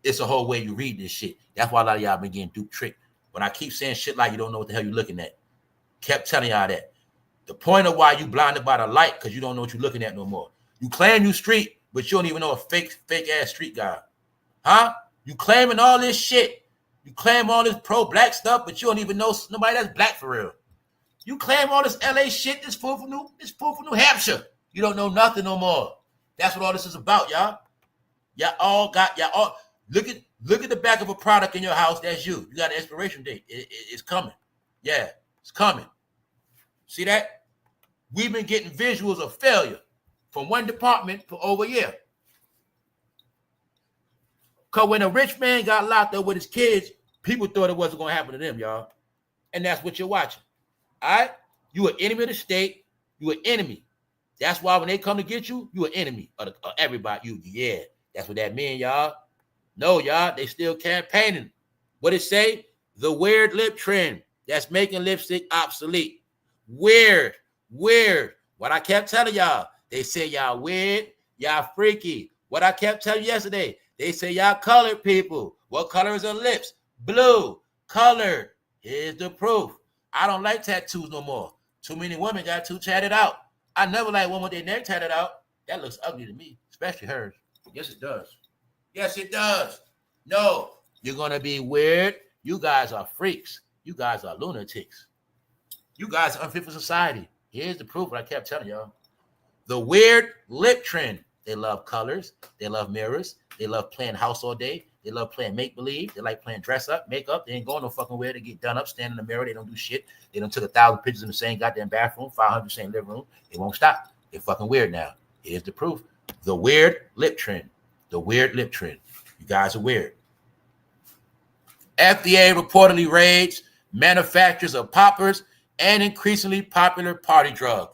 Speaker 2: it's a whole way you read this shit. That's why a lot of y'all been getting duped, tricked. When I keep saying shit like you don't know what the hell you're looking at, kept telling y'all that. The point of why you blinded by the light, because you don't know what you're looking at no more. You claim you street, but you don't even know a fake ass street guy. Huh? You claiming all this shit. You claim all this pro-black stuff, but you don't even know nobody that's black for real. You claim all this LA shit, this fool from New Hampshire. You don't know nothing no more. That's what all this is about, y'all. Y'all all look at the back of a product in your house. That's you. You got an expiration date. It's coming. Yeah, it's coming. See that? We've been getting visuals of failure from one department for over a year. Because when a rich man got locked up with his kids, people thought it wasn't going to happen to them, y'all. And that's what you're watching. All right? You an enemy of the state. You an enemy. That's why when they come to get you, you an enemy of everybody. Yeah, that's what that means, y'all. No, y'all, they still campaigning. What it say? The weird lip trend that's making lipstick obsolete. Weird. What I kept telling y'all, they say y'all weird, y'all freaky. What I kept telling you yesterday, they say y'all colored people. What color is her lips? Blue, colored. Here's the proof. I don't like tattoos no more. Too many women got too tatted out. I never like one with their neck tatted out. That looks ugly to me, especially hers. Yes, it does. Yes, it does. No, you're going to be weird. You guys are freaks. You guys are lunatics. You guys are unfit for society. Here's the proof what I kept telling y'all. The weird lip trend. They love colors. They love mirrors. They love playing house all day. They love playing make-believe. They like playing dress up, makeup. They ain't going no fucking where. They get done up, stand in the mirror. They don't do shit. They done took 1,000 pictures in the same goddamn bathroom, 500 same living room. They won't stop. They're fucking weird now. Here's the proof. The weird lip trend. The weird lip trend. You guys are weird. FDA reportedly raids manufacturers of poppers and increasingly popular party drug.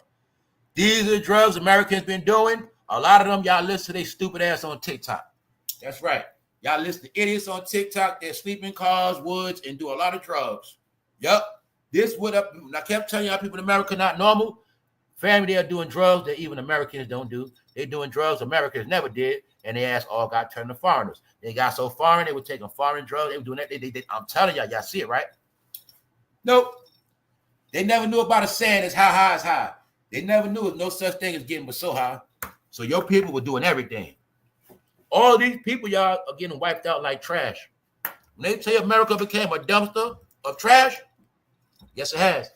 Speaker 2: These are drugs Americans been doing. A lot of them, y'all listen to their stupid ass on TikTok. That's right. Y'all listen to idiots on TikTok that sleep in cars, woods, and do a lot of drugs. Yup. This would up. I kept telling y'all people in America not normal. Family, they are doing drugs that even Americans don't do. They're doing drugs Americans never did. And they ass all got turned to foreigners. They got so foreign, they were taking foreign drugs. They were doing that. I'm telling y'all see it, right? Nope. They never knew about a saying as how high is high. They never knew no such thing as getting but so high. So your people were doing everything. All these people, y'all, are getting wiped out like trash. When they say America became a dumpster of trash, yes, it has.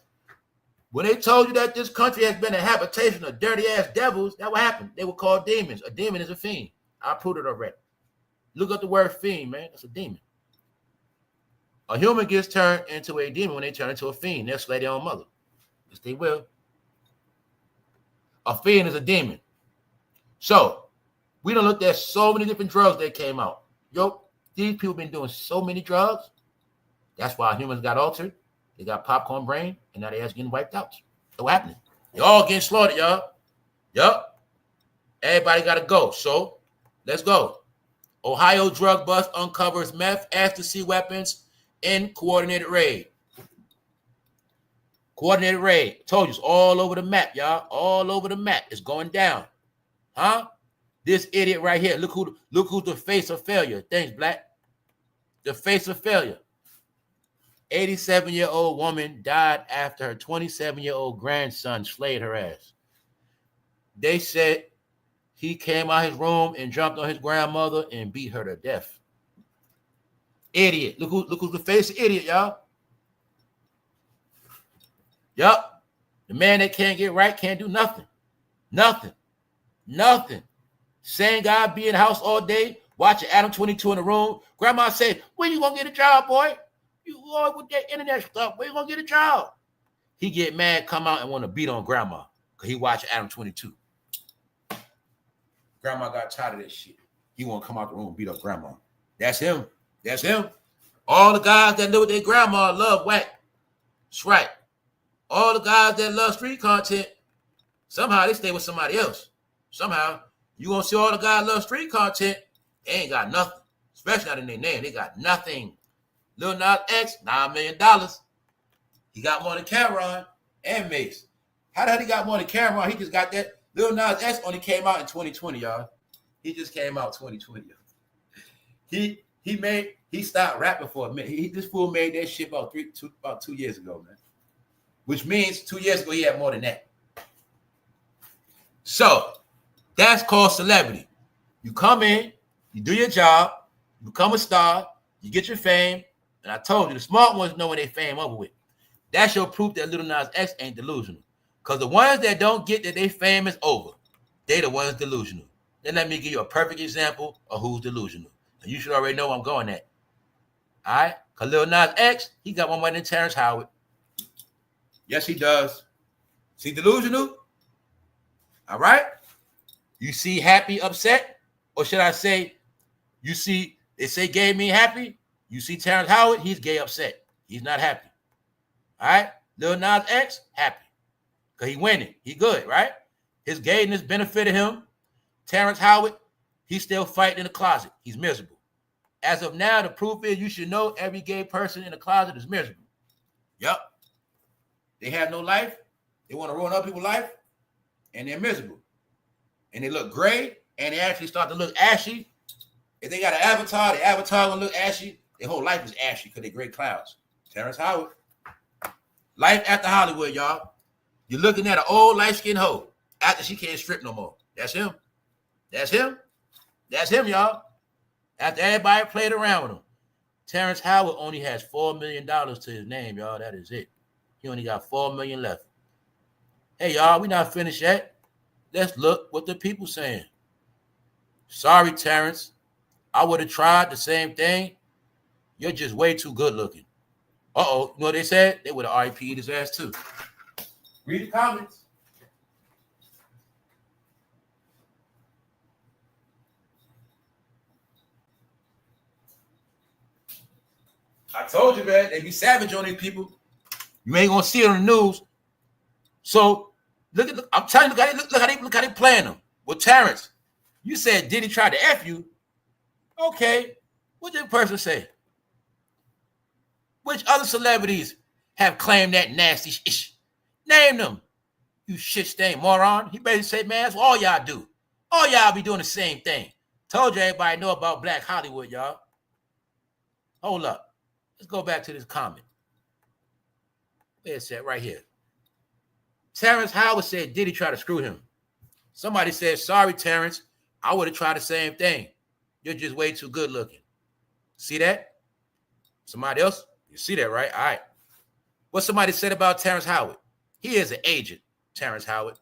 Speaker 2: When they told you that this country has been a habitation of dirty-ass devils, that what happened. They were called demons. A demon is a fiend. I proved it already. Look up the word fiend, man. That's a demon. A human gets turned into a demon when they turn into a fiend. They'll slay their own mother. Yes, they will. A fiend is a demon. So, we done looked at so many different drugs that came out. Yo, these people been doing so many drugs. That's why humans got altered. They got popcorn brain, and now they ass getting wiped out. So what happening? They all getting slaughtered, y'all. Yup. Everybody got to go. So, let's go. Ohio drug bust uncovers meth, ecstasy weapons in coordinated raid. Coordinated raid. Told you, it's all over the map, y'all. All over the map. It's going down. Huh? This idiot right here. Look who's the face of failure. Thanks, Black. The face of failure. 87-year-old woman died after her 27-year-old grandson slayed her ass. They said he came out his room and jumped on his grandmother and beat her to death. Idiot. Look who's the face of idiot, y'all. Yup. The man that can't get right can't do nothing. Nothing. Same guy be in the house all day, watching Adam 22 in the room. Grandma said, when you gonna get a job, boy? You going with that internet stuff, where you gonna get a job? He get mad, come out and want to beat on grandma because he watched Adam 22. Grandma got tired of that shit. He want to come out the room and beat up grandma. That's him. All the guys that live with their grandma love whack. That's right. All the guys that love street content, somehow they stay with somebody else. Somehow, you gonna see all the guys love street content, they ain't got nothing. Especially not in their name. They got nothing. Lil Nas X, $9 million. He got more than Camron and Mace. How the hell he got more than Camron? He just got that. Lil Nas X only came out in 2020, y'all. He just came out 2020. He stopped rapping for a minute. This fool made that shit about 2 years ago, man. Which means 2 years ago he had more than that. So that's called celebrity. You come in, you do your job, you become a star, you get your fame, and I told you the smart ones know when they fame over with. That's your proof that Lil Nas X ain't delusional. Because the ones that don't get that they fame is over, they the ones delusional. Then let me give you a perfect example of who's delusional. And you should already know where I'm going at. All right? Because Lil Nas X, he got more money than Terrence Howard. Yes, he does. See delusional? All right? You see happy, upset? Or should I say, you see, they say gay mean happy? You see Terrence Howard, he's gay upset. He's not happy. All right? Lil Nas X, happy. Because he winning. He good, right? His gayness benefited him. Terrence Howard, he's still fighting in the closet. He's miserable. As of now, the proof is you should know every gay person in the closet is miserable. Yup. They have no life. They want to ruin other people's life. And they're miserable. And they look gray. And they actually start to look ashy. If they got an avatar, the avatar will look ashy. Their whole life is ashy because they're gray clouds. Terrence Howard. Life after Hollywood, y'all. You're looking at an old light-skinned hoe after she can't strip no more. That's him. That's him. That's him, y'all. After everybody played around with him. Terrence Howard only has $4 million to his name, y'all. That is it. He only got $4 million left. Hey, y'all, we not finished yet. Let's look what the people saying. Sorry, Terrence. I would have tried the same thing. You're just way too good looking. Uh-oh. You know what they said? They would have RIP'd his ass too. Read the comments. I told you, man, they be savage on these people. You ain't gonna see it on the news. So I'm telling you, look how they playing them. Well, Terrence, you said Diddy tried to F you. Okay, what did the person say? Which other celebrities have claimed that nasty shit? Name them. You shit stain moron. He basically said, man, that's what all y'all do. All y'all be doing the same thing. Told you everybody know about Black Hollywood, y'all. Hold up. Let's go back to this comment. Where it said right here. Terrence Howard said Diddy tried to screw him. Somebody said, sorry, Terrence. I would have tried the same thing. You're just way too good looking. See that? Somebody else? You see that, right? All right. What somebody said about Terrence Howard? He is an agent, Terrence Howard.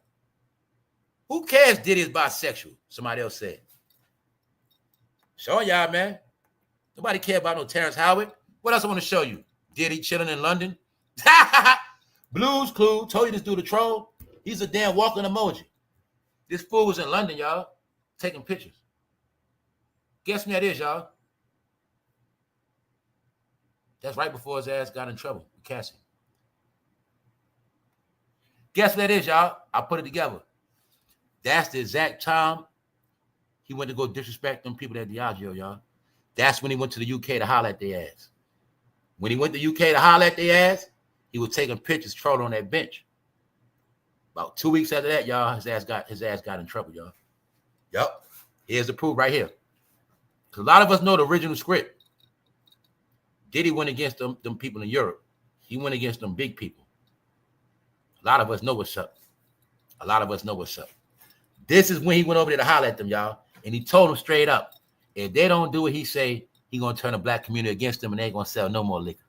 Speaker 2: Who cares Diddy is bisexual? Somebody else said. Show y'all, man. Nobody care about no Terrence Howard. What else I want to show you? Diddy chilling in London. Blues Clue told you this dude a troll. He's a damn walking emoji. This fool was in London, y'all, taking pictures. Guess when that is, y'all? That's right before his ass got in trouble with Cassie. Guess what that is, y'all? I put it together. That's the exact time he went to go disrespect them people at Diageo, y'all. That's when he went to the UK to holler at their ass. When he went to the UK to holler at their ass, he was taking pictures trolling on that bench. About 2 weeks after that, y'all, his ass got in trouble, y'all. Yup. Here's the proof right here. Because a lot of us know the original script. Diddy went against them people in Europe. He went against them big people. A lot of us know what's up. A lot of us know what's up. This is when he went over there to holler at them, y'all. And he told them straight up, if they don't do what he say, he going to turn the black community against them and they ain't going to sell no more liquor.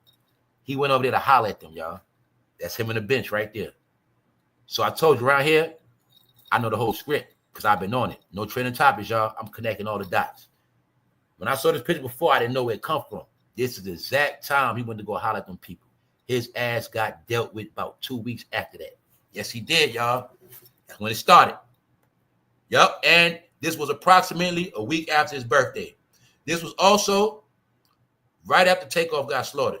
Speaker 2: He went over there to holler at them, y'all. That's him on the bench right there. So I told you around here, I know the whole script because I've been on it. No trending topics, y'all. I'm connecting all the dots. When I saw this picture before, I didn't know where it come from. This is the exact time he went to go holler at them people. His ass got dealt with about 2 weeks after that. Yes, he did, y'all. That's when it started. Yep, and this was approximately a week after his birthday. This was also right after Takeoff got slaughtered.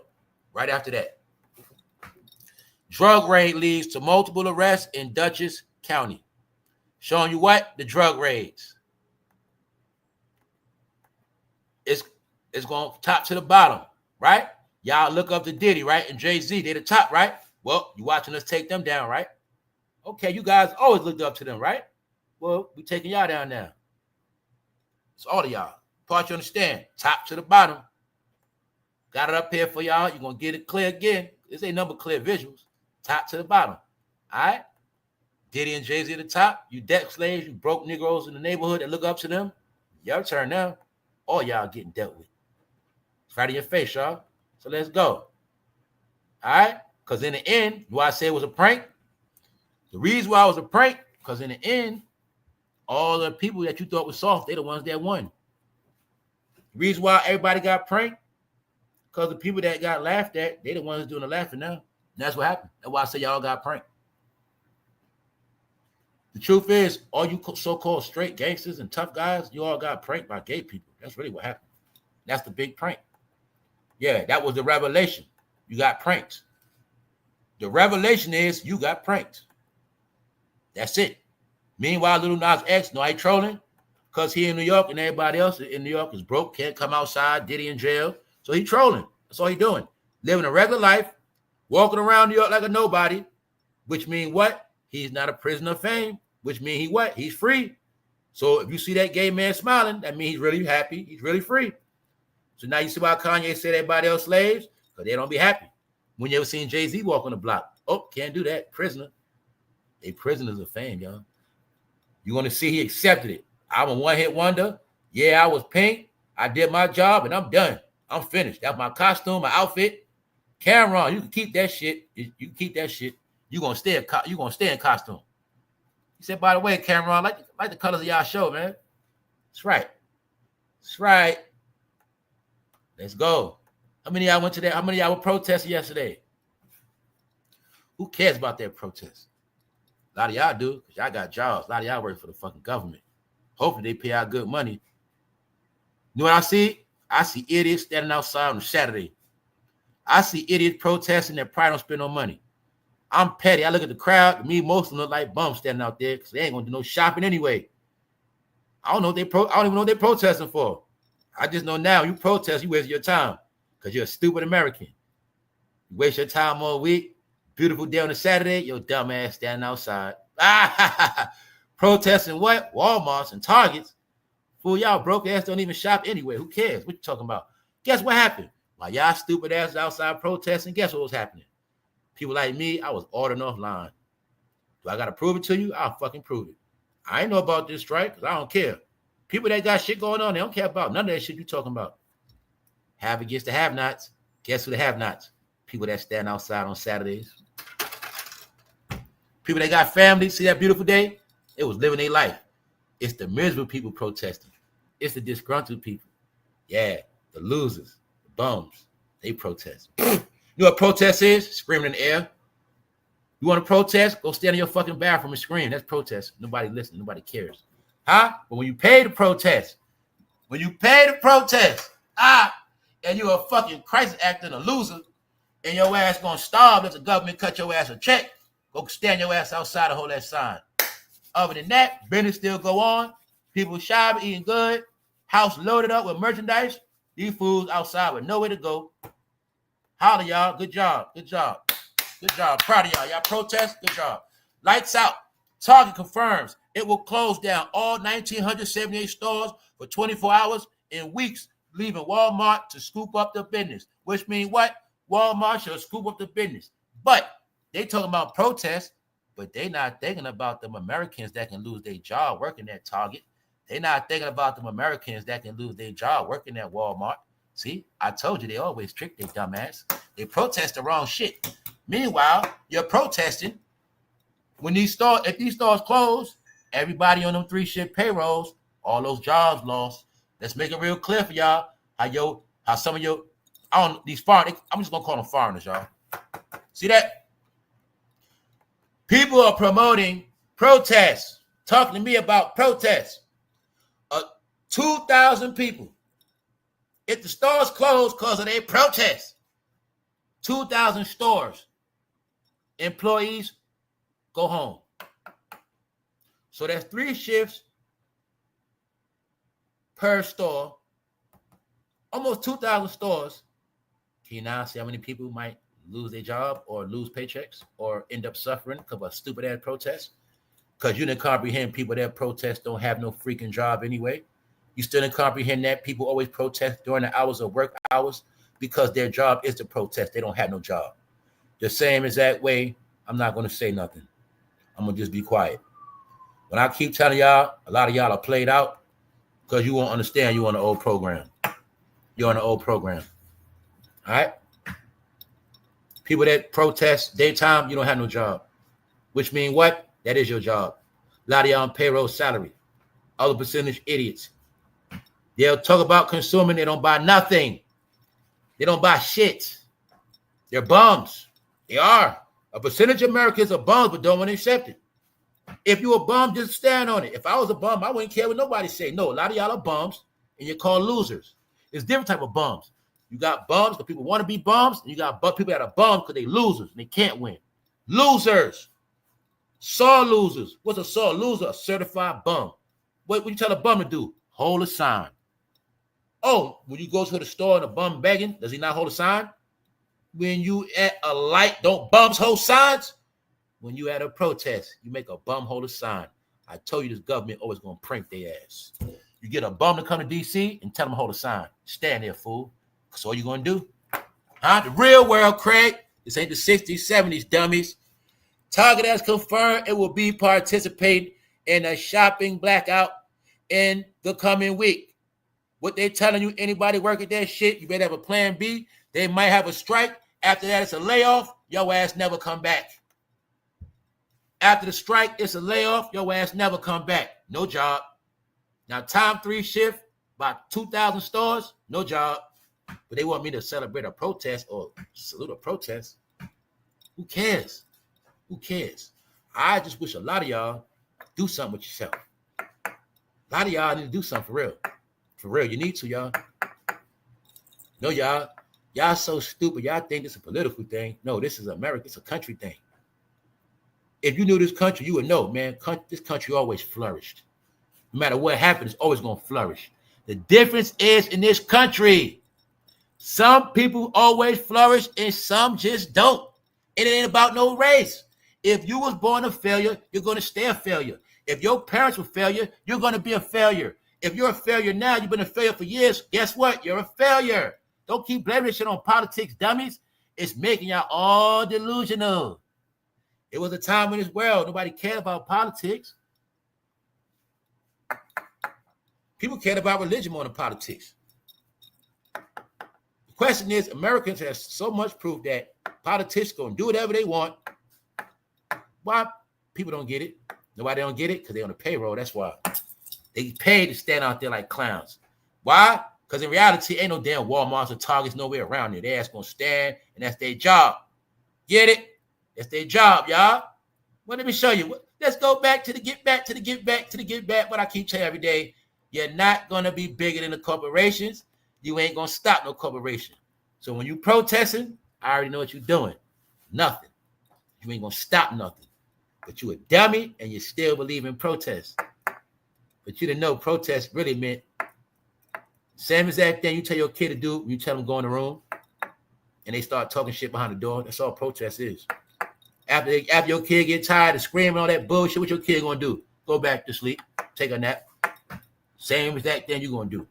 Speaker 2: Right after that. Drug raid leads to multiple arrests in Dutchess County. Showing you what? The drug raids. It's going top to the bottom, right? Y'all look up to Diddy, right? And Jay-Z, they the top, right? Well, you watching us take them down, right? Okay, you guys always looked up to them, right? Well, we taking y'all down now. It's all of y'all. Part you understand. Top to the bottom. Got it up here for y'all. You're going to get it clear again. This ain't number clear visuals. Top to the bottom. All right? Diddy and Jay-Z at the top. You debt slaves, you broke Negroes in the neighborhood that look up to them. Your turn now. All y'all getting dealt with. It's right in your face, y'all. So let's go. All right? Because in the end, why I say it was a prank? The reason why it was a prank, because in the end, all the people that you thought was soft, they the ones that won. The reason why everybody got pranked, because the people that got laughed at, they the ones doing the laughing now. And that's what happened. That's why I say y'all got pranked. The truth is, all you so-called straight gangsters and tough guys, you all got pranked by gay people. That's really what happened. That's the big prank. Yeah, that was the revelation. You got pranked. The revelation is you got pranked. That's it. Meanwhile, Lil Nas X, no, I ain't trolling because he in New York and everybody else in New York is broke, can't come outside, Diddy in jail. So he trolling. That's all he doing. Living a regular life, walking around New York like a nobody, which means what? He's not a prisoner of fame, which means he what? He's free. So if you see that gay man smiling, that means he's really happy. He's really free. So now you see why Kanye said everybody else slaves? Because they don't be happy. When you ever seen Jay-Z walk on the block? Oh, can't do that. Prisoner. They prisoners of fame, y'all. You want to see he accepted it. I'm a one-hit wonder. Yeah, I was pink. I did my job, and I'm done. I'm finished. That's my costume, my outfit. Camron, you can keep that shit. You can keep that shit. You're gonna stay in costume. He said, by the way, Camron, like the colors of y'all show, man. That's right. That's right. Let's go. How many of y'all went to that? How many of y'all were protesting yesterday? Who cares about that protest? A lot of y'all do, because y'all got jobs. A lot of y'all work for the fucking government. Hopefully they pay out good money. You know what I see? I see idiots standing outside on Saturday. I see idiots protesting that probably don't spend no money. I'm petty. I look at the crowd. To me, most of them look like bums standing out there because they ain't gonna do no shopping anyway. I don't even know what they're protesting for. I just know now you protest, you waste your time because you're a stupid American. You waste your time all week. Beautiful day on a Saturday, your dumb ass standing outside. Protesting what? Walmarts and Targets. Fool, y'all broke ass don't even shop anyway. Who cares? What you talking about? Guess what happened? While y'all stupid ass outside protesting, guess what was happening? People like me, I was ordering offline. Do I got to prove it to you? I'll fucking prove it. I ain't know about this strike because I don't care. People that got shit going on, they don't care about none of that shit you talking about. Have against the have-nots. Guess who the have-nots? People that stand outside on Saturdays. People that got families, see that beautiful day? It was living their life. It's the miserable people protesting. It's the disgruntled people. Yeah, the losers, the bums, they protest. You know what protest is? Screaming in the air. You want to protest? Go stand in your fucking bathroom and scream. That's protest. Nobody listening. Nobody cares. Huh? But when you pay to protest, and you're a fucking crisis actor and a loser, and your ass gonna starve if the government cut your ass a check, go stand your ass outside and hold that sign. Other than that, business still go on. People shopping, eating good. House loaded up with merchandise. These fools outside with nowhere to go. Holla, y'all. Good job. Good job. Good job. Proud of y'all. Y'all protest. Good job. Lights out. Target confirms it will close down all 1,978 stores for 24 hours in weeks leaving Walmart to scoop up the business, which means what? Walmart should scoop up the business. But they talking about protests, but they not thinking about them Americans that can lose their job working at Target. They not thinking about them Americans that can lose their job working at Walmart. See, I told you they always trick their dumbass. They protest the wrong shit. Meanwhile, you're protesting when if these stores close, everybody on them 3-shift payrolls, all those jobs lost. Let's make it real clear for y'all how some of your, these foreigners, I'm just gonna call them foreigners, y'all. See that? People are promoting protests, talking to me about protests. 2,000 people. If the stores closed because of their protests, 2,000 stores, employees go home. So that's 3 shifts per store, almost 2,000 stores. Can you now see how many people might lose their job or lose paychecks or end up suffering because of a stupid ass protest? Because you didn't comprehend people that protest don't have no freaking job anyway. You still didn't comprehend that people always protest during the hours of work hours because their job is to protest. They don't have no job. The same exact way, I'm not going to say nothing. I'm going to just be quiet. When I keep telling y'all, a lot of y'all are played out because you won't understand you're on the old program. You're on the old program. All right? People that protest daytime, you don't have no job. Which means what? That is your job. A lot of y'all on payroll salary. Other percentage idiots. They'll talk about consuming. They don't buy nothing. They don't buy shit. They're bums. They are. A percentage of Americans are bums but don't want to accept it. If you're a bum, just stand on it. If I was a bum, I wouldn't care what nobody say. No, a lot of y'all are bums and you're called losers. It's different type of bums. You got bums because people want to be bums, and you got people that are bums because they losers and they can't win. Losers. Sore losers. What's a sore loser? A certified bum. What you tell a bum to do? Hold a sign. Oh, when you go to the store and a bum begging, does he not hold a sign? When you at a light, don't bums hold signs? When you at a protest, you make a bum hold a sign. I told you this government always gonna prank their ass. You get a bum to come to DC and tell them to hold a sign. Stand there, fool. That's all you gonna do. Huh? The real world, Craig. This ain't the 60s, 70s, dummies. Target has confirmed it will be participating in a shopping blackout in the coming week. What they telling you, anybody working that shit, you better have a plan B. They might have a strike. After that, it's a layoff. Your ass never come back. After the strike, it's a layoff. Your ass never come back. No job. Now, time 3 shift, about 2,000 stores, no job. But they want me to celebrate a protest or salute a protest. Who cares? Who cares? I just wish a lot of y'all do something with yourself. A lot of y'all need to do something for real. For real, you need to, y'all. No, y'all so stupid. Y'all think it's a political thing. No, this is America. It's a country thing. If you knew this country, you would know, man, this country always flourished. No matter what happens, it's always going to flourish. The difference is in this country, some people always flourish and some just don't. And it ain't about no race. If you was born a failure, you're going to stay a failure. If your parents were failure, you're going to be a failure. If you're a failure now, you've been a failure for years, guess what? You're a failure. Don't keep blaming this shit on politics, dummies. It's making y'all all delusional. It was a time in this world nobody cared about politics. People cared about religion more than politics. The question is, Americans have so much proof that politicians going to do whatever they want. Why people don't get it? Nobody don't get it because they're on the payroll. That's why. They paid to stand out there like clowns. Why? Because in reality, ain't no damn Walmarts or Targets nowhere around there. They ass going to stand, and that's their job. Get it? That's their job, y'all. Well, let me show you. Let's go back to the get back. What I keep telling you every day, you're not going to be bigger than the corporations. You ain't going to stop no corporation. So when you protesting, I already know what you're doing. Nothing. You ain't going to stop nothing. But you a dummy, and you still believe in protest. But you didn't know protest really meant same exact thing you tell your kid to do when you tell them go in the room and they start talking shit behind the door. That's all protest is. After your kid get tired of screaming all that bullshit, what your kid gonna do? Go back to sleep, take a nap. Same exact thing you gonna do.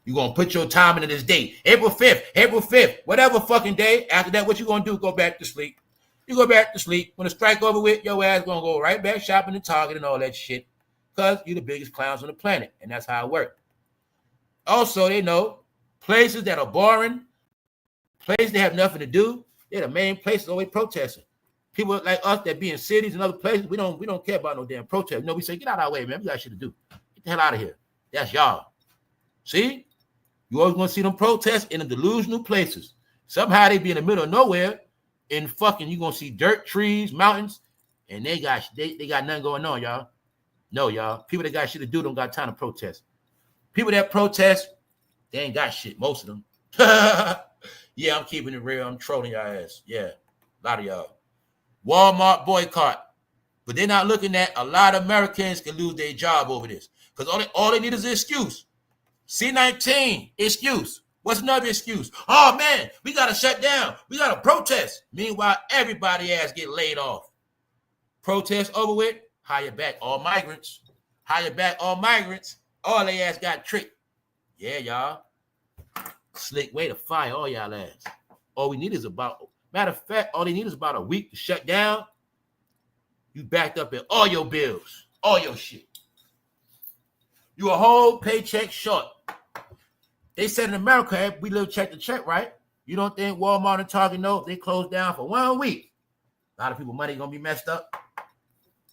Speaker 2: You're going to put your time into this day. April 5th, whatever fucking day. After that, what you going to do? Go back to sleep. You go back to sleep. When the strike over with, your ass going to go right back shopping at Target and all that shit because you're the biggest clowns on the planet, and that's how it works. Also, they know places that are boring, places that have nothing to do, they're the main places always protesting. People like us that be in cities and other places, we don't care about no damn protest. No, we say, get out of our way, man. We got shit to do. Get the hell out of here. That's y'all. See? You always want to see them protests in the delusional places. Somehow they be in the middle of nowhere and fucking you gonna see dirt, trees, mountains, and they got nothing going on, y'all. No, y'all. People that got shit to do don't got time to protest. People that protest, they ain't got shit, most of them. Yeah, I'm keeping it real. I'm trolling y'all ass. Yeah, a lot of y'all. Walmart boycott. But they're not looking at a lot of Americans can lose their job over this. Because all they need is an excuse. C-19, excuse. What's another excuse? Oh, man, we got to shut down. We got to protest. Meanwhile, everybody ass get laid off. Protest over with, hire back all migrants. Hire back all migrants. All they ass got tricked. Yeah, y'all. Slick way to fire all y'all ass. All we need is matter of fact, all they need is about a week to shut down. You backed up in all your bills, all your shit. You a whole paycheck short. They said in America, we live check to check, right? You don't think Walmart and Target know they closed down for 1 week? A lot of people money gonna be messed up.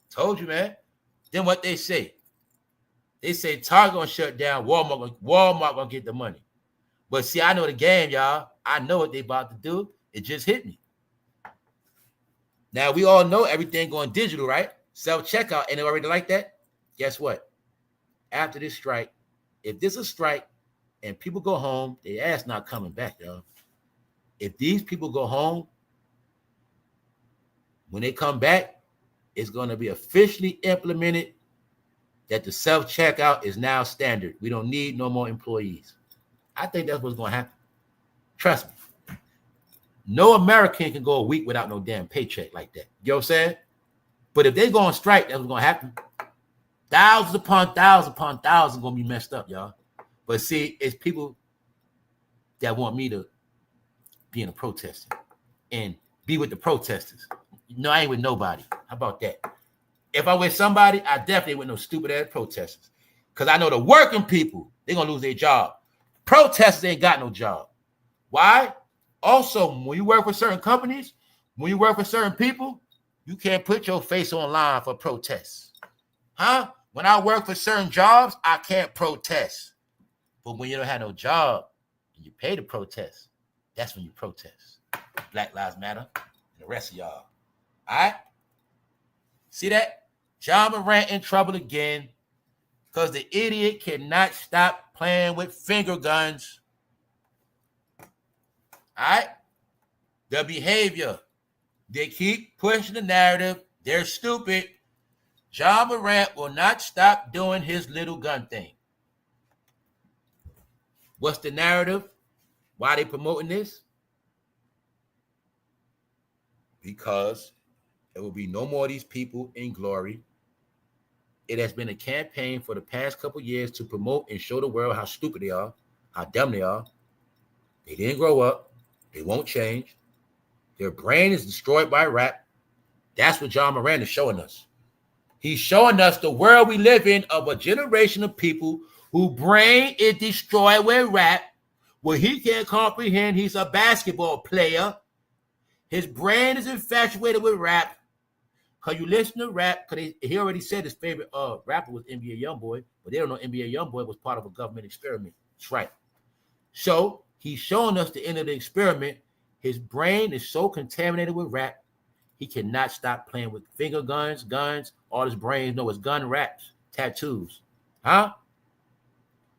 Speaker 2: Told you, man. Then what they say? They say Target gonna shut down, Walmart gonna get the money. But see, I know the game, y'all. I know what they about to do. It just hit me. Now, we all know everything going digital, right? Self-checkout, and it already like that. Guess what? After this strike, if this is a strike and people go home, their ass not coming back, y'all. If these people go home, when they come back, it's going to be officially implemented that the self-checkout is now standard. We don't need no more employees. I think that's what's going to happen. Trust me. No American can go a week without no damn paycheck like that. You know what I'm saying? But if they go on strike, that's what's going to happen. Thousands upon thousands going to be messed up, y'all. But see, it's people that want me to be in a protester and be with the protesters. No, I ain't with nobody. How about that? If I with somebody, I definitely ain't with no stupid ass protesters. Because I know the working people, they're going to lose their job. Protesters ain't got no job. Why? Also, when you work for certain companies, when you work for certain people, you can't put your face online for protests. Huh? When I work for certain jobs, I can't protest. But when you don't have no job and you pay to protest, that's when you protest. Black Lives Matter and the rest of y'all. All right? See that? John Morant in trouble again because the idiot cannot stop playing with finger guns. All right? The behavior. They keep pushing the narrative. They're stupid. John Morant will not stop doing his little gun thing. What's the narrative? Why are they promoting this? Because there will be no more of these people in glory. It has been a campaign for the past couple years to promote and show the world how stupid they are, how dumb they are. They didn't grow up. They won't change. Their brain is destroyed by rap. That's what John Morant is showing us. He's showing us the world we live in of a generation of people whose brain is destroyed with rap. What he can't comprehend, he's a basketball player. His brain is infatuated with rap. Because you listen to rap, because he already said his favorite rapper was NBA Youngboy, but they don't know NBA Youngboy was part of a government experiment. That's right. So he's showing us the end of the experiment. His brain is so contaminated with rap, he cannot stop playing with finger guns. All his brains know is gun raps, tattoos. Huh?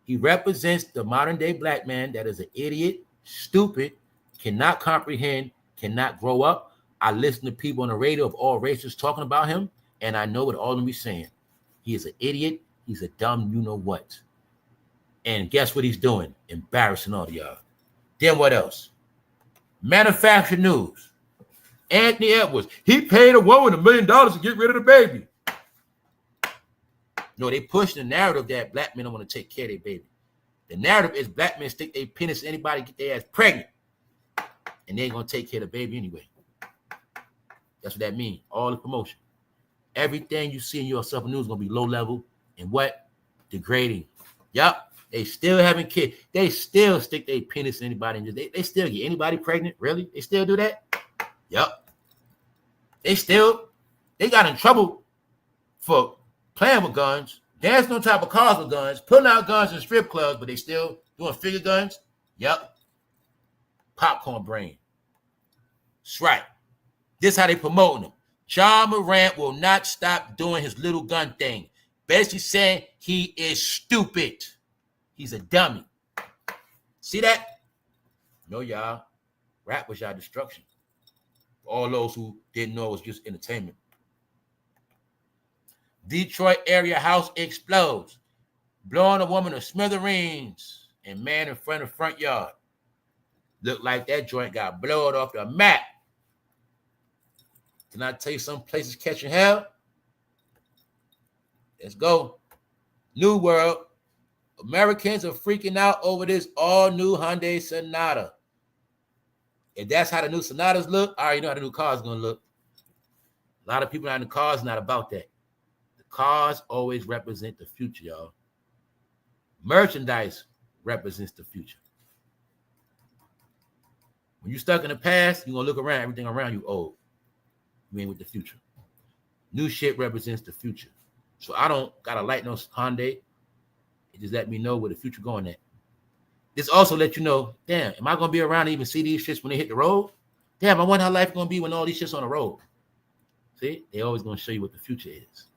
Speaker 2: He represents the modern day black man that is an idiot, stupid, cannot comprehend, cannot grow up. I listen to people on the radio of all races talking about him, and I know what all of them be saying. He is an idiot. He's a dumb you-know-what. And guess what he's doing? Embarrassing all of y'all. Then what else? Manufactured news. Anthony Edwards. He paid a woman $1 million to get rid of the baby. No, they push the narrative that black men don't want to take care of their baby. The narrative is black men stick their penis to anybody, get their ass pregnant, and they ain't gonna take care of the baby anyway. That's what that means. All the promotion. Everything you see in your self news is gonna be low level and what? Degrading. Yup. They still having kids. They still stick their penis to anybody and they still get anybody pregnant. Really? They still do that? Yup. They got in trouble for playing with guns, dancing on top of cars with guns, pulling out guns in strip clubs, but they still doing figure guns. Yup. Popcorn brain. That's right. This is how they promoting them. John Morant will not stop doing his little gun thing. Basically saying he is stupid. He's a dummy. See that? No, y'all. Rap was y'all destruction. For all those who didn't know it was just entertainment. Detroit area house explodes, blowing a woman to smithereens and man in front of front yard. Looked like that joint got blown off the map. Can I tell you some places catching hell? Let's go. New world. Americans are freaking out over this all-new Hyundai Sonata. If that's how the new Sonatas look, I already know how the new car's going to look. A lot of people out in the cars not about that. The cars always represent the future, y'all. Merchandise represents the future. When you're stuck in the past, you're going to look around, everything around you old. You ain't with the future. New shit represents the future. So I don't got to light no Hyundai. It just let me know where the future going at. This also let you know, damn, am I going to be around to even see these shits when they hit the road? Damn, I wonder how life going to be when all these shits on the road. See, they always going to show you what the future is.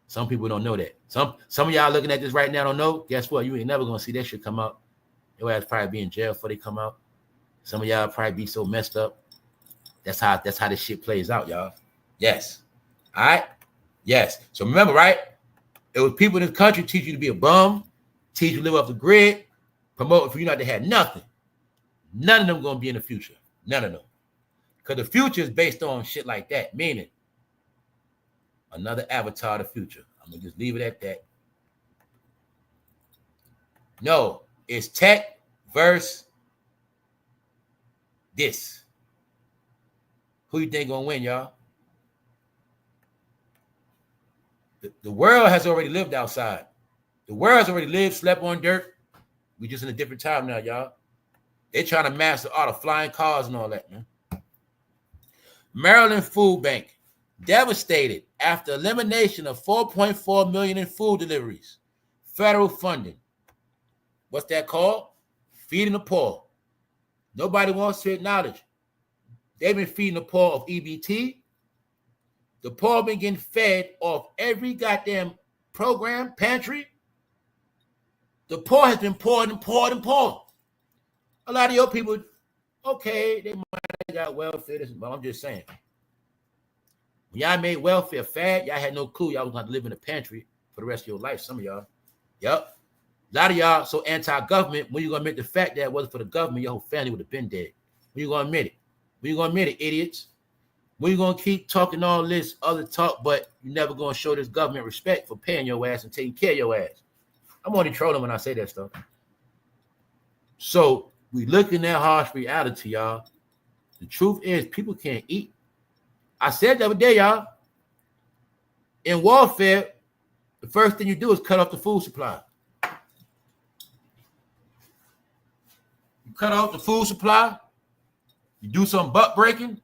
Speaker 2: Some people don't know that. Some of y'all looking at this right now don't know. Guess what? You ain't never going to see that shit come out. Your ass probably be in jail before they come out. Some of y'all probably be so messed up. That's how this shit plays out, y'all. Yes. All right? Yes. So remember, right? It was people in this country teach you to be a bum, teach you to live off the grid, promoting for you not to have nothing. None of them going to be in the future. None of them. Because the future is based on shit like that, meaning another avatar of the future. I'm going to just leave it at that. No, it's tech versus this. Who you think going to win, y'all? The world has already lived outside. The world has already lived, slept on dirt. We just in a different time now, y'all. They're trying to master all the flying cars and all that, man. Maryland Food Bank devastated after elimination of 4.4 million in food deliveries. Federal funding. What's that called? Feeding the poor. Nobody wants to acknowledge. They've been feeding the poor of EBT. The poor been getting fed off every goddamn program, pantry. The poor has been poured and poured and poured. A lot of your people, okay, they might have got welfare, but I'm just saying. When y'all made welfare fad, y'all had no clue y'all was going to live in a pantry for the rest of your life, some of y'all. Yep. A lot of y'all so anti-government, when you going to admit the fact that it wasn't for the government, your whole family would have been dead. When you going to admit it? When you going to admit it, idiots? When you going to keep talking all this other talk, but you never going to show this government respect for paying your ass and taking care of your ass? I'm only trolling when I say that stuff. So we looking at harsh reality, y'all. The truth is people can't eat. I said the other day, y'all, in warfare, the first thing you do is cut off the food supply. You cut off the food supply, you do some butt breaking,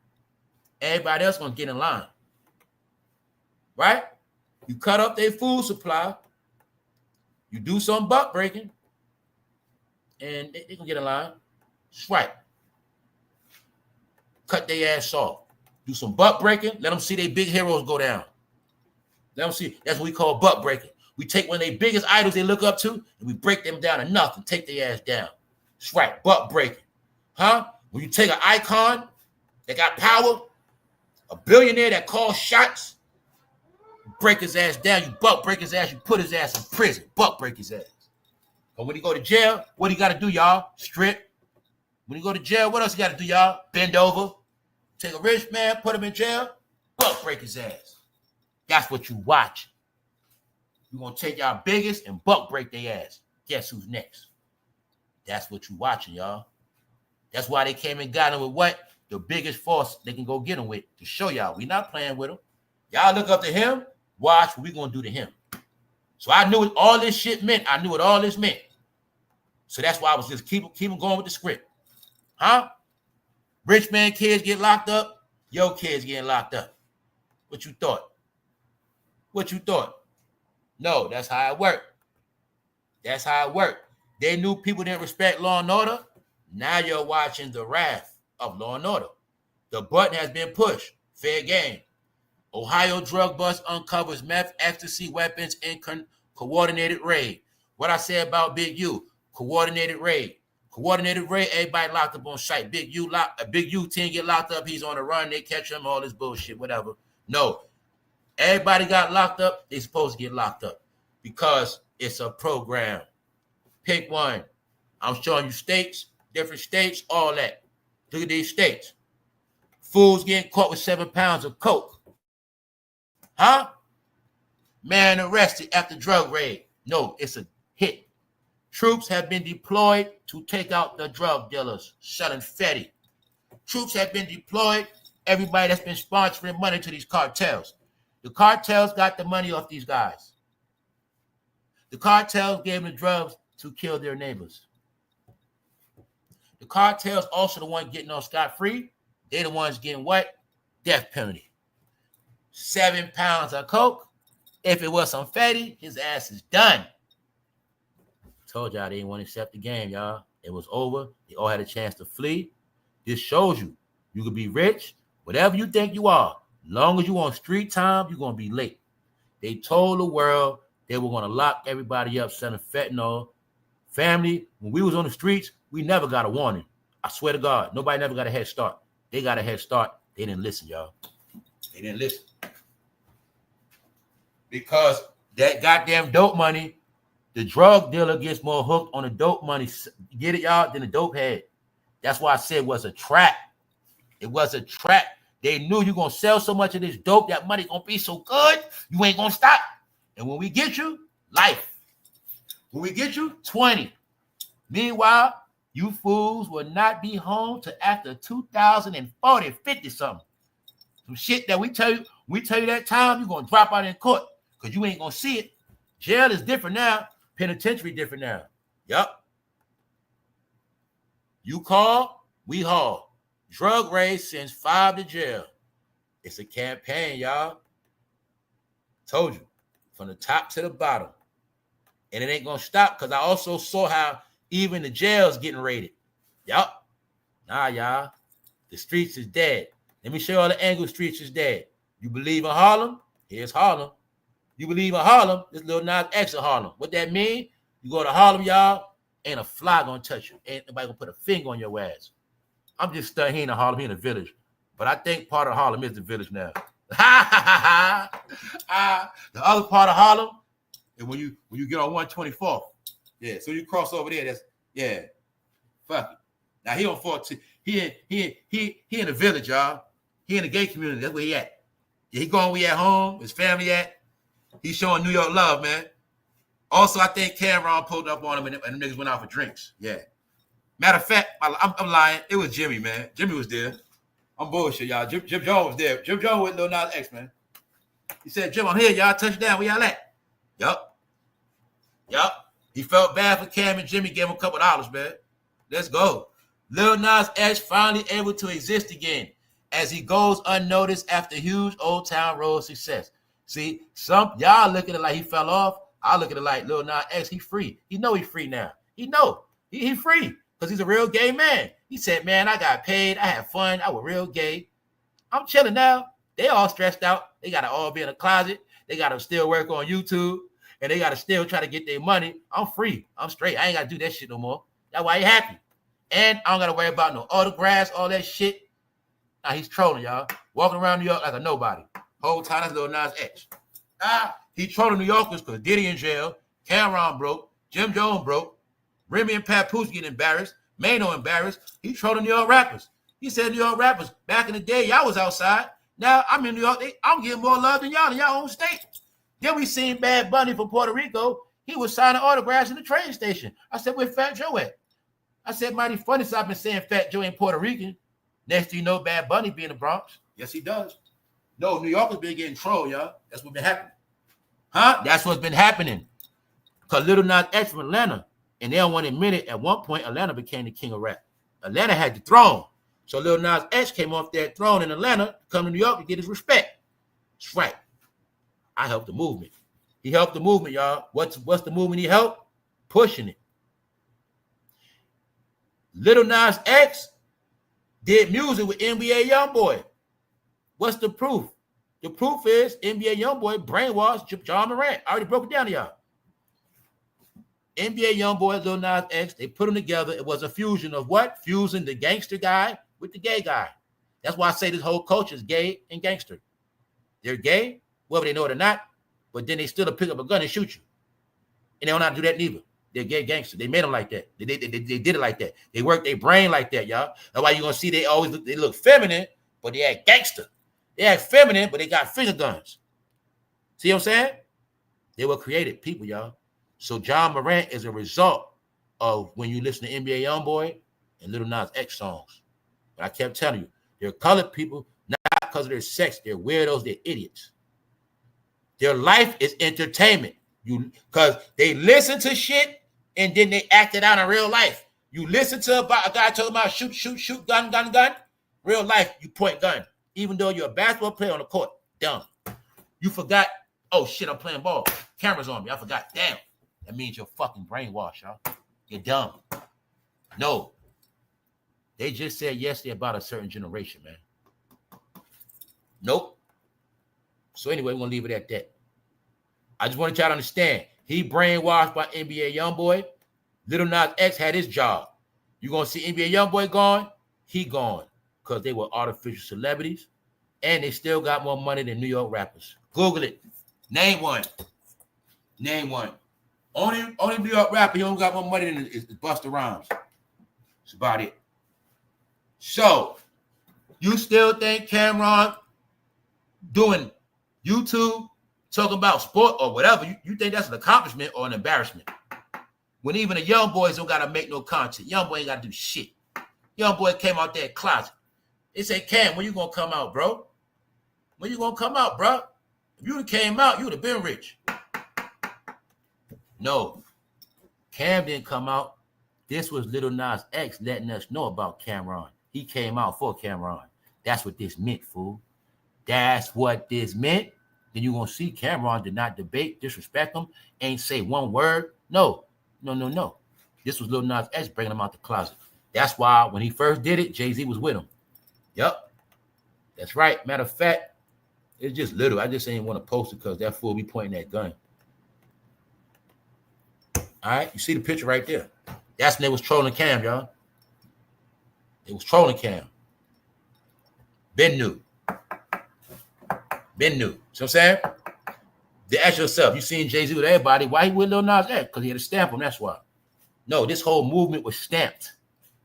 Speaker 2: everybody else gonna get in line. Right? You cut up their food supply, you do some butt breaking, and they can get in line. Swipe. Cut their ass off. Do some butt breaking. Let them see their big heroes go down. Let them see. That's what we call butt breaking. We take one of their biggest idols they look up to, and we break them down to nothing. Take their ass down. Swipe. Butt breaking. Huh? When you take an icon that got power, a billionaire that calls shots, break his ass down. You butt break his ass. You put his ass in prison. Butt break his ass. But when he go to jail, what he got to do, y'all? Strip. When he go to jail, what else he got to do, y'all? Bend over. Take a rich man, put him in jail, butt break his ass. That's what you watch. You're going to take y'all biggest and butt break their ass. Guess who's next? That's what you watching, y'all. That's why they came and got him with what? The biggest force they can go get him with to show y'all we not playing with him. Y'all look up to him, watch what we gonna do to him. So I knew what all this shit meant. I knew what all this meant. So that's why I was just keep going with the script. Huh? Rich man kids get locked up, your kids getting locked up. What you thought? What you thought? No, that's how it worked. That's how it worked. They knew people didn't respect law and order. Now you're watching the wrath of law and order. The button has been pushed. Fair game. Ohio drug bust uncovers meth, ecstasy, weapons in coordinated raid. What I said about Big U, coordinated raid. Coordinated raid, everybody locked up on site. Big U 10 get locked up, he's on the run, they catch him, all this bullshit, whatever. No. Everybody got locked up, they supposed to get locked up because it's a program. Pick one. I'm showing you states, different states, all that. Look at these states. Fools getting caught with 7 pounds of coke. Huh? Man arrested after drug raid. No, it's a hit. Troops have been deployed to take out the drug dealers selling fetty. Troops have been deployed. Everybody that's been sponsoring money to these cartels. The cartels got the money off these guys. The cartels gave them the drugs to kill their neighbors. The cartels also the ones getting on scot-free. They the ones getting what? Death penalty. 7 pounds of coke. If it was some fatty, his ass is done. Told y'all they didn't want to accept the game, y'all. It was over. They all had a chance to flee. This shows you could be rich, whatever you think you are. Long as you on street time, you're going to be late. They told the world they were going to lock everybody up selling fentanyl. Family, when we was on the streets, we never got a warning. I swear to God, nobody never got a head start. They got a head start. They didn't listen, y'all. They didn't listen. Because that goddamn dope money, the drug dealer gets more hooked on the dope money. Get it, y'all? Than the dope head. That's why I said it was a trap. It was a trap. They knew you're going to sell so much of this dope, that money going to be so good, you ain't going to stop. And when we get you, life. When we get you, 20. Meanwhile, you fools will not be home till after 2040, 50 something. Some shit that we tell you that time, you're going to drop out in court because you ain't going to see it. Jail is different now. Penitentiary different now. Yup. You call, we haul. Drug raid sends 5 to jail. It's a campaign, y'all. Told you. From the top to the bottom. And it ain't going to stop because I also saw how even the jail's getting raided. Yup. Nah, y'all. The streets is dead. Let me show you all the angle streets is dead. You believe in Harlem? Here's Harlem. You believe in Harlem? This Lil Nas X in Harlem. What that mean? You go to Harlem, y'all, ain't a fly gonna touch you. Ain't nobody gonna put a finger on your ass. I'm just stuck here in Harlem, here in the village. But I think part of Harlem is the village now. The other part of Harlem, and when you get on 124th, yeah, so you cross over there, that's, yeah, fuck it. Now he on 14, he in the village, y'all. He in the gay community, that's where he at. Yeah, he going where he at home, his family at. He's showing New York love, man. Also, I think Camron pulled up on him and the niggas went out for drinks. Yeah. Matter of fact, I'm lying. It was Jimmy, man. Jimmy was there. I'm bullshit, y'all. Jim Jones was there. Jim Jones with Lil Nas X, man. He said, Jim, I'm here, y'all. Touchdown. Where y'all at? Yup. He felt bad for Cam and Jimmy. Gave him a couple $, man. Let's go. Lil Nas X finally able to exist again as he goes unnoticed after huge Old Town Road success. See, some y'all look at it like he fell off. I look at it like Lil Nas X, he free. He know he free now. He know. He free because he's a real gay man. He said, man, I got paid. I had fun. I was real gay. I'm chilling now. They all stressed out. They got to all be in a closet. They got to still work on YouTube. And they got to still try to get their money. I'm free. I'm straight. I ain't got to do that shit no more. That's why he happy. And I don't got to worry about no autographs, all that shit. Now he's trolling, y'all. Walking around New York like a nobody. Whole time that's Lil Nas X. He trolling New Yorkers because Diddy in jail, Camron broke, Jim Jones broke, Remy and Papoose getting embarrassed, Mano embarrassed. He trolling New York rappers. He said New York rappers, back in the day, y'all was outside. Now I'm in New York. I'm getting more love than y'all in y'all own state. Then we seen Bad Bunny from Puerto Rico. He was signing autographs in the train station. I said, where Fat Joe at? I said, mighty funny, so I've been saying Fat Joe ain't Puerto Rican. Next thing you know, Bad Bunny be in the Bronx. Yes, he does. No, New Yorkers been getting trolled, y'all. That's what's been happening. Huh? That's what's been happening. Because Lil Nas X from Atlanta, and they don't want to admit it, at one point, Atlanta became the king of rap. Atlanta had the throne. So Lil Nas X came off that throne in Atlanta to come to New York to get his respect. That's right. I helped the movement. He helped the movement, y'all. What's the movement he helped? Pushing it. Lil Nas X did music with NBA Youngboy. What's the proof? The proof is NBA Youngboy brainwashed John Morant. I already broke it down to y'all. NBA Youngboy, Lil Nas X, they put them together. It was a fusion of what? Fusing the gangster guy with the gay guy. That's why I say this whole culture is gay and gangster. They're gay, whether they know it or not, but then they still pick up a gun and shoot you. And they don't know how to do that neither. They're gay gangster. They made them like that. They did it like that. They work their brain like that, y'all. That's why you're going to see they look feminine, but they act gangster. They act feminine, but they got finger guns. See what I'm saying? They were created people, y'all. So John Morant is a result of when you listen to NBA Youngboy and Lil Nas X songs. But I kept telling you, they're colored people, not because of their sex. They're weirdos. They're idiots. Their life is entertainment. Because they listen to shit and then they act it out in real life. You listen to a guy talking about shoot, gun. Real life, you point gun. Even though you're a basketball player on the court. Dumb. You forgot, oh shit, I'm playing ball. Camera's on me. I forgot. Damn. That means you're fucking brainwashed, y'all. You're dumb. No. They just said yesterday about a certain generation, man. Nope. So anyway, we're going to leave it at that. I just want y'all to understand. He brainwashed by NBA Youngboy. Lil Nas X had his job. You're going to see NBA Youngboy gone? He gone. Because they were artificial celebrities. And they still got more money than New York rappers. Google it. Name one. Name one. Only New York rapper, he don't got more money than is Busta Rhymes. That's about it. So, you still think Camron doing YouTube, talking about sport or whatever, you think that's an accomplishment or an embarrassment? When even the young boys don't got to make no content. Young boy ain't got to do shit. Young boy came out that closet. They say, Cam, when you going to come out, bro? When you going to come out, bro? If you came out, you would have been rich. No. Cam didn't come out. This was Lil Nas X letting us know about Camron. He came out for Camron. That's what this meant, fool. That's what this meant. Then you're going to see Camron did not debate, disrespect him, ain't say one word. No. This was Lil Nas X bringing him out the closet. That's why when he first did it, Jay-Z was with him. Yep. That's right. Matter of fact, it's just little. I just ain't want to post it because that fool be pointing that gun. All right, you see the picture right there. That's when they was trolling Cam, y'all. It was trolling Cam. Been new. See what I'm saying? They ask yourself, you seen Jay-Z with everybody, why he with Lil Nas X? Because he had to stamp him, that's why. No, this whole movement was stamped.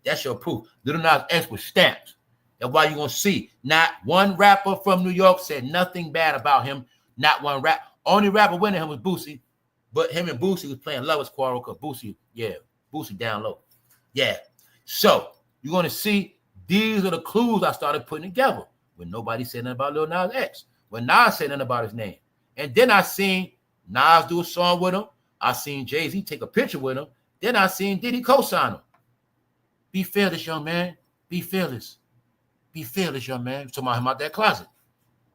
Speaker 2: That's your proof. Lil Nas X was stamped. That's why you're going to see not one rapper from New York said nothing bad about him. Not one rap. Only rapper winning him was Boosie. But him and Boosie was playing lovers quarrel because Boosie down low. Yeah. So you're going to see these are the clues I started putting together when nobody said nothing about Lil Nas X. When Nas said nothing about his name. And then I seen Nas do a song with him. I seen Jay-Z take a picture with him. Then I seen Diddy co-sign him. Be fearless, young man. Be fearless. Be fearless, young man. Talking about him out that closet.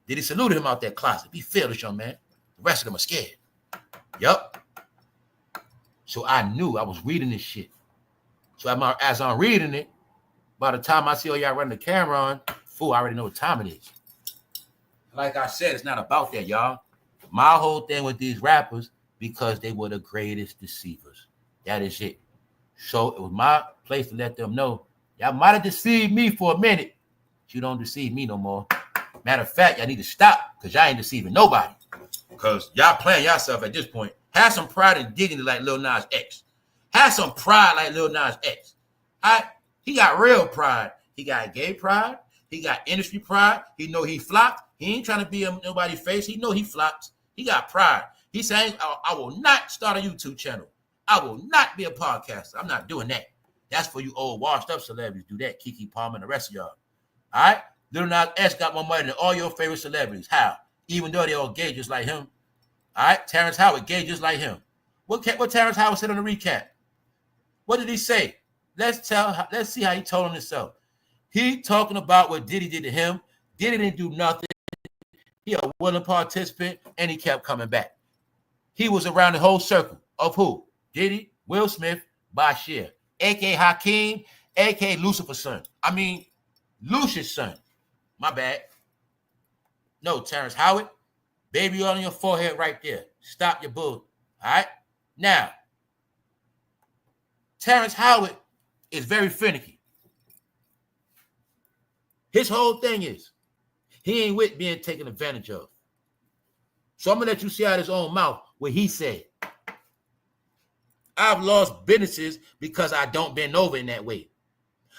Speaker 2: Diddy saluted him out that closet. Be fearless, young man. The rest of them are scared. Yup. So I knew I was reading this shit. So as I'm reading it, by the time I see all y'all running the camera on, fool, I already know what time it is. Like I said, it's not about that, y'all. My whole thing with these rappers, because they were the greatest deceivers. That is it. So it was my place to let them know, y'all might have deceived me for a minute, but you don't deceive me no more. Matter of fact, y'all need to stop, because y'all ain't deceiving nobody. Because y'all playing yourself at this point. Have some pride and dignity like Lil Nas X. Have some pride like Lil Nas X. He got real pride. He got gay pride. He got industry pride. He know he flopped. He ain't trying to be in nobody's face. He know he flopped. He got pride. He's saying, I will not start a YouTube channel. I will not be a podcaster. I'm not doing that. That's for you old washed up celebrities. Do that. Keke Palmer and the rest of y'all. All right? Lil Nas X got more money than all your favorite celebrities. How? Even though they all gay just like him. All right? Terrence Howard gay just like him. What Terrence Howard said on the recap? What did he say? Let's see how he told on himself. He talking about what Diddy did to him. Diddy didn't do nothing. He a willing participant, and he kept coming back. He was around the whole circle of who? Diddy, Will Smith, HAMPSHIRE, a.k.a. Hakeem, a.k.a. Lucifer's son. I mean, Lucius' son. My bad. No, Terrence Howard, baby all on your forehead right there. Stop your bull. All right? Now, Terrence Howard is very finicky. His whole thing is, he ain't with being taken advantage of. So I'm going to let you see out of his own mouth what he said. I've lost businesses because I don't bend over in that way.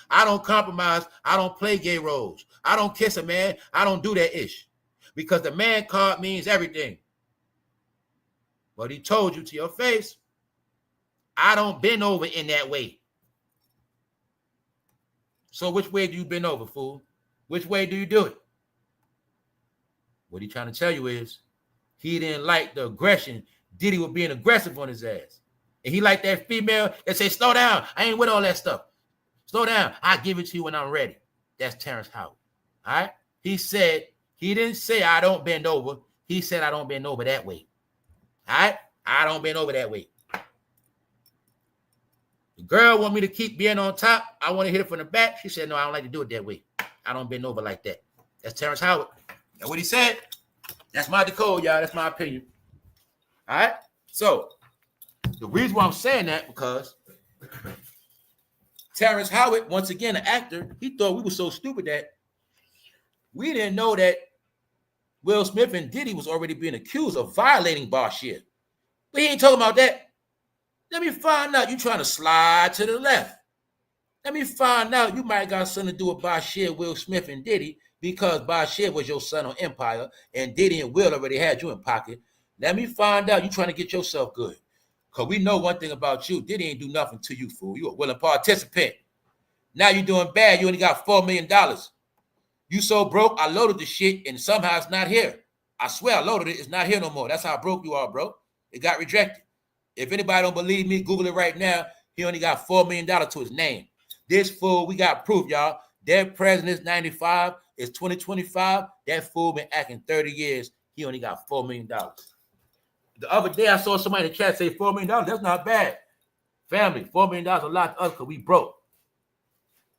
Speaker 2: I don't compromise. I don't play gay roles. I don't kiss a man. I don't do that ish. Because the man card means everything. But he told you to your face, I don't bend over in that way. So which way do you bend over, fool? Which way do you do it? What he trying to tell you is he didn't like the aggression. Diddy was being aggressive on his ass. And he liked that female that say, slow down. I ain't with all that stuff. Slow down. I'll give it to you when I'm ready. That's Terrence Howard. All right? He said, he didn't say I don't bend over. He said I don't bend over that way. All right? I don't bend over that way. The girl want me to keep being on top. I want to hit it from the back. She said, no, I don't like to do it that way. I don't bend over like that. That's Terrence Howard. That's what he said. That's my decode, y'all. That's my opinion. All right? So, the reason why I'm saying that, because Terrence Howard, once again, an actor, he thought we were so stupid that we didn't know that Will Smith and Diddy was already being accused of violating HAMPSHIRE. But he ain't talking about that. Let me find out you trying to slide to the left. Let me find out you might got something to do with HAMPSHIRE, Will Smith, and Diddy, because HAMPSHIRE was your son on Empire, and Diddy and Will already had you in pocket. Let me find out you trying to get yourself good. Because we know one thing about you. Diddy ain't do nothing to you, fool. You a willing participant. Now you doing bad. You only got $4 million. You so broke, I loaded the shit, and somehow it's not here. I swear I loaded it. It's not here no more. That's how broke you are, bro. It got rejected. If anybody don't believe me, Google it right now. He only got $4 million to his name. This fool, we got proof, y'all. Dead president's 95. It's 2025. That fool been acting 30 years. He only got $4 million. The other day, I saw somebody in the chat say $4 million. That's not bad. Family, $4 million a lot to us because we broke.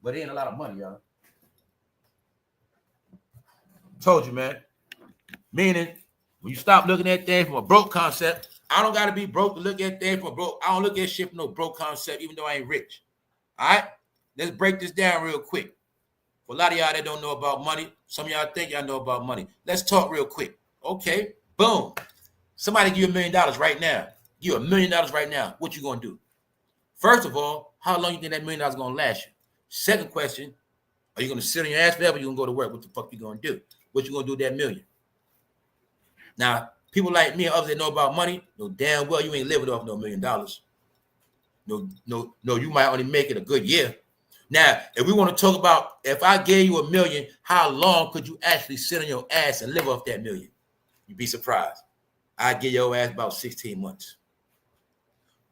Speaker 2: But it ain't a lot of money, y'all. Told you, man. Meaning, when you stop looking at things from a broke concept, I don't got to be broke to look at things from a broke. I don't look at shit from no broke concept, even though I ain't rich. All right? Let's break this down real quick. For a lot of y'all that don't know about money, some of y'all think y'all know about money. Let's talk real quick. Okay, boom. Somebody give you $1 million right now. Give you $1 million right now. What you gonna do? First of all, how long you think that $1 million is gonna last you? Second question, are you gonna sit on your ass forever? Or you gonna go to work? What the fuck you gonna do? What you gonna do with that $1 million? Now, people like me and others that know about money know damn well you ain't living off no $1 million. No, you might only make it a good year. Now, if we want to talk about if I gave you $1 million, how long could you actually sit on your ass and live off that $1 million? You'd be surprised. I'd give your ass about 16 months.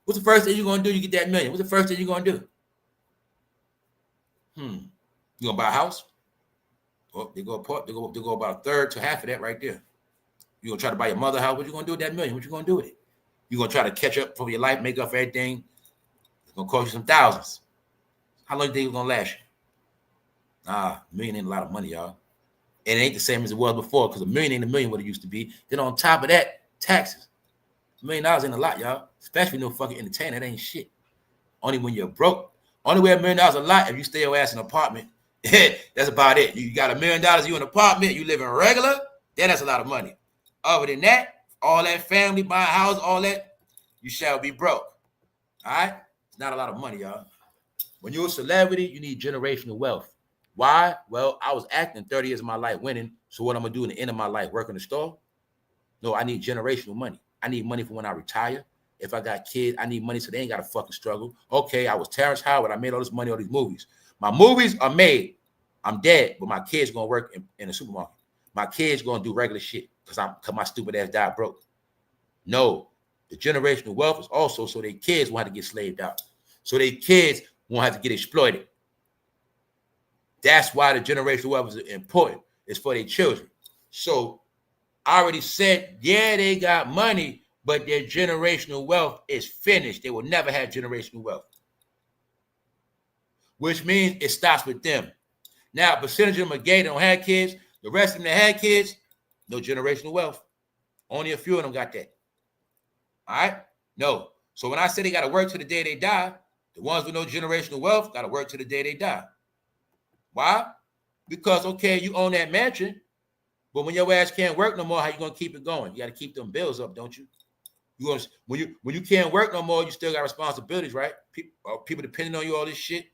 Speaker 2: What's the first thing you're going to do? You get that $1 million. What's the first thing you're going to do? You going to buy a house? Well, they go about a third to half of that right there. You going to try to buy your mother a house? What you going to do with that $1 million? What you going to do with it? You going to try to catch up for your life, make up for everything? It's going to cost you some thousands. How long do you think it's going to last you? $1 million ain't a lot of money, y'all. And it ain't the same as it was before because $1 million ain't $1 million what it used to be. Then on top of that, taxes. $1 million ain't a lot, y'all. Especially no fucking entertainer. That ain't shit. Only when you're broke. Only way $1 million a lot if you stay your ass in an apartment. That's about it. You got $1 million, you in an apartment, you living regular, then that's a lot of money. Other than that, all that family, buy a house, all that, you shall be broke. All right? It's not a lot of money, y'all. When you're a celebrity, you need generational wealth. Why? Well, I was acting 30 years of my life winning. So what I'm going to do in the end of my life, work in the store? No, I need generational money. I need money for when I retire. If I got kids, I need money so they ain't got to fucking struggle. Okay, I was Terrence Howard. I made all this money, all these movies. My movies are made. I'm dead, but my kids gonna work in a supermarket. My kids gonna do regular shit because my stupid ass died broke. No, the generational wealth is also so their kids won't have to get slaved out. So their kids won't have to get exploited. That's why the generational wealth is important. It's for their children. So I already said, yeah, they got money, but their generational wealth is finished. They will never have generational wealth. Which means it stops with them. Now, a percentage of them are gay, they don't have kids. The rest of them that had kids, no generational wealth. Only a few of them got that. All right? No. So when I say they got to work to the day they die, the ones with no generational wealth got to work to the day they die. Why? Because, okay, you own that mansion, but when your ass can't work no more, how you going to keep it going? You got to keep them bills up, don't you? When you can't work no more, you still got responsibilities, right? People depending on you, all this shit.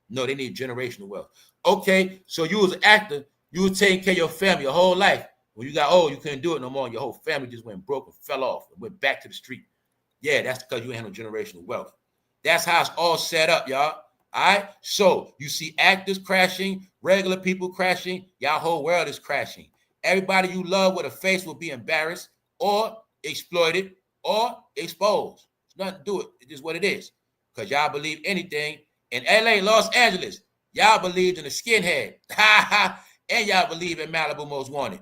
Speaker 2: No, they need generational wealth. Okay, so you was an actor, you was taking care of your family your whole life. When you got old, you couldn't do it no more, and your whole family just went broke and fell off and went back to the street. Yeah, that's because you ain't no generational wealth. That's how it's all set up, y'all. All right, so you see actors crashing, regular people crashing, y'all whole world is crashing. Everybody you love with a face will be embarrassed or exploited or exposed. It's nothing to do with it. It's just what it is. Because y'all believe anything. In LA, Los Angeles, y'all believed in the Skinhead. And y'all believe in Malibu Most Wanted.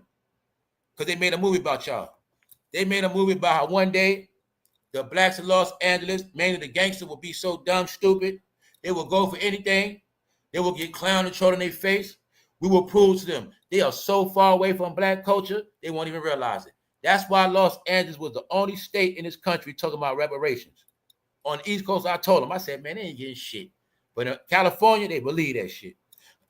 Speaker 2: Because they made a movie about y'all. They made a movie about how one day the blacks in Los Angeles, mainly the gangsters, will be so dumb, stupid. They will go for anything. They will get clown and trolled in their face. We will prove to them they are so far away from black culture, they won't even realize it. That's why Los Angeles was the only state in this country talking about reparations. On the East Coast, I told them, I said, man, they ain't getting shit. But in California, they believe that shit.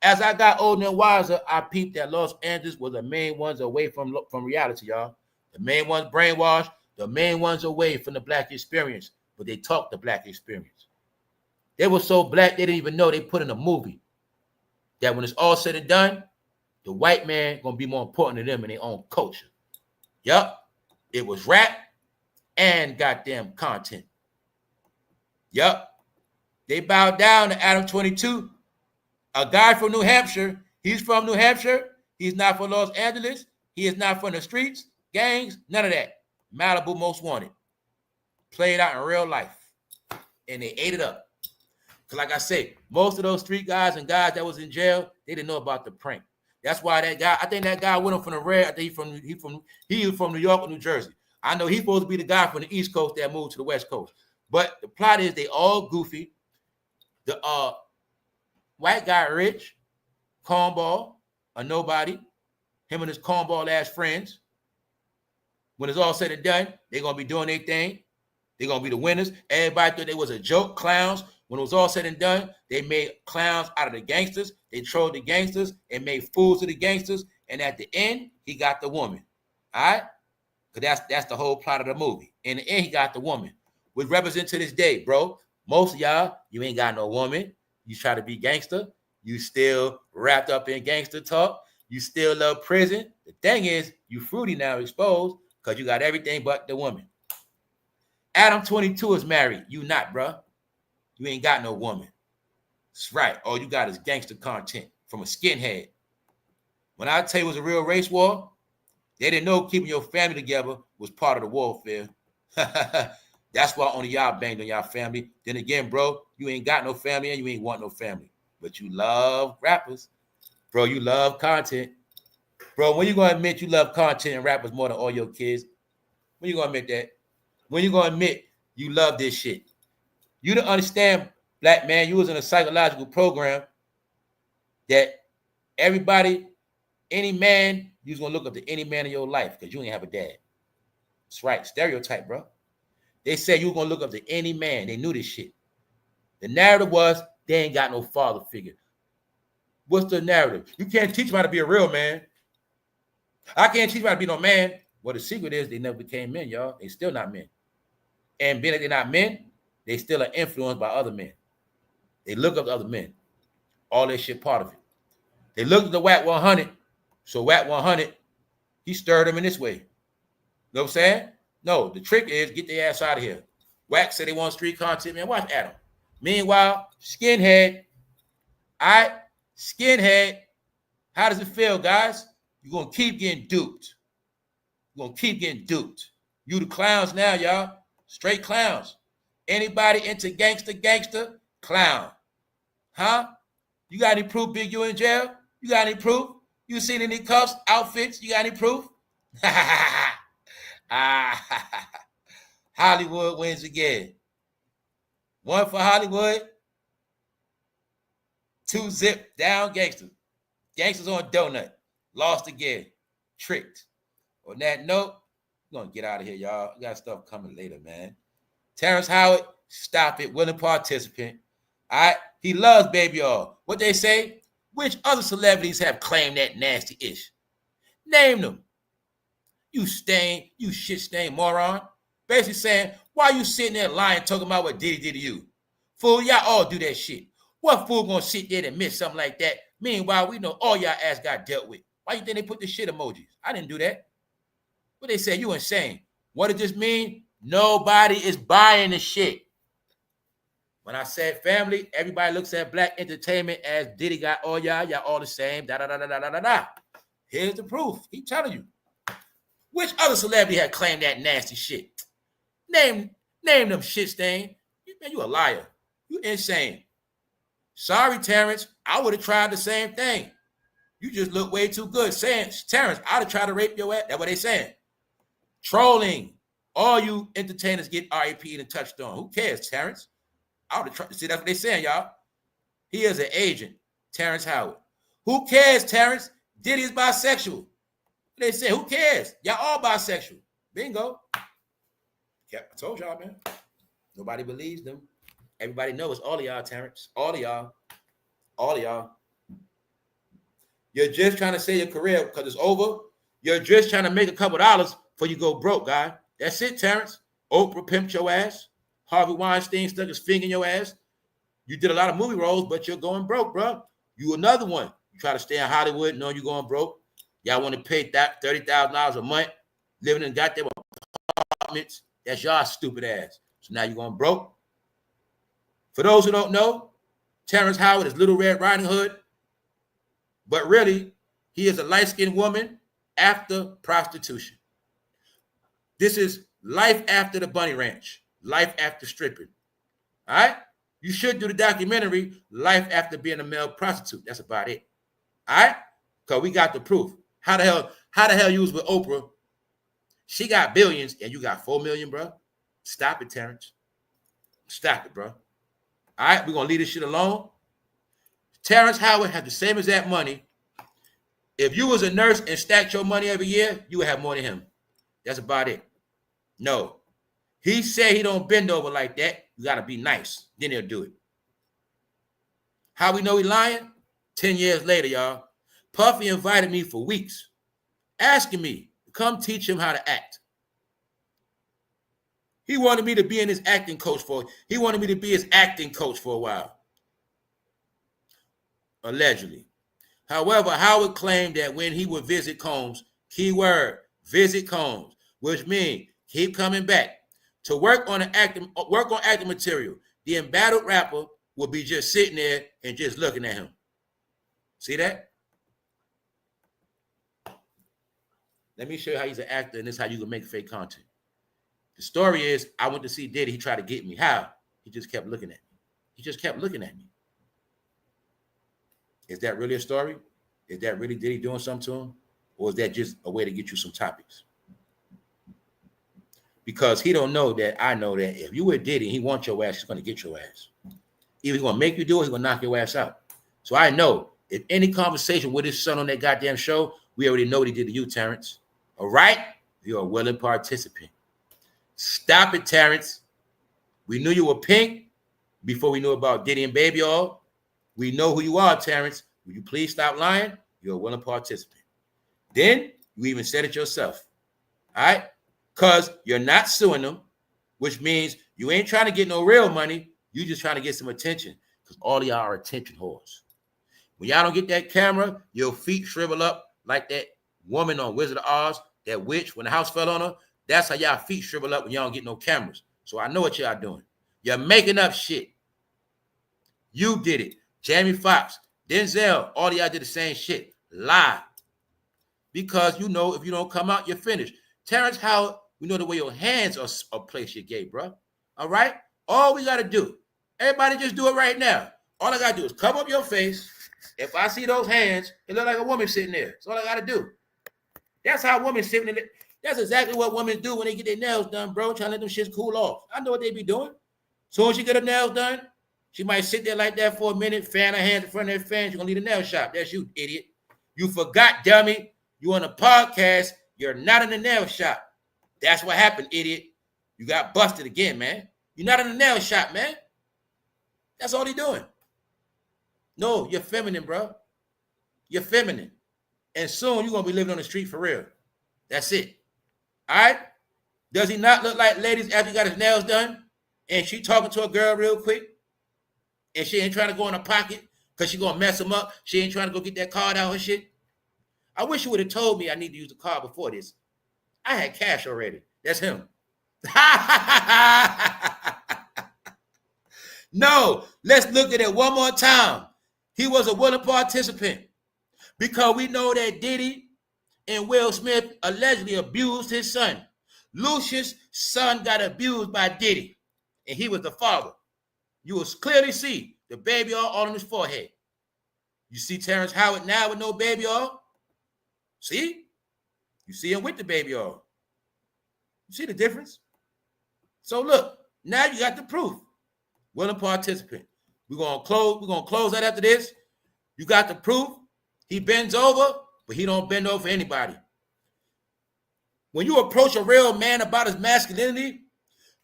Speaker 2: As I got older and wiser, I peeped that Los Angeles was the main ones away from reality, y'all. The main ones brainwashed, the main ones away from the black experience. But they talked the black experience. They were so black, they didn't even know they put in a movie that when it's all said and done, the white man gonna be more important to them in their own culture. Yup, it was rap and goddamn content. Yup. They bowed down to Adam 22, a guy from New Hampshire. He's from New Hampshire. He's not from Los Angeles. He is not from the streets, gangs, none of that. Malibu Most Wanted. Played out in real life. And they ate it up. Because like I said, most of those street guys and guys that was in jail, they didn't know about the prank. That's why that guy, I think that guy went up from the red. I think he was from New York or New Jersey. I know he's supposed to be the guy from the East Coast that moved to the West Coast. But the plot is they all goofy. The white guy rich, cornball, a nobody, him and his cornball ass friends. When it's all said and done, they're gonna be doing their thing. They're gonna be the winners. Everybody thought they was a joke, clowns. When it was all said and done, they made clowns out of the gangsters. They trolled the gangsters and made fools of the gangsters. And at the end, he got the woman. All right? Because that's the whole plot of the movie. In the end, he got the woman, which represents to this day, bro. Most of y'all, you ain't got no woman. You try to be gangster. You still wrapped up in gangster talk. You still love prison. The thing is, you fruity now, exposed, because you got everything but the woman. Adam 22 is married. You not, bro. You ain't got no woman. That's right. All you got is gangster content from a skinhead. When I tell you it was a real race war, they didn't know keeping your family together was part of the warfare. That's why only y'all banged on y'all family. Then again, bro, you ain't got no family and you ain't want no family. But you love rappers. Bro, you love content. Bro, when you going to admit you love content and rappers more than all your kids? When you going to admit that? When you going to admit you love this shit? You don't understand, black man, you was in a psychological program that everybody, any man, you was going to look up to any man in your life because you ain't have a dad. That's right. Stereotype, bro. They said you were going to look up to any man. They knew this shit. The narrative was they ain't got no father figure. What's the narrative? You can't teach them how to be a real man. I can't teach them how to be no man. Well, the secret is they never became men, y'all. They still not men. And being that they're not men, they still are influenced by other men. They look up to other men. All that shit part of it. They looked at the WAC 100. So WAC 100, he stirred them in this way. You know what I'm saying? No, the trick is get their ass out of here. Wax said they want street content, man. Watch Adam. Meanwhile, Skinhead, Skinhead, how does it feel, guys? You're going to keep getting duped. You're going to keep getting duped. You the clowns now, y'all. Straight clowns. Anybody into gangster, clown. Huh? You got any proof Big U in jail? You got any proof? You seen any cuffs, outfits? You got any proof? Hollywood wins again. 1 for Hollywood. 2 zip down gangsters. Gangsters on donut. Lost again. Tricked. On that note, we're going to get out of here, y'all. We got stuff coming later, man. Terrence Howard, stop it. Willing participant. All right. He loves baby all. What they say? Which other celebrities have claimed that nasty ish? Name them. You shit stain moron. Basically saying, why you sitting there lying, talking about what Diddy did to you? Fool, y'all all do that shit. What fool gonna sit there and admit something like that? Meanwhile, we know all y'all ass got dealt with. Why you think they put the shit emojis? I didn't do that. What they say, you insane. What does this mean? Nobody is buying the shit. When I said family, everybody looks at black entertainment as Diddy got all y'all all the same, da-da-da-da-da-da-da. Here's the proof. He telling you. Which other celebrity had claimed that nasty shit? Name them shit stain. Man, you a liar. You insane. Sorry, Terrence. I would have tried the same thing. You just look way too good. Saying, Terrence, I'd have tried to rape your ass. That's what they saying. Trolling. All you entertainers get RIP'd and touched on. Who cares, Terrence? I would have tried. See, that's what they saying, y'all. He is an agent, Terrence Howard. Who cares, Terrence? Diddy is bisexual. They say, who cares? Y'all all bisexual. Bingo. Yeah, I told y'all, man. Nobody believes them. Everybody knows all of y'all, Terrence. All of y'all. All of y'all. You're just trying to save your career because it's over. You're just trying to make a couple dollars before you go broke, guy. That's it, Terrence. Oprah pimped your ass. Harvey Weinstein stuck his finger in your ass. You did a lot of movie roles, but you're going broke, bro. You another one. You try to stay in Hollywood knowing you're going broke. Y'all want to pay that $30,000 a month, living in goddamn apartments. That's y'all stupid ass. So now you're going broke. For those who don't know, Terrence Howard is Little Red Riding Hood, but really, he is a light-skinned woman after prostitution. This is life after the Bunny Ranch, life after stripping. All right? You should do the documentary, Life After Being a Male Prostitute. That's about it. All right? Because we got the proof. How the hell you was with Oprah? She got billions and you got 4 million, bro. Stop it, Terrence. Stop it, bro. All right, we're going to leave this shit alone. Terrence Howard had the same exact money. If you was a nurse and stacked your money every year, you would have more than him. That's about it. No. He said he don't bend over like that. You got to be nice. Then he'll do it. How we know he lying? 10 years later, y'all. Puffy invited me for weeks, asking me to come teach him how to act. He wanted me to be his acting coach for a while. Allegedly. However, Howard claimed that when he would visit Combs, keyword, visit Combs, which means keep coming back to work on acting material, the embattled rapper would be just sitting there and just looking at him. See that? Let me show you how he's an actor, and this is how you can make fake content. The story is, I went to see Diddy. He tried to get me. How? He just kept looking at me. He just kept looking at me. Is that really a story? Is that really Diddy doing something to him? Or is that just a way to get you some topics? Because he don't know that I know that if you with Diddy, he wants your ass, he's going to get your ass. Either he's going to make you do it, he's going to knock your ass out. So I know if any conversation with his son on that goddamn show, we already know what he did to you, Terrence. All right? You're a willing participant. Stop it, Terrence. We knew you were pink before we knew about Diddy and Baby All. We know who you are, Terrence. Will you please stop lying? You're a willing participant. Then you even said it yourself. All right? Because you're not suing them, which means you ain't trying to get no real money. You just trying to get some attention because all of y'all are attention whores. When y'all don't get that camera, your feet shrivel up like that woman on Wizard of Oz, that witch, when the house fell on her, That's how y'all feet shrivel up when y'all don't get no cameras. So I know what y'all doing. You're making up shit. You did it. Jamie Foxx, Denzel, all y'all did the same shit. Lie. Because you know if you don't come out, you're finished. Terrence Howard, we know the way your hands are placed your gay, bro. All right? All we got to do, everybody just do it right now. All I got to do is cover up your face. If I see those hands, it look like a woman sitting there. That's all I got to do. That's how women sitting in it. That's exactly what women do when they get their nails done, bro. Trying to let them shits cool off. I know what they be doing. Soon as she get her nails done, she might sit there like that for a minute, fan her hands in front of her fan. She's going to leave the nail shop. That's you, idiot. You forgot, dummy. You on a podcast. You're not in the nail shop. That's what happened, idiot. You got busted again, man. You're not in the nail shop, man. That's all he doing. No, you're feminine, bro. You're feminine. And soon you're going to be living on the street for real. That's it. All right? Does he not look like ladies after he got his nails done? And she talking to a girl real quick? And she ain't trying to go in her pocket because she going to mess him up? She ain't trying to go get that card out her shit? I wish you would have told me I need to use the card before this. I had cash already. That's him. No, let's look at it one more time. He was a willing participant because we know that Diddy and Will Smith allegedly abused his son. Lucius' son got abused by Diddy, and he was the father. You will clearly see the baby all on his forehead. You see Terrence Howard now with no baby oil? See? You see him with the baby oil. You see the difference? So look, now you got the proof. Willing participant. We're gonna close that after this. You got the proof. He bends over, but he don't bend over for anybody. When you approach a real man about his masculinity,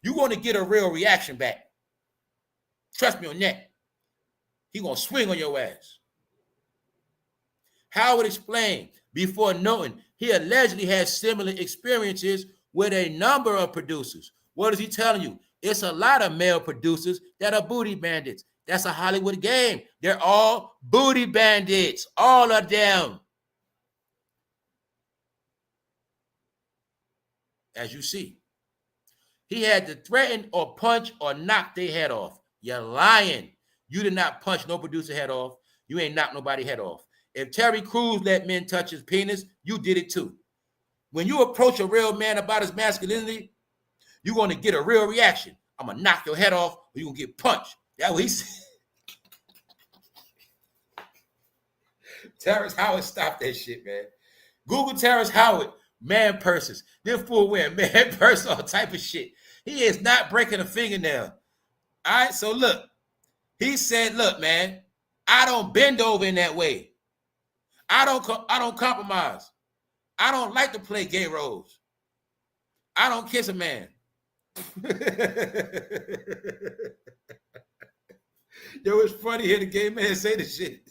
Speaker 2: you're gonna get a real reaction back. Trust me on that. He gonna swing on your ass. Howard explained before noting he allegedly had similar experiences with a number of producers. What is he telling you? It's a lot of male producers that are booty bandits. That's a Hollywood game. They're all booty bandits, all of them. As you see, he had to threaten or punch or knock their head off. You're lying. You did not punch no producer head off. You ain't knocked nobody head off. If Terry Crews let men touch his penis, you did it too. When you approach a real man about his masculinity, you're going to get a real reaction. I'm going to knock your head off or you're going to get punched. That's what he said. Terrence Howard, stop that shit, man. Google Terrence Howard, man purses. This fool wearing man purse, all type of shit. He is not breaking a fingernail. All right, so look. He said, look, man, I don't bend over in that way. I don't compromise. I don't like to play gay roles. I don't kiss a man. Yo, it's funny to hear the gay man say this shit.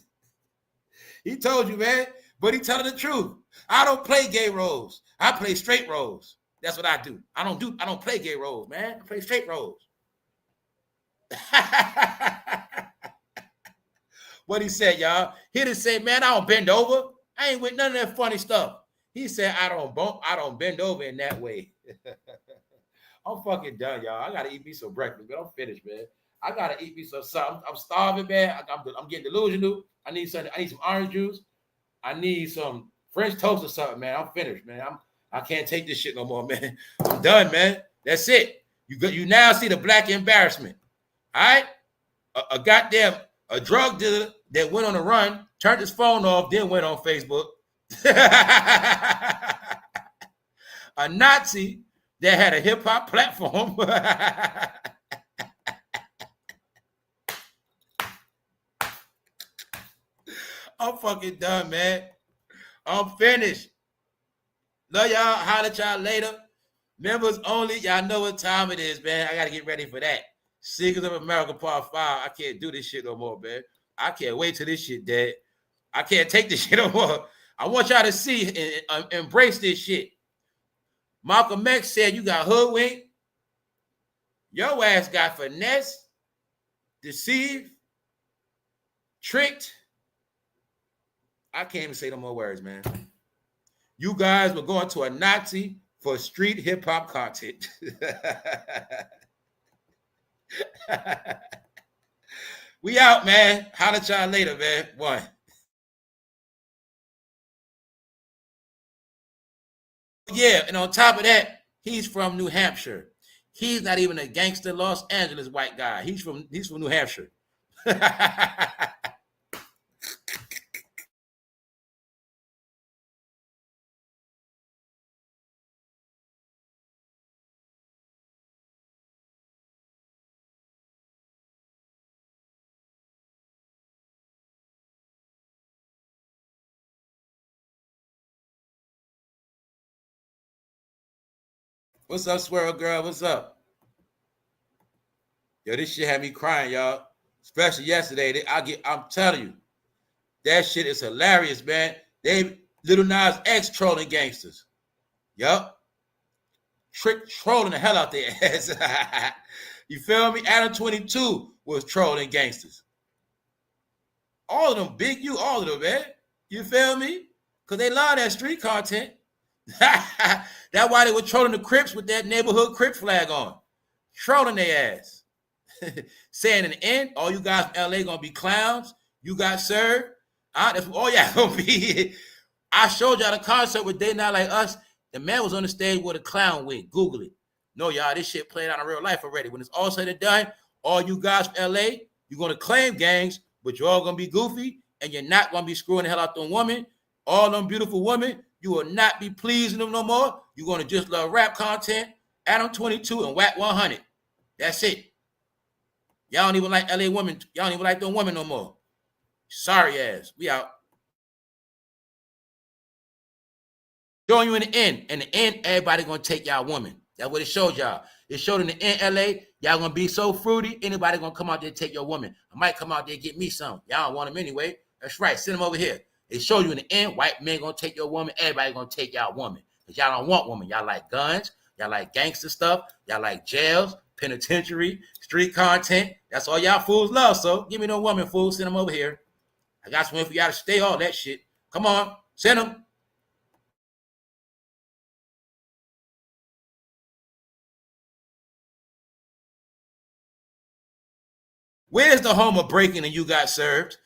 Speaker 2: He told you, man, but he telling the truth. I don't play gay roles. I play straight roles. That's what I do. I don't play gay roles, man. I play straight roles. What he said, y'all. He didn't say, man, I don't bend over. I ain't with none of that funny stuff. He said, I don't bend over in that way. I'm fucking done, y'all. I gotta eat me some breakfast, man. I'm finished, man. I gotta eat me some something. I'm starving, man. I'm getting delusional. I need some orange juice. I need some French toast or something, man. I'm finished, man. I can't take this shit no more, man. I'm done, man. That's it. You now see the black embarrassment. All right? A drug dealer that went on a run, turned his phone off, then went on Facebook. A Nazi that had a hip-hop platform. I'm fucking done, man. I'm finished. Love y'all. Holler at y'all later. Members only. Y'all know what time it is, man. I got to get ready for that. Secrets of America Part 5. I can't do this shit no more, man. I can't wait till this shit dead. I can't take this shit no more. I want y'all to see and embrace this shit. Malcolm X said you got hoodwinked. Your ass got finessed, deceived, tricked. I can't even say no more words, man. You guys were going to a Nazi
Speaker 1: for street hip hop content. We out, man. Holla at y'all later, man. One. Yeah, and on top of that, he's from New Hampshire. He's not even a gangster Los Angeles white guy. He's from New Hampshire. What's up, Swirl Girl? What's up? Yo, this shit had me crying, y'all. Especially yesterday. I'm telling you, that shit is hilarious, man. They Lil Nas X trolling gangsters. Yup. Trolling the hell out their ass. You feel me? Adam 22 was trolling gangsters. All of them, bigu, all of them, man. You feel me? Because they love that street content. That's why they were trolling the Crips with that neighborhood Crip flag on. Trolling their ass. Saying in the end, all you guys from LA gonna be clowns. You got served. That's all y'all gonna be. I showed y'all the concert with They Not Like Us. The man was on the stage with a clown wig. Google it. No, y'all, this shit played out in real life already. When it's all said and done, all you guys from LA, you're gonna claim gangs, but you're all gonna be goofy, and you're not gonna be screwing the hell out them women. All them beautiful women, you will not be pleasing them no more. You're gonna just love rap content, Adam 22 and Whack 100. That's it. Y'all don't even like LA women. Y'all don't even like them women no more. Sorry ass. We out. Showing you in the end. In the end, everybody gonna take y'all woman. That's what it showed y'all. It showed in the end, LA, y'all gonna be so fruity, anybody gonna come out there and take your woman. I might come out there and get me some. Y'all don't want them anyway. That's right. Send them over here. It showed you in the end, white men gonna take your woman. Everybody gonna take y'all woman. Because y'all don't want women. Y'all like guns. Y'all like gangster stuff. Y'all like jails, penitentiary, street content. That's all y'all fools love. So give me no woman, fools. Send them over here. I got some for y'all to stay, all that shit. Come on. Send them. Where's the home of breaking and you got served?